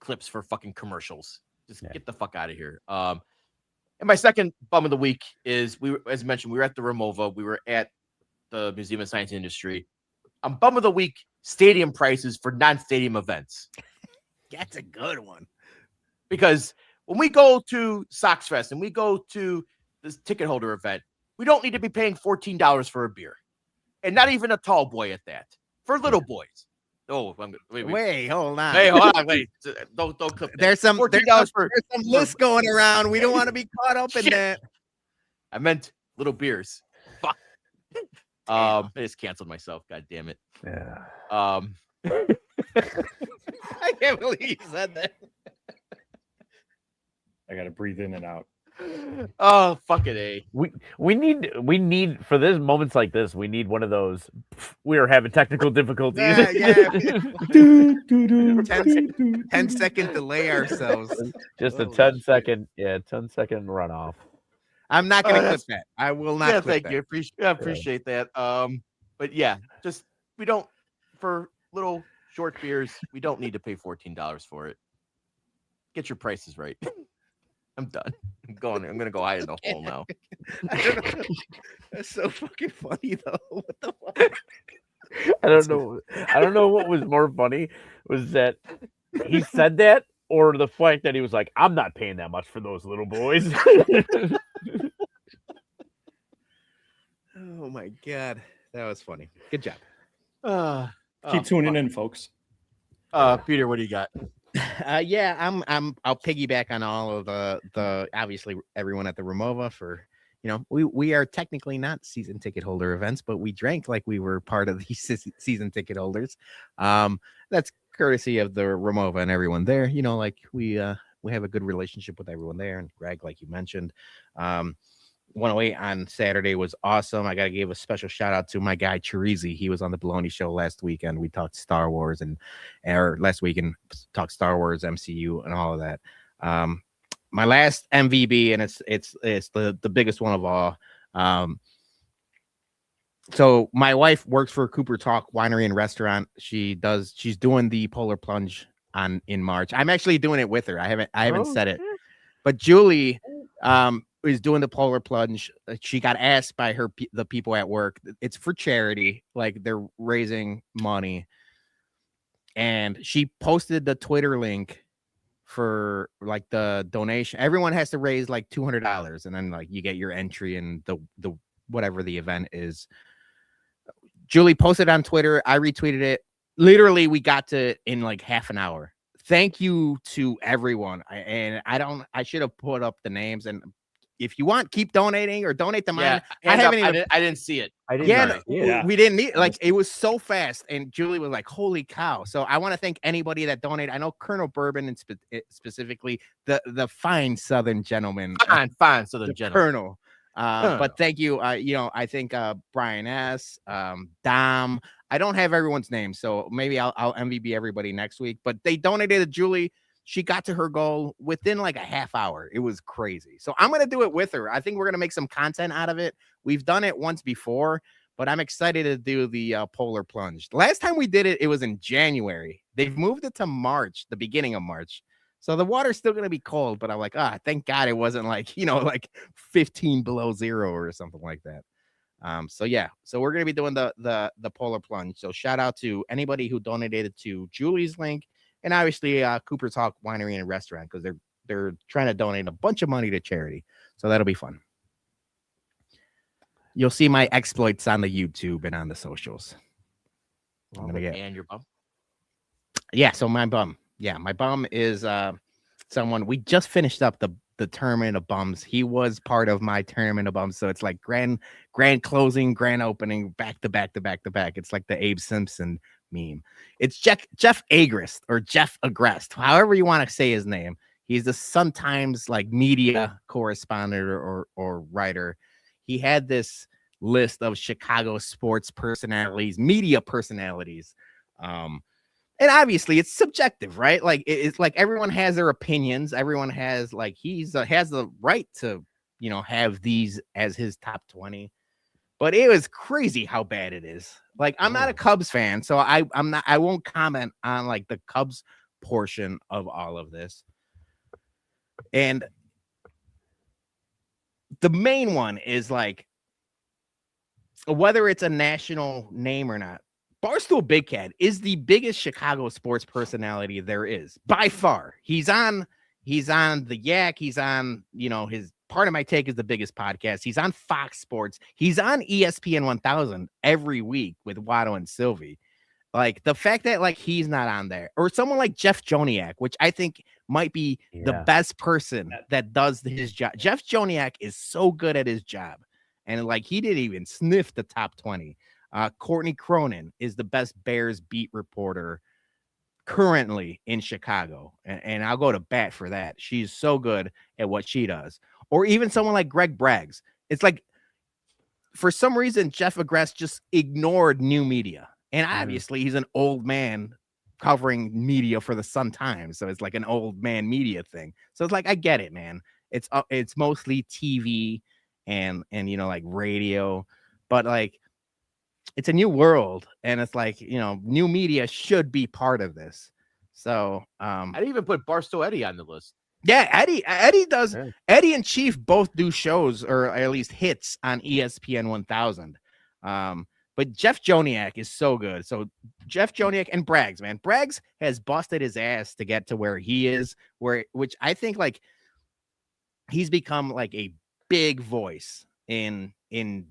clips for fucking commercials. Just get the fuck out of here. And my second bum of the week is as mentioned, we were at the Ramova. We were at the Museum of Science and Industry. Bum of the week, stadium prices for non-stadium events. That's a good one. Because when we go to Sox Fest and we go to this ticket holder event, we don't need to be paying $14 for a beer. And not even a tall boy at that. For little boys. Oh, wait, hold on. Hey, hold on, wait. Don't clip that. There's some $14 for some list going around. We don't want to be caught up in that. I meant little beers. Fuck. I just canceled myself. God damn it. Yeah. I can't believe you said that. I got to breathe in and out. Oh, fucking A. We need for this moments like this, we need one of those. We are having technical difficulties. Yeah. 10-second delay ourselves. Just a 10-second runoff. I'm not going to clip that. I will not. Clip Thank that. you. I appreciate that. But yeah, just we don't for little short beers. We don't need to pay $14 for it. Get your prices right. I'm done. I'm going to go hide in the hole now. That's so fucking funny though. What the fuck? I don't know what was more funny was that he said that or the fact that he was like, I'm not paying that much for those little boys. Oh my god. That was funny. Good job. Keep tuning in, folks. Peter, what do you got? Yeah, I'll piggyback on all of the obviously everyone at the Ramova for, we are technically not season ticket holder events, but we drank like we were part of these season ticket holders. That's courtesy of the Ramova and everyone there. Like we have a good relationship with everyone there, and Greg, like you mentioned. 108 on Saturday was awesome. I got to give a special shout out to my guy Chirizi. He was on the Baloney Show last weekend. We talked Star Wars or last weekend talked Star Wars, MCU, and all of that. My last MVB, and it's the biggest one of all. So my wife works for Cooper Talk Winery and Restaurant. She's doing the Polar Plunge in March. I'm actually doing it with her. I haven't said it, but Julie is doing the Polar Plunge. She got asked by the people at work. It's for charity, like they're raising money, and she posted the Twitter link for like the donation. Everyone has to raise like $200, and then like you get your entry in the whatever the event is. Julie posted on Twitter. I retweeted it. Literally, we got to in like half an hour. Thank you to everyone. I should have put up the names, and if you want, keep donating or donate them. Yeah, I didn't see it. We didn't need like it was so fast, and Julie was like, "Holy cow!" So I want to thank anybody that donated. I know Colonel Bourbon and specifically the fine Southern gentleman, fine Southern gentleman, Colonel. But thank you. I think Brian S. Dom. I don't have everyone's name, so maybe I'll MVB everybody next week. But they donated to Julie. She got to her goal within like a half hour. It was crazy. So I'm gonna do it with her. I think we're gonna make some content out of it. We've done it once before, but I'm excited to do the Polar Plunge. The last time we did it, it was in January. They've moved it to March, the beginning of March. So the water's still going to be cold, but I'm like, thank God it wasn't like, like 15 below zero or something like that. So we're going to be doing the Polar Plunge. So shout out to anybody who donated to Julie's link, and obviously Cooper Talk Winery and Restaurant, because they're trying to donate a bunch of money to charity. So that'll be fun. You'll see my exploits on the YouTube and on the socials. And your bum. Yeah, so my bum. Yeah, my bum is someone we just finished up the tournament of bums. He was part of my tournament of bums, so it's like grand closing, grand opening, back to back to back to back. It's like the Abe Simpson meme. It's Jeff Agrest or Jeff Agrest, however you want to say his name. He's the Sun-Times like media correspondent or writer. He had this list of Chicago sports personalities, media personalities. And obviously it's subjective, right? Like it's like everyone has their opinions. Everyone has like has the right to, have these as his top 20. But it was crazy how bad it is. Like I'm not a Cubs fan, so I won't comment on like the Cubs portion of all of this. And the main one is like whether it's a national name or not. Barstool Big Cat is the biggest Chicago sports personality there is by far. He's on the Yak. He's on, his Part of My Take is the biggest podcast. He's on Fox Sports. He's on ESPN 1000 every week with Watto and Sylvie. Like the fact that like he's not on there, or someone like Jeff Joniak, which I think might be the best person that does his job. Jeff Joniak is so good at his job, and like he didn't even sniff the top 20. Courtney Cronin is the best Bears beat reporter currently in Chicago. And I'll go to bat for that. She's so good at what she does. Or even someone like Greg Braggs. It's like, for some reason, Jeff Agrest just ignored new media. And obviously he's an old man covering media for the Sun-Times. So it's like an old man media thing. So it's like, I get it, man. It's mostly TV and like radio, but like, it's a new world, and it's like, new media should be part of this. So I didn't even put Barstow Eddie on the list. Yeah, Eddie does. Yeah. Eddie and Chief both do shows, or at least hits, on ESPN 1000. But Jeff Joniak is so good. So Jeff Joniak and Braggs, man. Braggs has busted his ass to get to where he is, which I think like he's become like a big voice in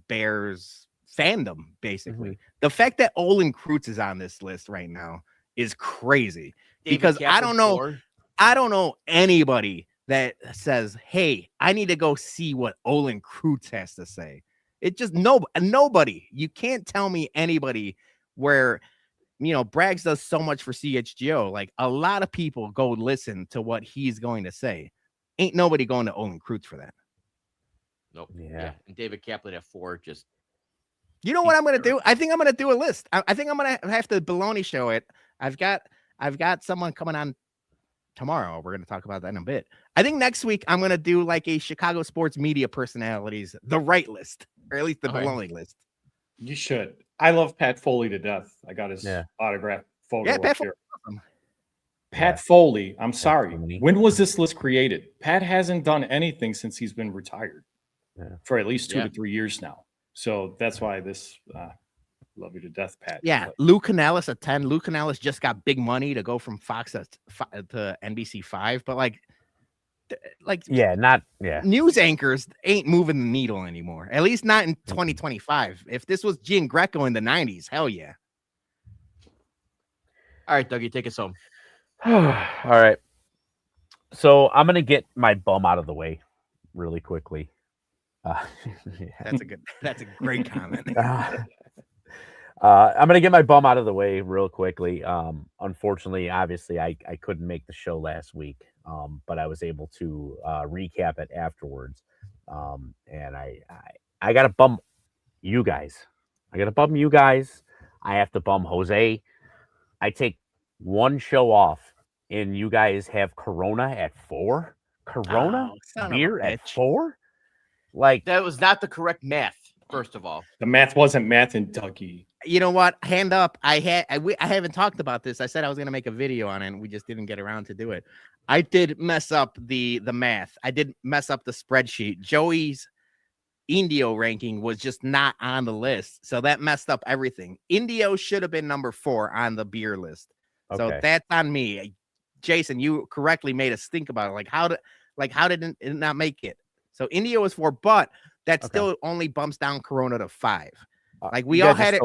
Bears fandom, basically. The fact that Olin Kreutz is on this list right now is crazy. Because I don't know anybody that says, hey, I need to go see what Olin Kreutz has to say. It just nobody. You can't tell me anybody where, Braggs does so much for CHGO. Like a lot of people go listen to what he's going to say. Ain't nobody going to Olin Kreutz for that. Nope. Yeah. And David Kaplan at 4. Just You know what I'm gonna do? I think I'm gonna do a list. I think I'm gonna have to baloney show it. I've got someone coming on tomorrow. We're gonna talk about that in a bit. I think next week I'm gonna do like a Chicago sports media personalities, the right list, or at least the baloney list. You should. I love Pat Foley to death. I got his autograph photo. Yeah, Pat here. Foley. Pat Foley. I'm sorry. When was this list created? Pat hasn't done anything since he's been retired for at least 2 to 3 years now. So that's why this. Love you to death, Pat. Yeah, Lou Canales at 10. Lou Canales just got big money to go from Fox to NBC 5, but like news anchors ain't moving the needle anymore. At least not in 2025. If this was Gian Greco in the 90s, hell yeah. All right, Dougie, take us home. All right. So I'm gonna get my bum out of the way really quickly. That's a great comment. I'm going to get my bum out of the way real quickly. Unfortunately, obviously, I couldn't make the show last week, but I was able to recap it afterwards. And I got to bum you guys. I have to bum Jose. I take one show off, and you guys have Corona at 4? Corona? Beer at 4? Like, that was not the correct math, first of all. The math wasn't math in Dougie. You know what? Hand up. I haven't talked about this. I said I was going to make a video on it, and we just didn't get around to do it. I did mess up the math. I did mess up the spreadsheet. Joey's Indio ranking was just not on the list, so that messed up everything. Indio should have been number 4 on the beer list. So that's on me. Jason, you correctly made us think about it. How did it not make it? So Indio was 4, but that still only bumps down Corona to 5. Like we all had it.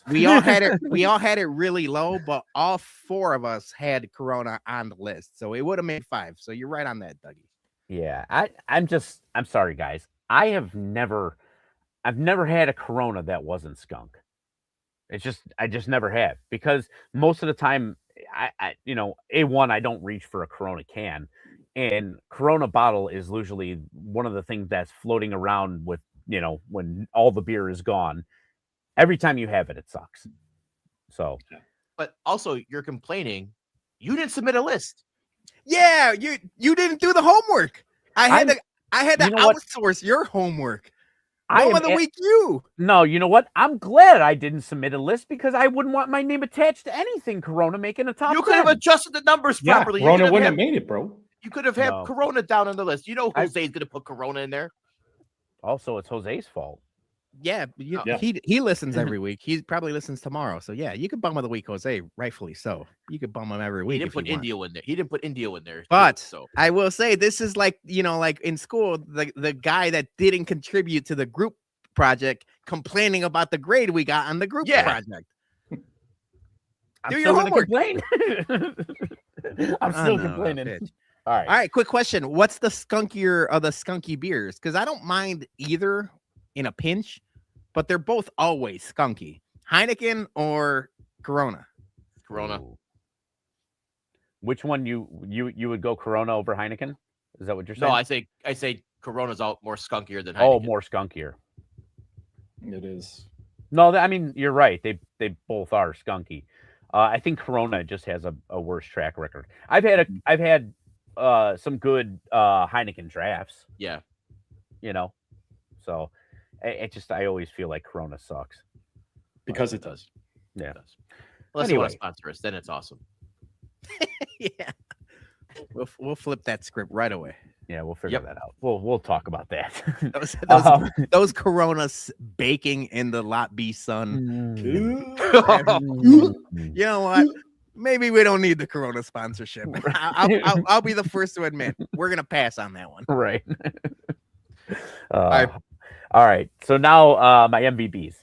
We all had it. We all had it really low, but all 4 of us had Corona on the list, so it would have made 5. So you're right on that, Dougie. Yeah, I'm sorry, guys. I've never had a Corona that wasn't skunk. I just never have, because most of the time, I I don't reach for a Corona can, and Corona bottle is usually one of the things that's floating around with, when all the beer is gone. Every time you have it, it sucks. So, but also you're complaining you didn't submit a list. Yeah, you didn't do the homework. I had to outsource your homework. Bum of the week, you. No, you know what? I'm glad I didn't submit a list, because I wouldn't want my name attached to anything Corona making a top 10. You could have adjusted the numbers properly. Corona wouldn't have made it, bro. You could have had Corona down on the list. Jose's going to put Corona in there. Also, it's Jose's fault. Yeah, he listens every week. He probably listens tomorrow. So yeah, you could bum of the week, Jose, rightfully so. You could bum him every week. He didn't put Indio in there. He didn't put Indio in there. But so I will say, this is like, like in school, the guy that didn't contribute to the group project complaining about the grade we got on the group project. Do your homework. I'm still complaining. All right. Quick question: what's the skunkier of the skunky beers? Because I don't mind either in a pinch, but they're both always skunky. Heineken or Corona? Corona. Ooh. Which one you would go Corona over Heineken? Is that what you're saying? No, I say Corona's out more skunkier than Heineken. Oh, more skunkier. It is. No, I mean, you're right. They both are skunky. I think Corona just has a worse track record. I've had some good Heineken drafts. Yeah. So I always feel like Corona sucks. Because it does. Yeah. It does. Unless you want to sponsor us, then it's awesome. Yeah. We'll flip that script right away. Yeah, we'll figure that out. We'll talk about that. Those Coronas baking in the lot B sun. You know what? Maybe we don't need the Corona sponsorship. I'll be the first to admit we're gonna pass on that one. Right. All right. So now my MVBs.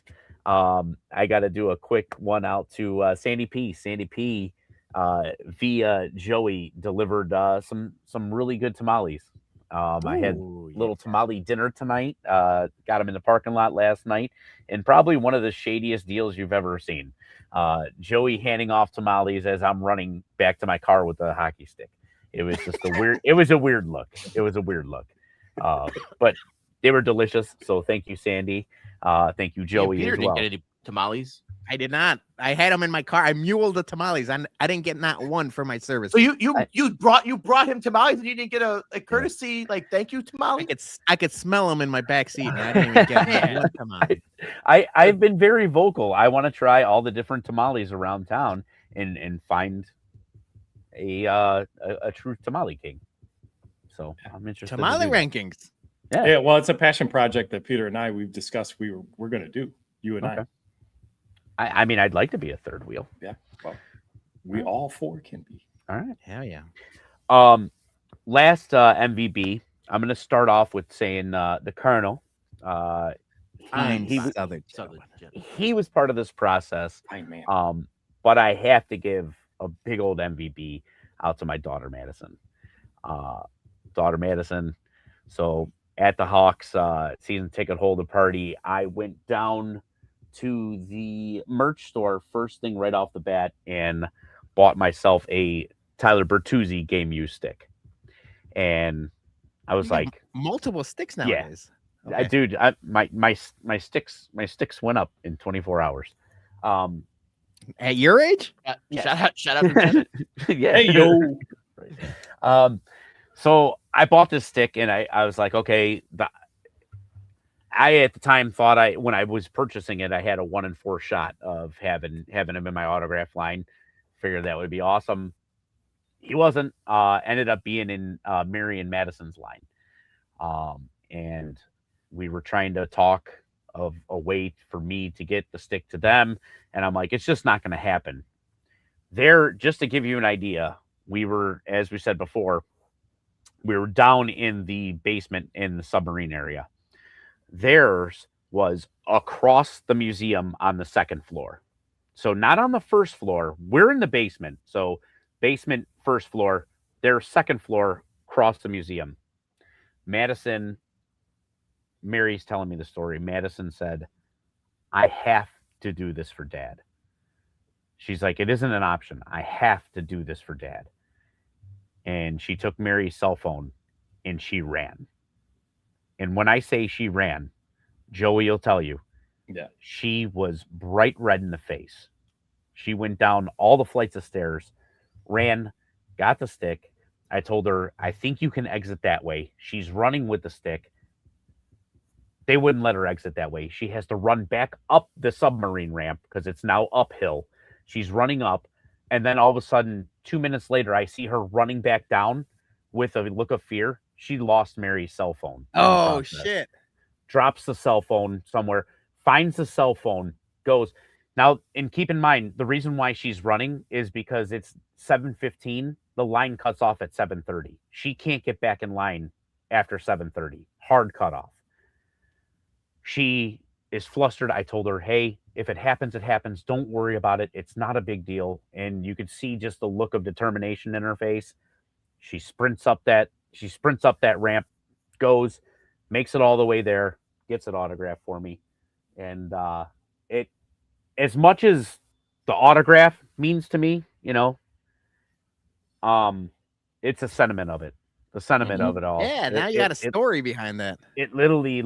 I got to do a quick one out to Sandy P. Sandy P. Via Joey delivered some really good tamales. I had little tamale dinner tonight. Got them in the parking lot last night, and probably one of the shadiest deals you've ever seen. Joey handing off tamales as I'm running back to my car with a hockey stick. It was just a weird. It was a weird look. But They were delicious. So thank you, Sandy. Thank you, Joey, Peter as well. didn't get any tamales. I did not. I had them in my car. I muled the tamales. I didn't get not one for my service. So you brought him tamales and you didn't get a courtesy like thank you tamale. I could smell them in my back seat, and I didn't even get one tamale. I've been very vocal. I want to try all the different tamales around town and find a true tamale king. So I'm interested. Tamale rankings. Yeah, well, it's a passion project that Peter and we've discussed we're going to do. You and I mean, I'd like to be a third wheel. Yeah, well, we all four can be. All right. Hell yeah. Last MVB, I'm going to start off with saying the Colonel. He was part of this process. But I have to give a big old MVP out to my daughter Madison. So at the Hawks season ticket holder party, I went down to the merch store first thing right off the bat and bought myself a Tyler Bertuzzi game used stick. And I was like, multiple sticks nowadays. Yeah. Okay. Dude, my sticks went up in 24 hours. At your age? Yeah. Shout out. Yeah. Hey, yo. So I bought this stick and I was like, okay, I at the time thought when I was purchasing it, I had a 1 in 4 shot of having him in my autograph line. Figured that would be awesome. He wasn't. Ended up being in Mary and Madison's line. And we were trying to talk of a way for me to get the stick to them. And I'm like, it's just not going to happen. Just to give you an idea, we were, as we said before, we were down in the basement in the submarine area. Theirs was across the museum on the 2nd floor. So not on the 1st floor. We're in the basement. So basement, 1st floor, their 2nd floor across the museum. Mary's telling me the story. Madison said, I have to do this for Dad. She's like, it isn't an option. I have to do this for Dad. And she took Mary's cell phone and she ran. And when I say she ran, Joey will tell you, she was bright red in the face. She went down all the flights of stairs, ran, got the stick. I told her, I think you can exit that way. She's running with the stick. They wouldn't let her exit that way. She has to run back up the submarine ramp because it's now uphill. She's running up. And then all of a sudden, 2 minutes later, I see her running back down with a look of fear. She lost Mary's cell phone. Oh, shit. Drops the cell phone somewhere, finds the cell phone, goes. Now, and keep in mind, the reason why she's running is because it's 7:15. The line cuts off at 7:30. She can't get back in line after 7:30. Hard cutoff. She is flustered. I told her, hey, if it happens, it happens. Don't worry about it. It's not a big deal. And you could see just the look of determination in her face. She sprints up that ramp, goes, makes it all the way there, gets an autograph for me. And it, as much as the autograph means to me, it's a sentiment of it. The sentiment of it all. Yeah, now you got a story behind that. It literally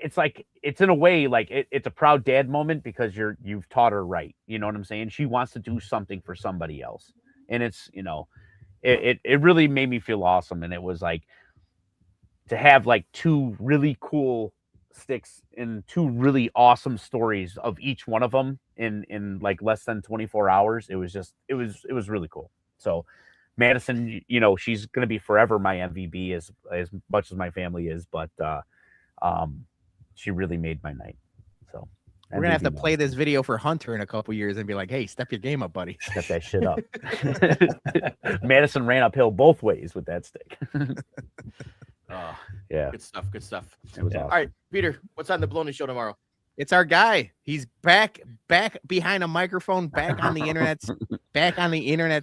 it's like it's in a way like it's a proud dad moment because you've taught her right. You know what I'm saying? She wants to do something for somebody else. And it's, it really made me feel awesome. And it was like to have like 2 really cool sticks and 2 really awesome stories of each one of them in like less than 24 hours. It was really cool. So Madison, she's going to be forever my MVP as much as my family is, but she really made my night. So we're going to have to play this video for Hunter in a couple years and be like, hey, step your game up, buddy. Step that shit up. Madison ran uphill both ways with that stick. Yeah. Good stuff. It was awesome. All right, Peter, what's on the Baloney Show tomorrow? It's our guy. He's back behind a microphone, back on the internet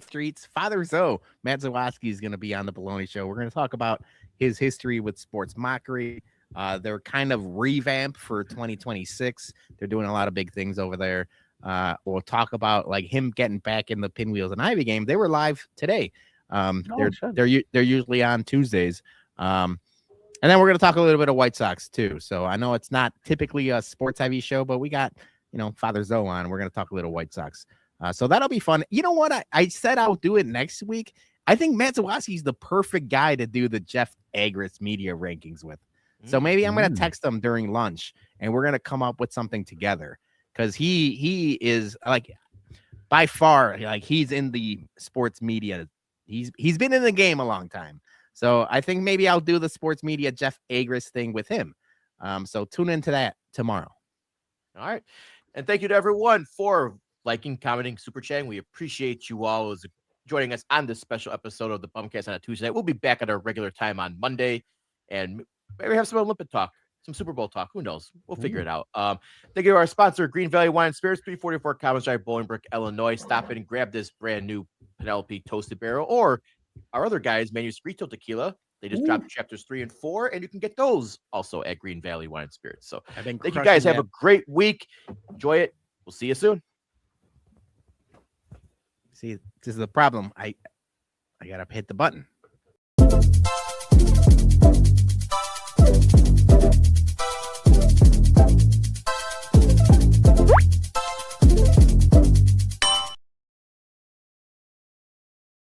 streets. Father Zoe, Matt Zawoski is going to be on the Baloney Show. We're going to talk about his history with sports mockery. They're kind of revamped for 2026. They're doing a lot of big things over there. We'll talk about like him getting back in the Pinwheels and Ivy game. They were live today They're usually on Tuesdays. And then we're going to talk a little bit of White Sox too. So I know it's not typically a sports heavy show, but we got, Father Zoe on. We're going to talk a little White Sox. So that'll be fun. You know what? I said I'll do it next week. I think Matt Zawadzki's the perfect guy to do the Jeff Agris media rankings with. So maybe I'm going to text him during lunch and we're going to come up with something together, because he is like by far, like, he's in the sports media. He's been in the game a long time. So I think maybe I'll do the sports media Jeff Agris thing with him. So tune into that tomorrow. All right. And thank you to everyone for liking, commenting, super chatting. We appreciate you all joining us on this special episode of the BumCast on a Tuesday night. We'll be back at our regular time on Monday, and maybe have some Olympic talk, some Super Bowl talk. Who knows? We'll figure it out. Thank you to our sponsor, Green Valley Wine and Spirits, 344 Commons Drive, Bolingbrook, Illinois. Stop in and grab this brand new Penelope Toasted Barrel, or our other guys, Manuscrito Tequila. They just dropped chapters 3 and 4, and you can get those also at Green Valley Wine and Spirits. So thank you guys. Have a great week. Enjoy it. We'll see you soon. See, this is the problem. I gotta hit the button.